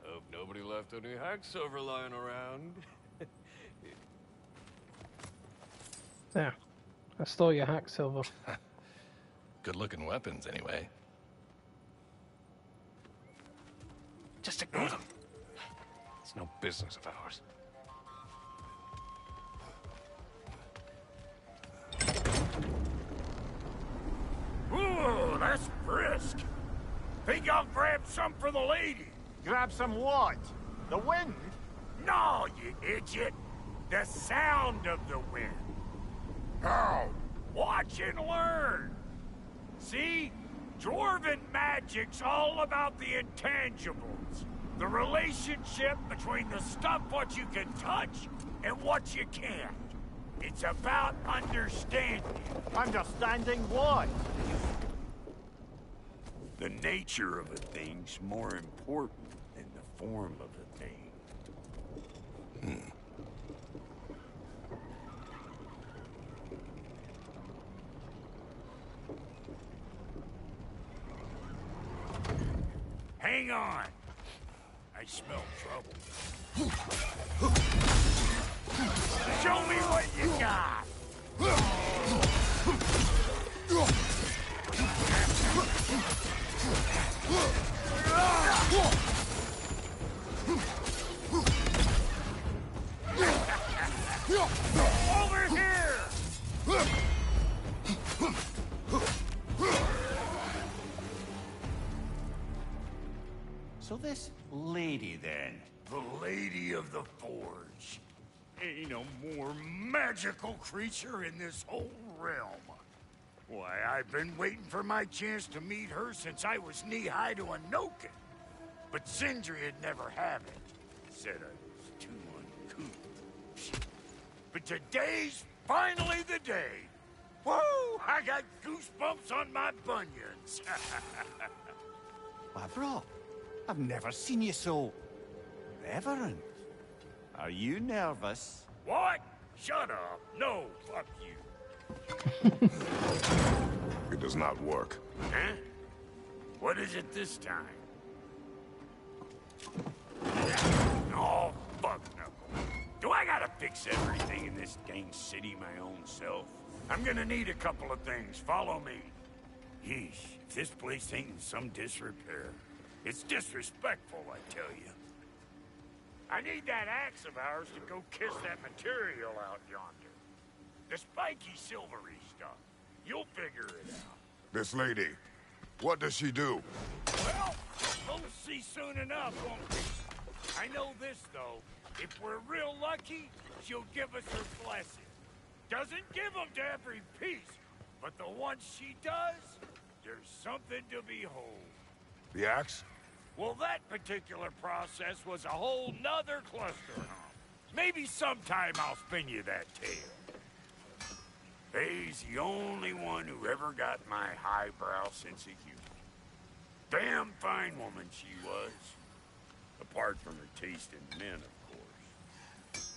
Hope nobody left any hack silver lying around. There. I stole your hack silver. Good looking weapons, anyway. Just ignore them. It's no business of ours. Ooh, that's brisk. Think I'll grab some for the lady. Grab some what? The wind? No, you idiot. The sound of the wind. How? Watch. watch and learn. See? Dwarven magic's all about the intangibles. The relationship between the stuff what you can touch and what you can't. It's about understanding. Understanding what? The nature of a thing's more important than the form of a thing. Hang on. I smell trouble. Show me what you got. Over here! So this lady, then? The Lady of the Forge. Ain't no more magical creature in this whole realm. Why, I've been waiting for my chance to meet her since I was knee-high to a Noken. But Sindri would never have it. Said I was too uncouth. But today's finally the day. Woo! I got goosebumps on my bunions. Why, bro, I've never seen you so... reverent. Are you nervous? What? Shut up. No, fuck you. It does not work. Huh? What is it this time? Oh, fuck no. Do I gotta fix everything in this dang city my own self? I'm gonna need a couple of things. Follow me. Yeesh, if this place ain't in some disrepair. It's disrespectful, I tell you. I need that axe of ours to go kiss that material out yonder. The spiky silvery stuff. You'll figure it out. This lady, what does she do? Well, we'll see soon enough, won't we? I know this, though. If we're real lucky, she'll give us her blessing. Doesn't give them to every piece, but the ones she does, there's something to behold. The axe? Well, that particular process was a whole nother cluster hump. Maybe sometime I'll spin you that tale. Faye's the only one who ever got my highbrow sense of humor. Damn fine woman she was. Apart from her taste in men, of course.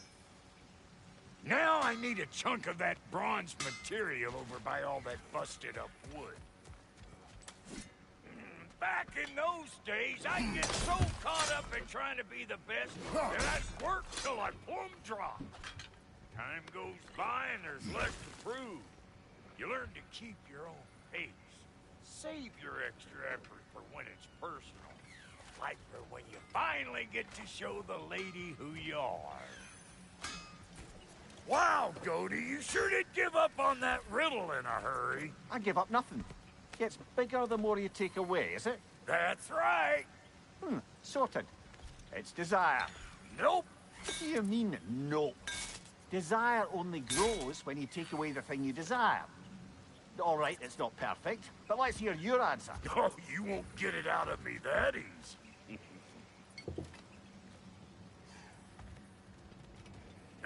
Now I need a chunk of that bronze material over by all that busted up wood. Back in those days, I'd get so caught up in trying to be the best that I'd work till I plumb drop. Time goes by and there's less to prove. You learn to keep your own pace. Save your extra effort for when it's personal. Like for when you finally get to show the lady who you are. Wow, Goaty, you sure did give up on that riddle in a hurry. I give up nothing. Gets bigger the more you take away, is it? That's right. Sorted. It's desire. Nope. What do you mean, nope? Desire only grows when you take away the thing you desire. All right, it's not perfect, but let's hear your answer. Oh, you won't get it out of me that easy.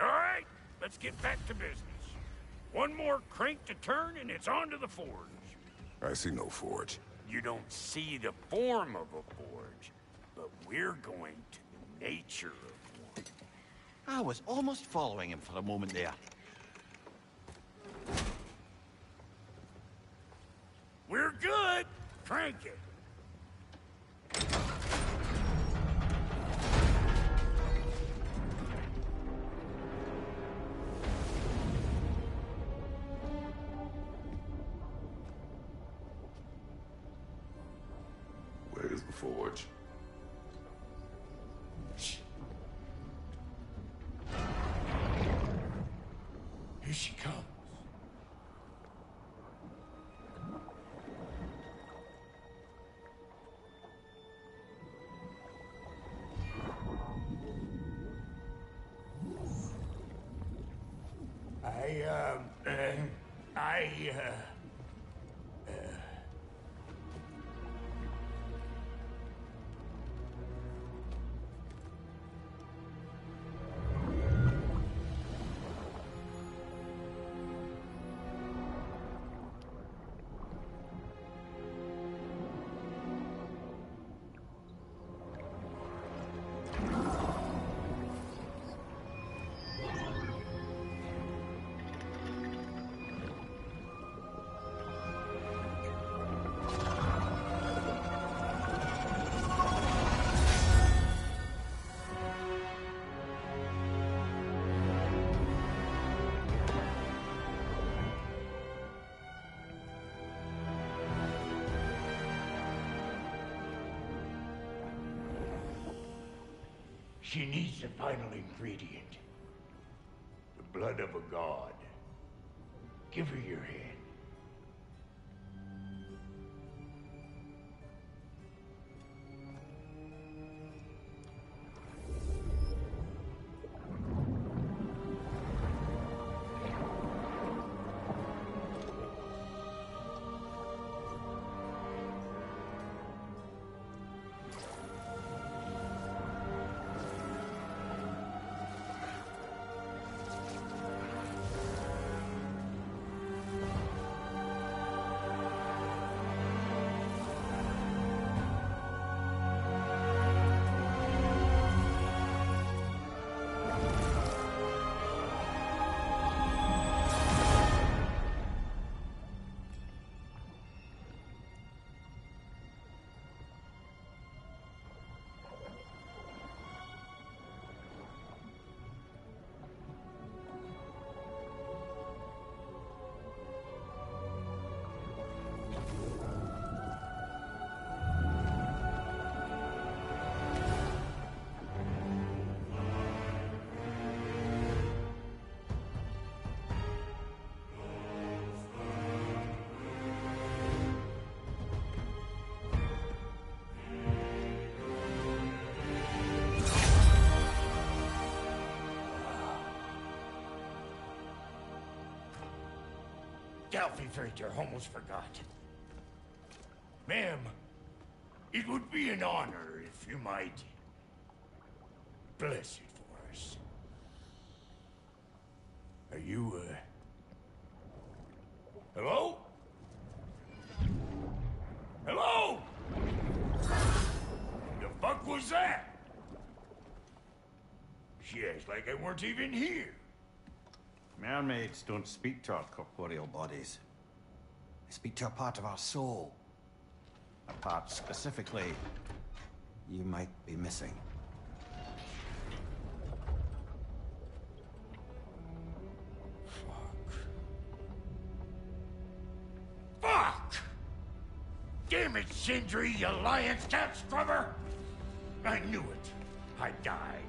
All right, let's get back to business. One more crank to turn and it's on to the forge. I see no forge. You don't see the form of a forge, but we're going to the nature of one. I was almost following him for a moment there. We're good. Crank it. Where's the forge? Here she comes. She needs the final ingredient. The blood of a god. Give her your hand. Delphi Frater, almost forgot. Ma'am, it would be an honor if you might bless it for us. Are you, hello? Hello? The fuck was that? She acts like I weren't even here. Mermaids don't speak to our corporeal bodies. They speak to a part of our soul. A part specifically you might be missing. Fuck! Damn it, Sindri, you lion cat scrubber! I knew it. I died.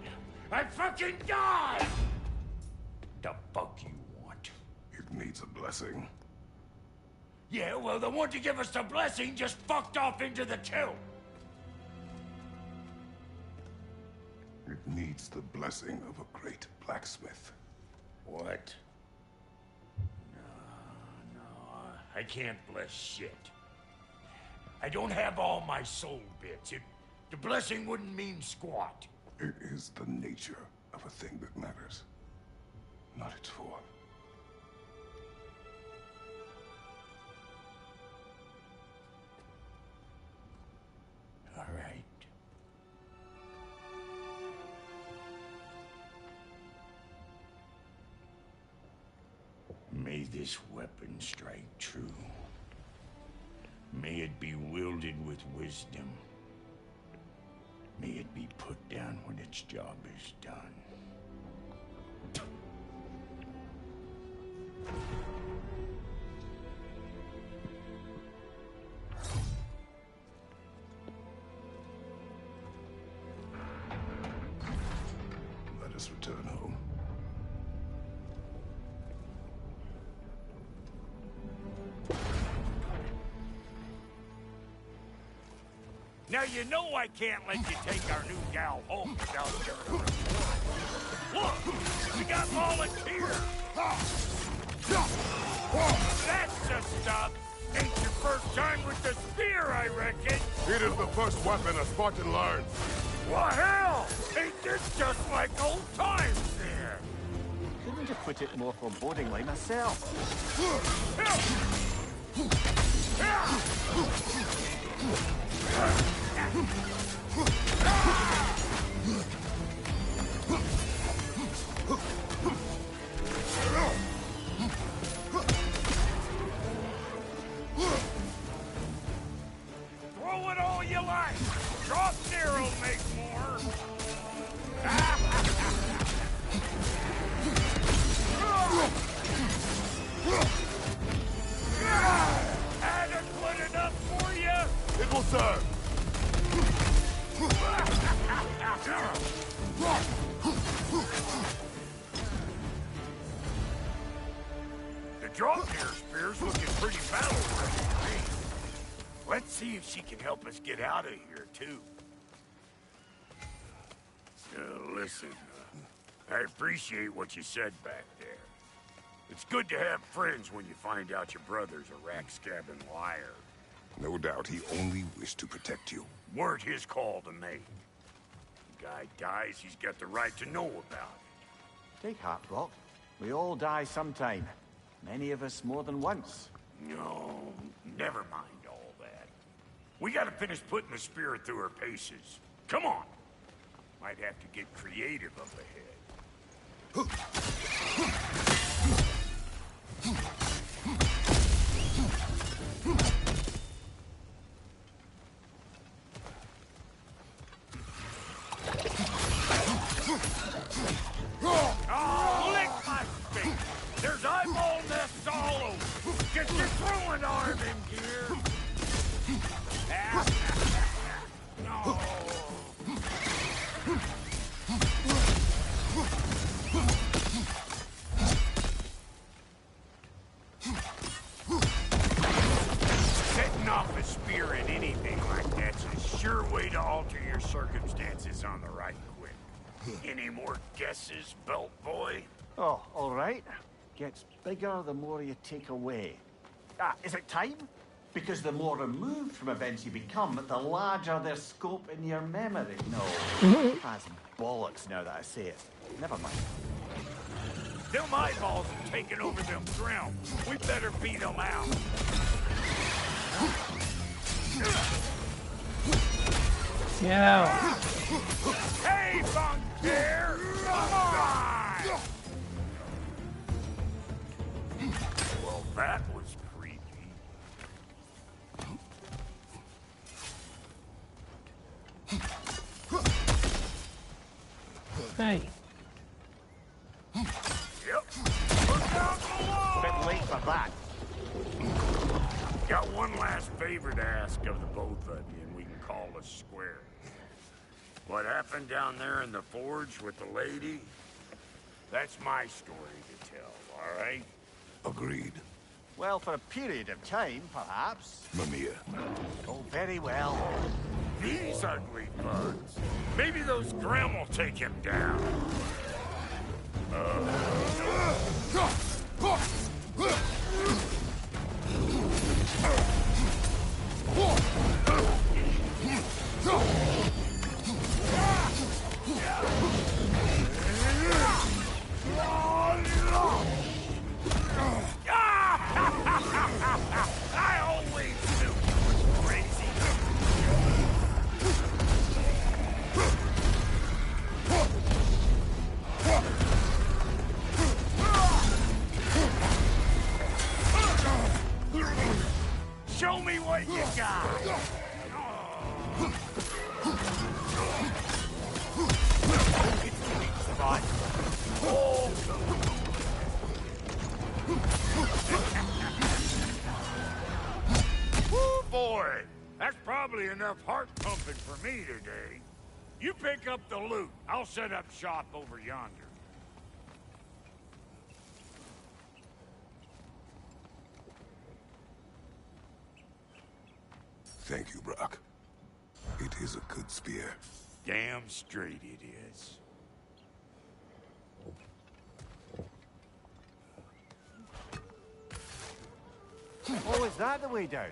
I fucking died! The fuck you want? It needs a blessing. Yeah, well, the one to give us the blessing just fucked off into the tomb. It needs the blessing of a great blacksmith. What? No, I can't bless shit. I don't have all my soul bits. The blessing wouldn't mean squat. It is the nature of a thing that matters, not its form. All right. May this weapon strike true. May it be wielded with wisdom. May it be put down when its job is done. Let us return home. Now you know I can't let you take our new gal home without giving her a reward. Look, we got volunteers. up. Ain't your first time with the spear, I reckon. It is the first weapon a Spartan learns. Well, hell! Ain't this just like old times then? Couldn't have put it more forebodingly myself. Throw it all you like. Drop Nero make more. Adequate enough for you? It will serve. The Draupnir spear's looking pretty battle-ready to me. Let's see if she can help us get out of here, too. Listen, I appreciate what you said back there. It's good to have friends when you find out your brother's a rack-scabbing liar. No doubt he only wished to protect you. Weren't his call to make. The guy dies, he's got the right to know about it. Take heart, Brock. We all die sometime. Many of us more than once. No, never mind all that. We gotta finish putting the spirit through her paces. Come on! Might have to get creative up ahead. Oh, lick my face! There's eyeball nests all over! Get your throwing arm in gear! No! Setting off a spear at anything like that's a sure way to alter your circumstances on the right quick. Any more guesses, belt boy? Oh, all right. Gets bigger the more you take away. Ah, is it time? Because the more removed from events you become, the larger their scope in your memory. No, that's bollocks now that I say it. Never mind. Them eyeballs have taken over them ground. We better beat them out. Yeah. Hey, Bunker! Come on! Well, that was creepy. Hey. Yep. Look out below! Bit late for that. Got one last favor to ask of the both of you, and we can call us square. What happened down there in the forge with the lady? That's my story to tell, all right? Agreed. Well, for a period of time, perhaps. Mamiya. Oh, very well. These ugly bugs. Maybe those Grimm will take him down. I always knew he was crazy. Show me what you got. Woo, boy! That's probably enough heart pumping for me today. You pick up the loot. I'll set up shop over yonder. Thank you, Brock. It is a good spear. Damn straight it is. Oh, is that the way down?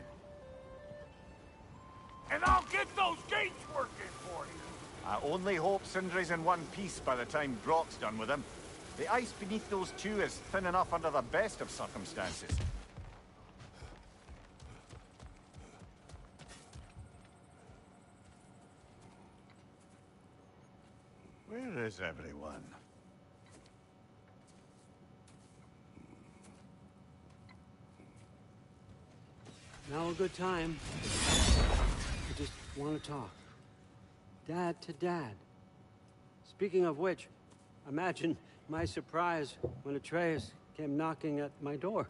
And I'll get those gates working for you. I only hope Sindri's in one piece by the time Brock's done with him. The ice beneath those two is thin enough under the best of circumstances. Where is everyone? Now a good time. I just want to talk. Dad to Dad. Speaking of which, imagine my surprise when Atreus came knocking at my door.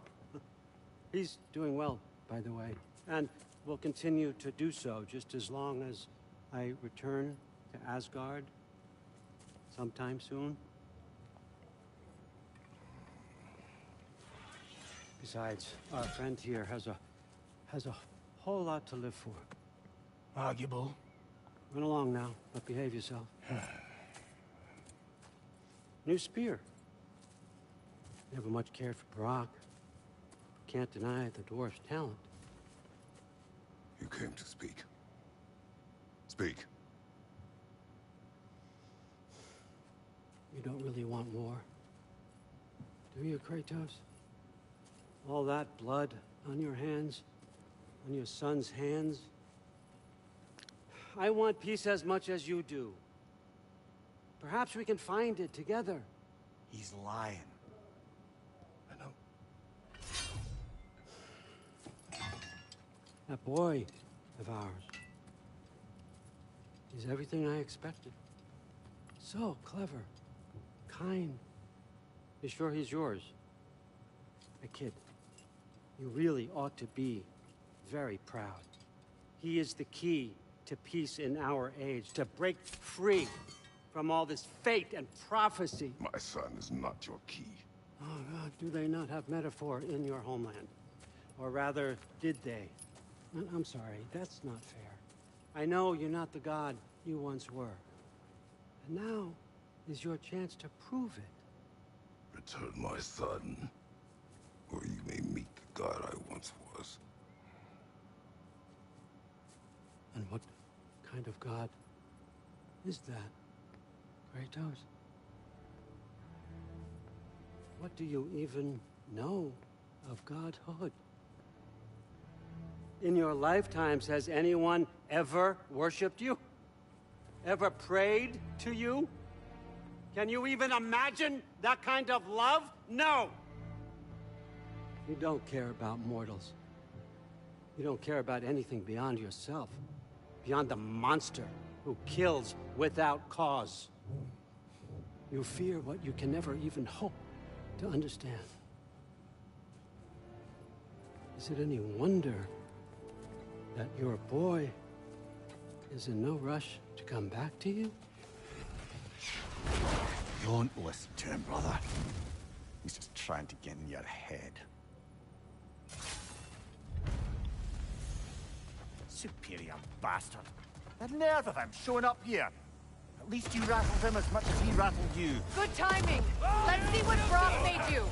He's doing well, by the way, and will continue to do so just as long as I return to Asgard sometime soon. Besides, our friend here has a whole lot to live for. Arguable. Run along now, but behave yourself. New spear. Never much cared for Brock. Can't deny the dwarf's talent. You came to speak. Speak. You don't really want war, do you, Kratos? All that blood on your hands, on your son's hands. I want peace as much as you do. Perhaps we can find it together. He's lying. I know. That boy of ours. He's everything I expected. So clever, kind. You sure he's yours? A kid. You really ought to be very proud. He is the key to peace in our age, to break free from all this fate and prophecy. My son is not your key. Oh, God, do they not have metaphor in your homeland? Or rather, did they? I'm sorry, that's not fair. I know you're not the god you once were. And now is your chance to prove it. Return my son, or you may meet the god I once was. And what kind of god is that, Kratos? What do you even know of godhood? In your lifetimes, has anyone ever worshipped you? Ever prayed to you? Can you even imagine that kind of love? No! You don't care about mortals. You don't care about anything beyond yourself. Beyond the monster who kills without cause. You fear what you can never even hope to understand. Is it any wonder that your boy is in no rush to come back to you? Don't listen to him, brother. He's just trying to get in your head. Superior bastard. The nerve of him showing up here. At least you rattled him as much as he rattled you. Good timing. Let's see what Brock made you.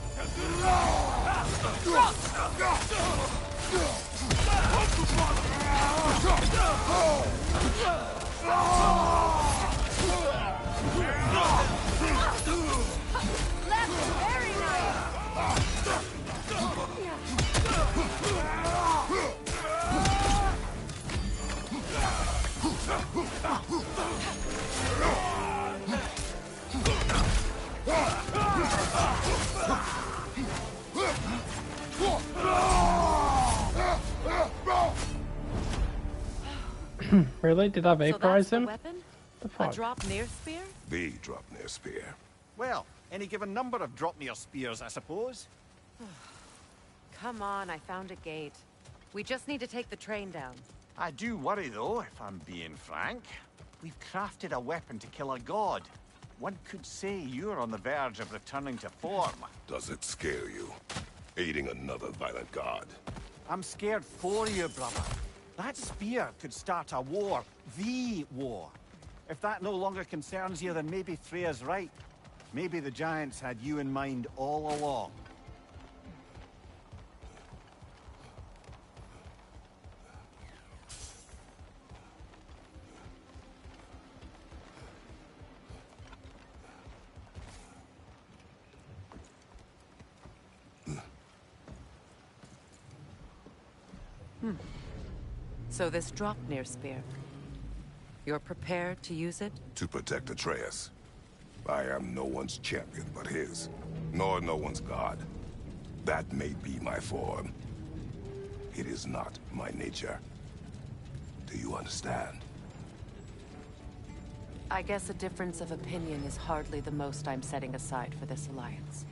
Left, very nice. Really? Did I vaporize him? Weapon? The fuck? A drop near spear? The drop near spear. Well, any given number of drop-near spears, I suppose. Come on, I found a gate. We just need to take the train down. I do worry, though, if I'm being frank. We've crafted a weapon to kill a god. One could say you're on the verge of returning to form. Does it scare you? Aiding another violent god? I'm scared for you, brother. That spear could start a war. The war. If that no longer concerns you, then maybe Freya's right. Maybe the Giants had you in mind all along. So this Draupnir spear. You're prepared to use it? To protect Atreus. I am no one's champion but his, nor no one's god. That may be my form. It is not my nature. Do you understand? I guess a difference of opinion is hardly the most I'm setting aside for this alliance.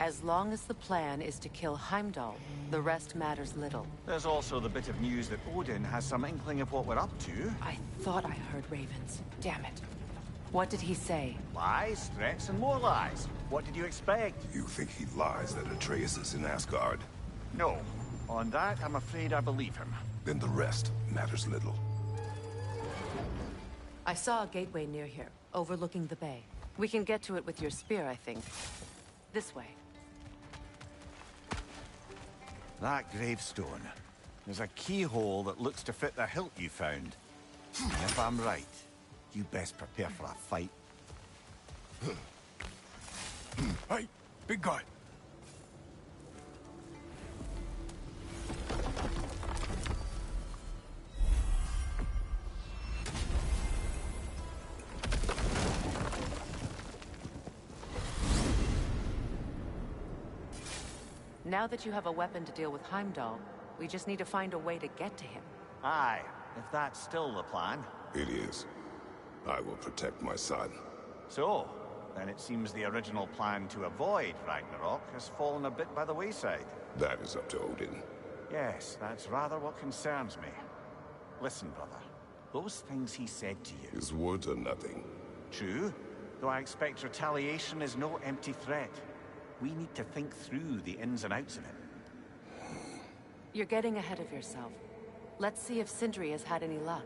As long as the plan is to kill Heimdall, the rest matters little. There's also the bit of news that Odin has some inkling of what we're up to. I thought I heard ravens. Damn it. What did he say? Lies, threats, and more lies. What did you expect? You think he lies that Atreus is in Asgard? No. On that, I'm afraid I believe him. Then the rest matters little. I saw a gateway near here, overlooking the bay. We can get to it with your spear, I think. This way. That gravestone. There's a keyhole that looks to fit the hilt you found. And if I'm right, you best prepare for a fight. Hey, big guy. Now that you have a weapon to deal with Heimdall, we just need to find a way to get to him. Aye, if that's still the plan. It is. I will protect my son. So, then it seems the original plan to avoid Ragnarok has fallen a bit by the wayside. That is up to Odin. Yes, that's rather what concerns me. Listen, brother. Those things he said to you... His words are nothing. True, though I expect retaliation is no empty threat. We need to think through the ins and outs of it. You're getting ahead of yourself. Let's see if Sindri has had any luck.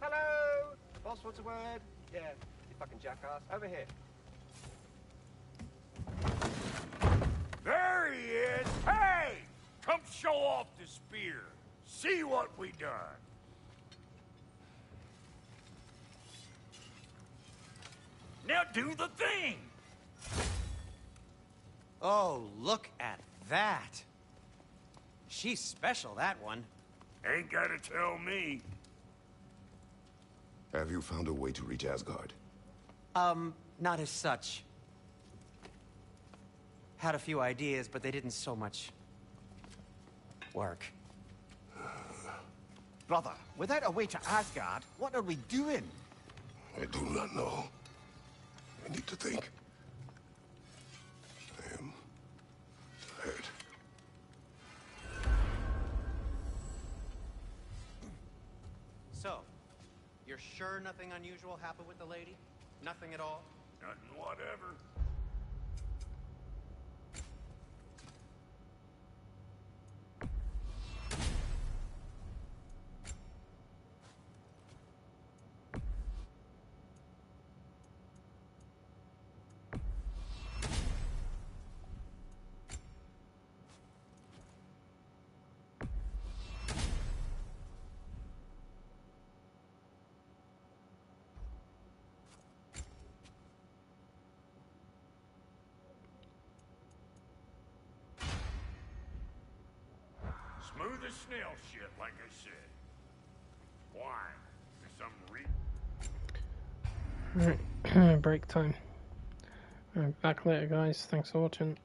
Hello! Boss wants a word? Yeah, you fucking jackass. Over here. There he is! Hey! Come show off the spear. See what we done. Now do the thing! Oh, look at that. She's special, that one. Ain't gotta tell me. Have you found a way to reach Asgard? Not as such. Had a few ideas, but they didn't so much work. Brother, without a way to Asgard, what are we doing? I do not know. I need to think. I am tired. So, you're sure nothing unusual happened with the lady? Nothing at all? Nothing whatever. Smooth as snail shit, like I said. Why? For some reason. Break time. Back later, guys. Thanks for watching.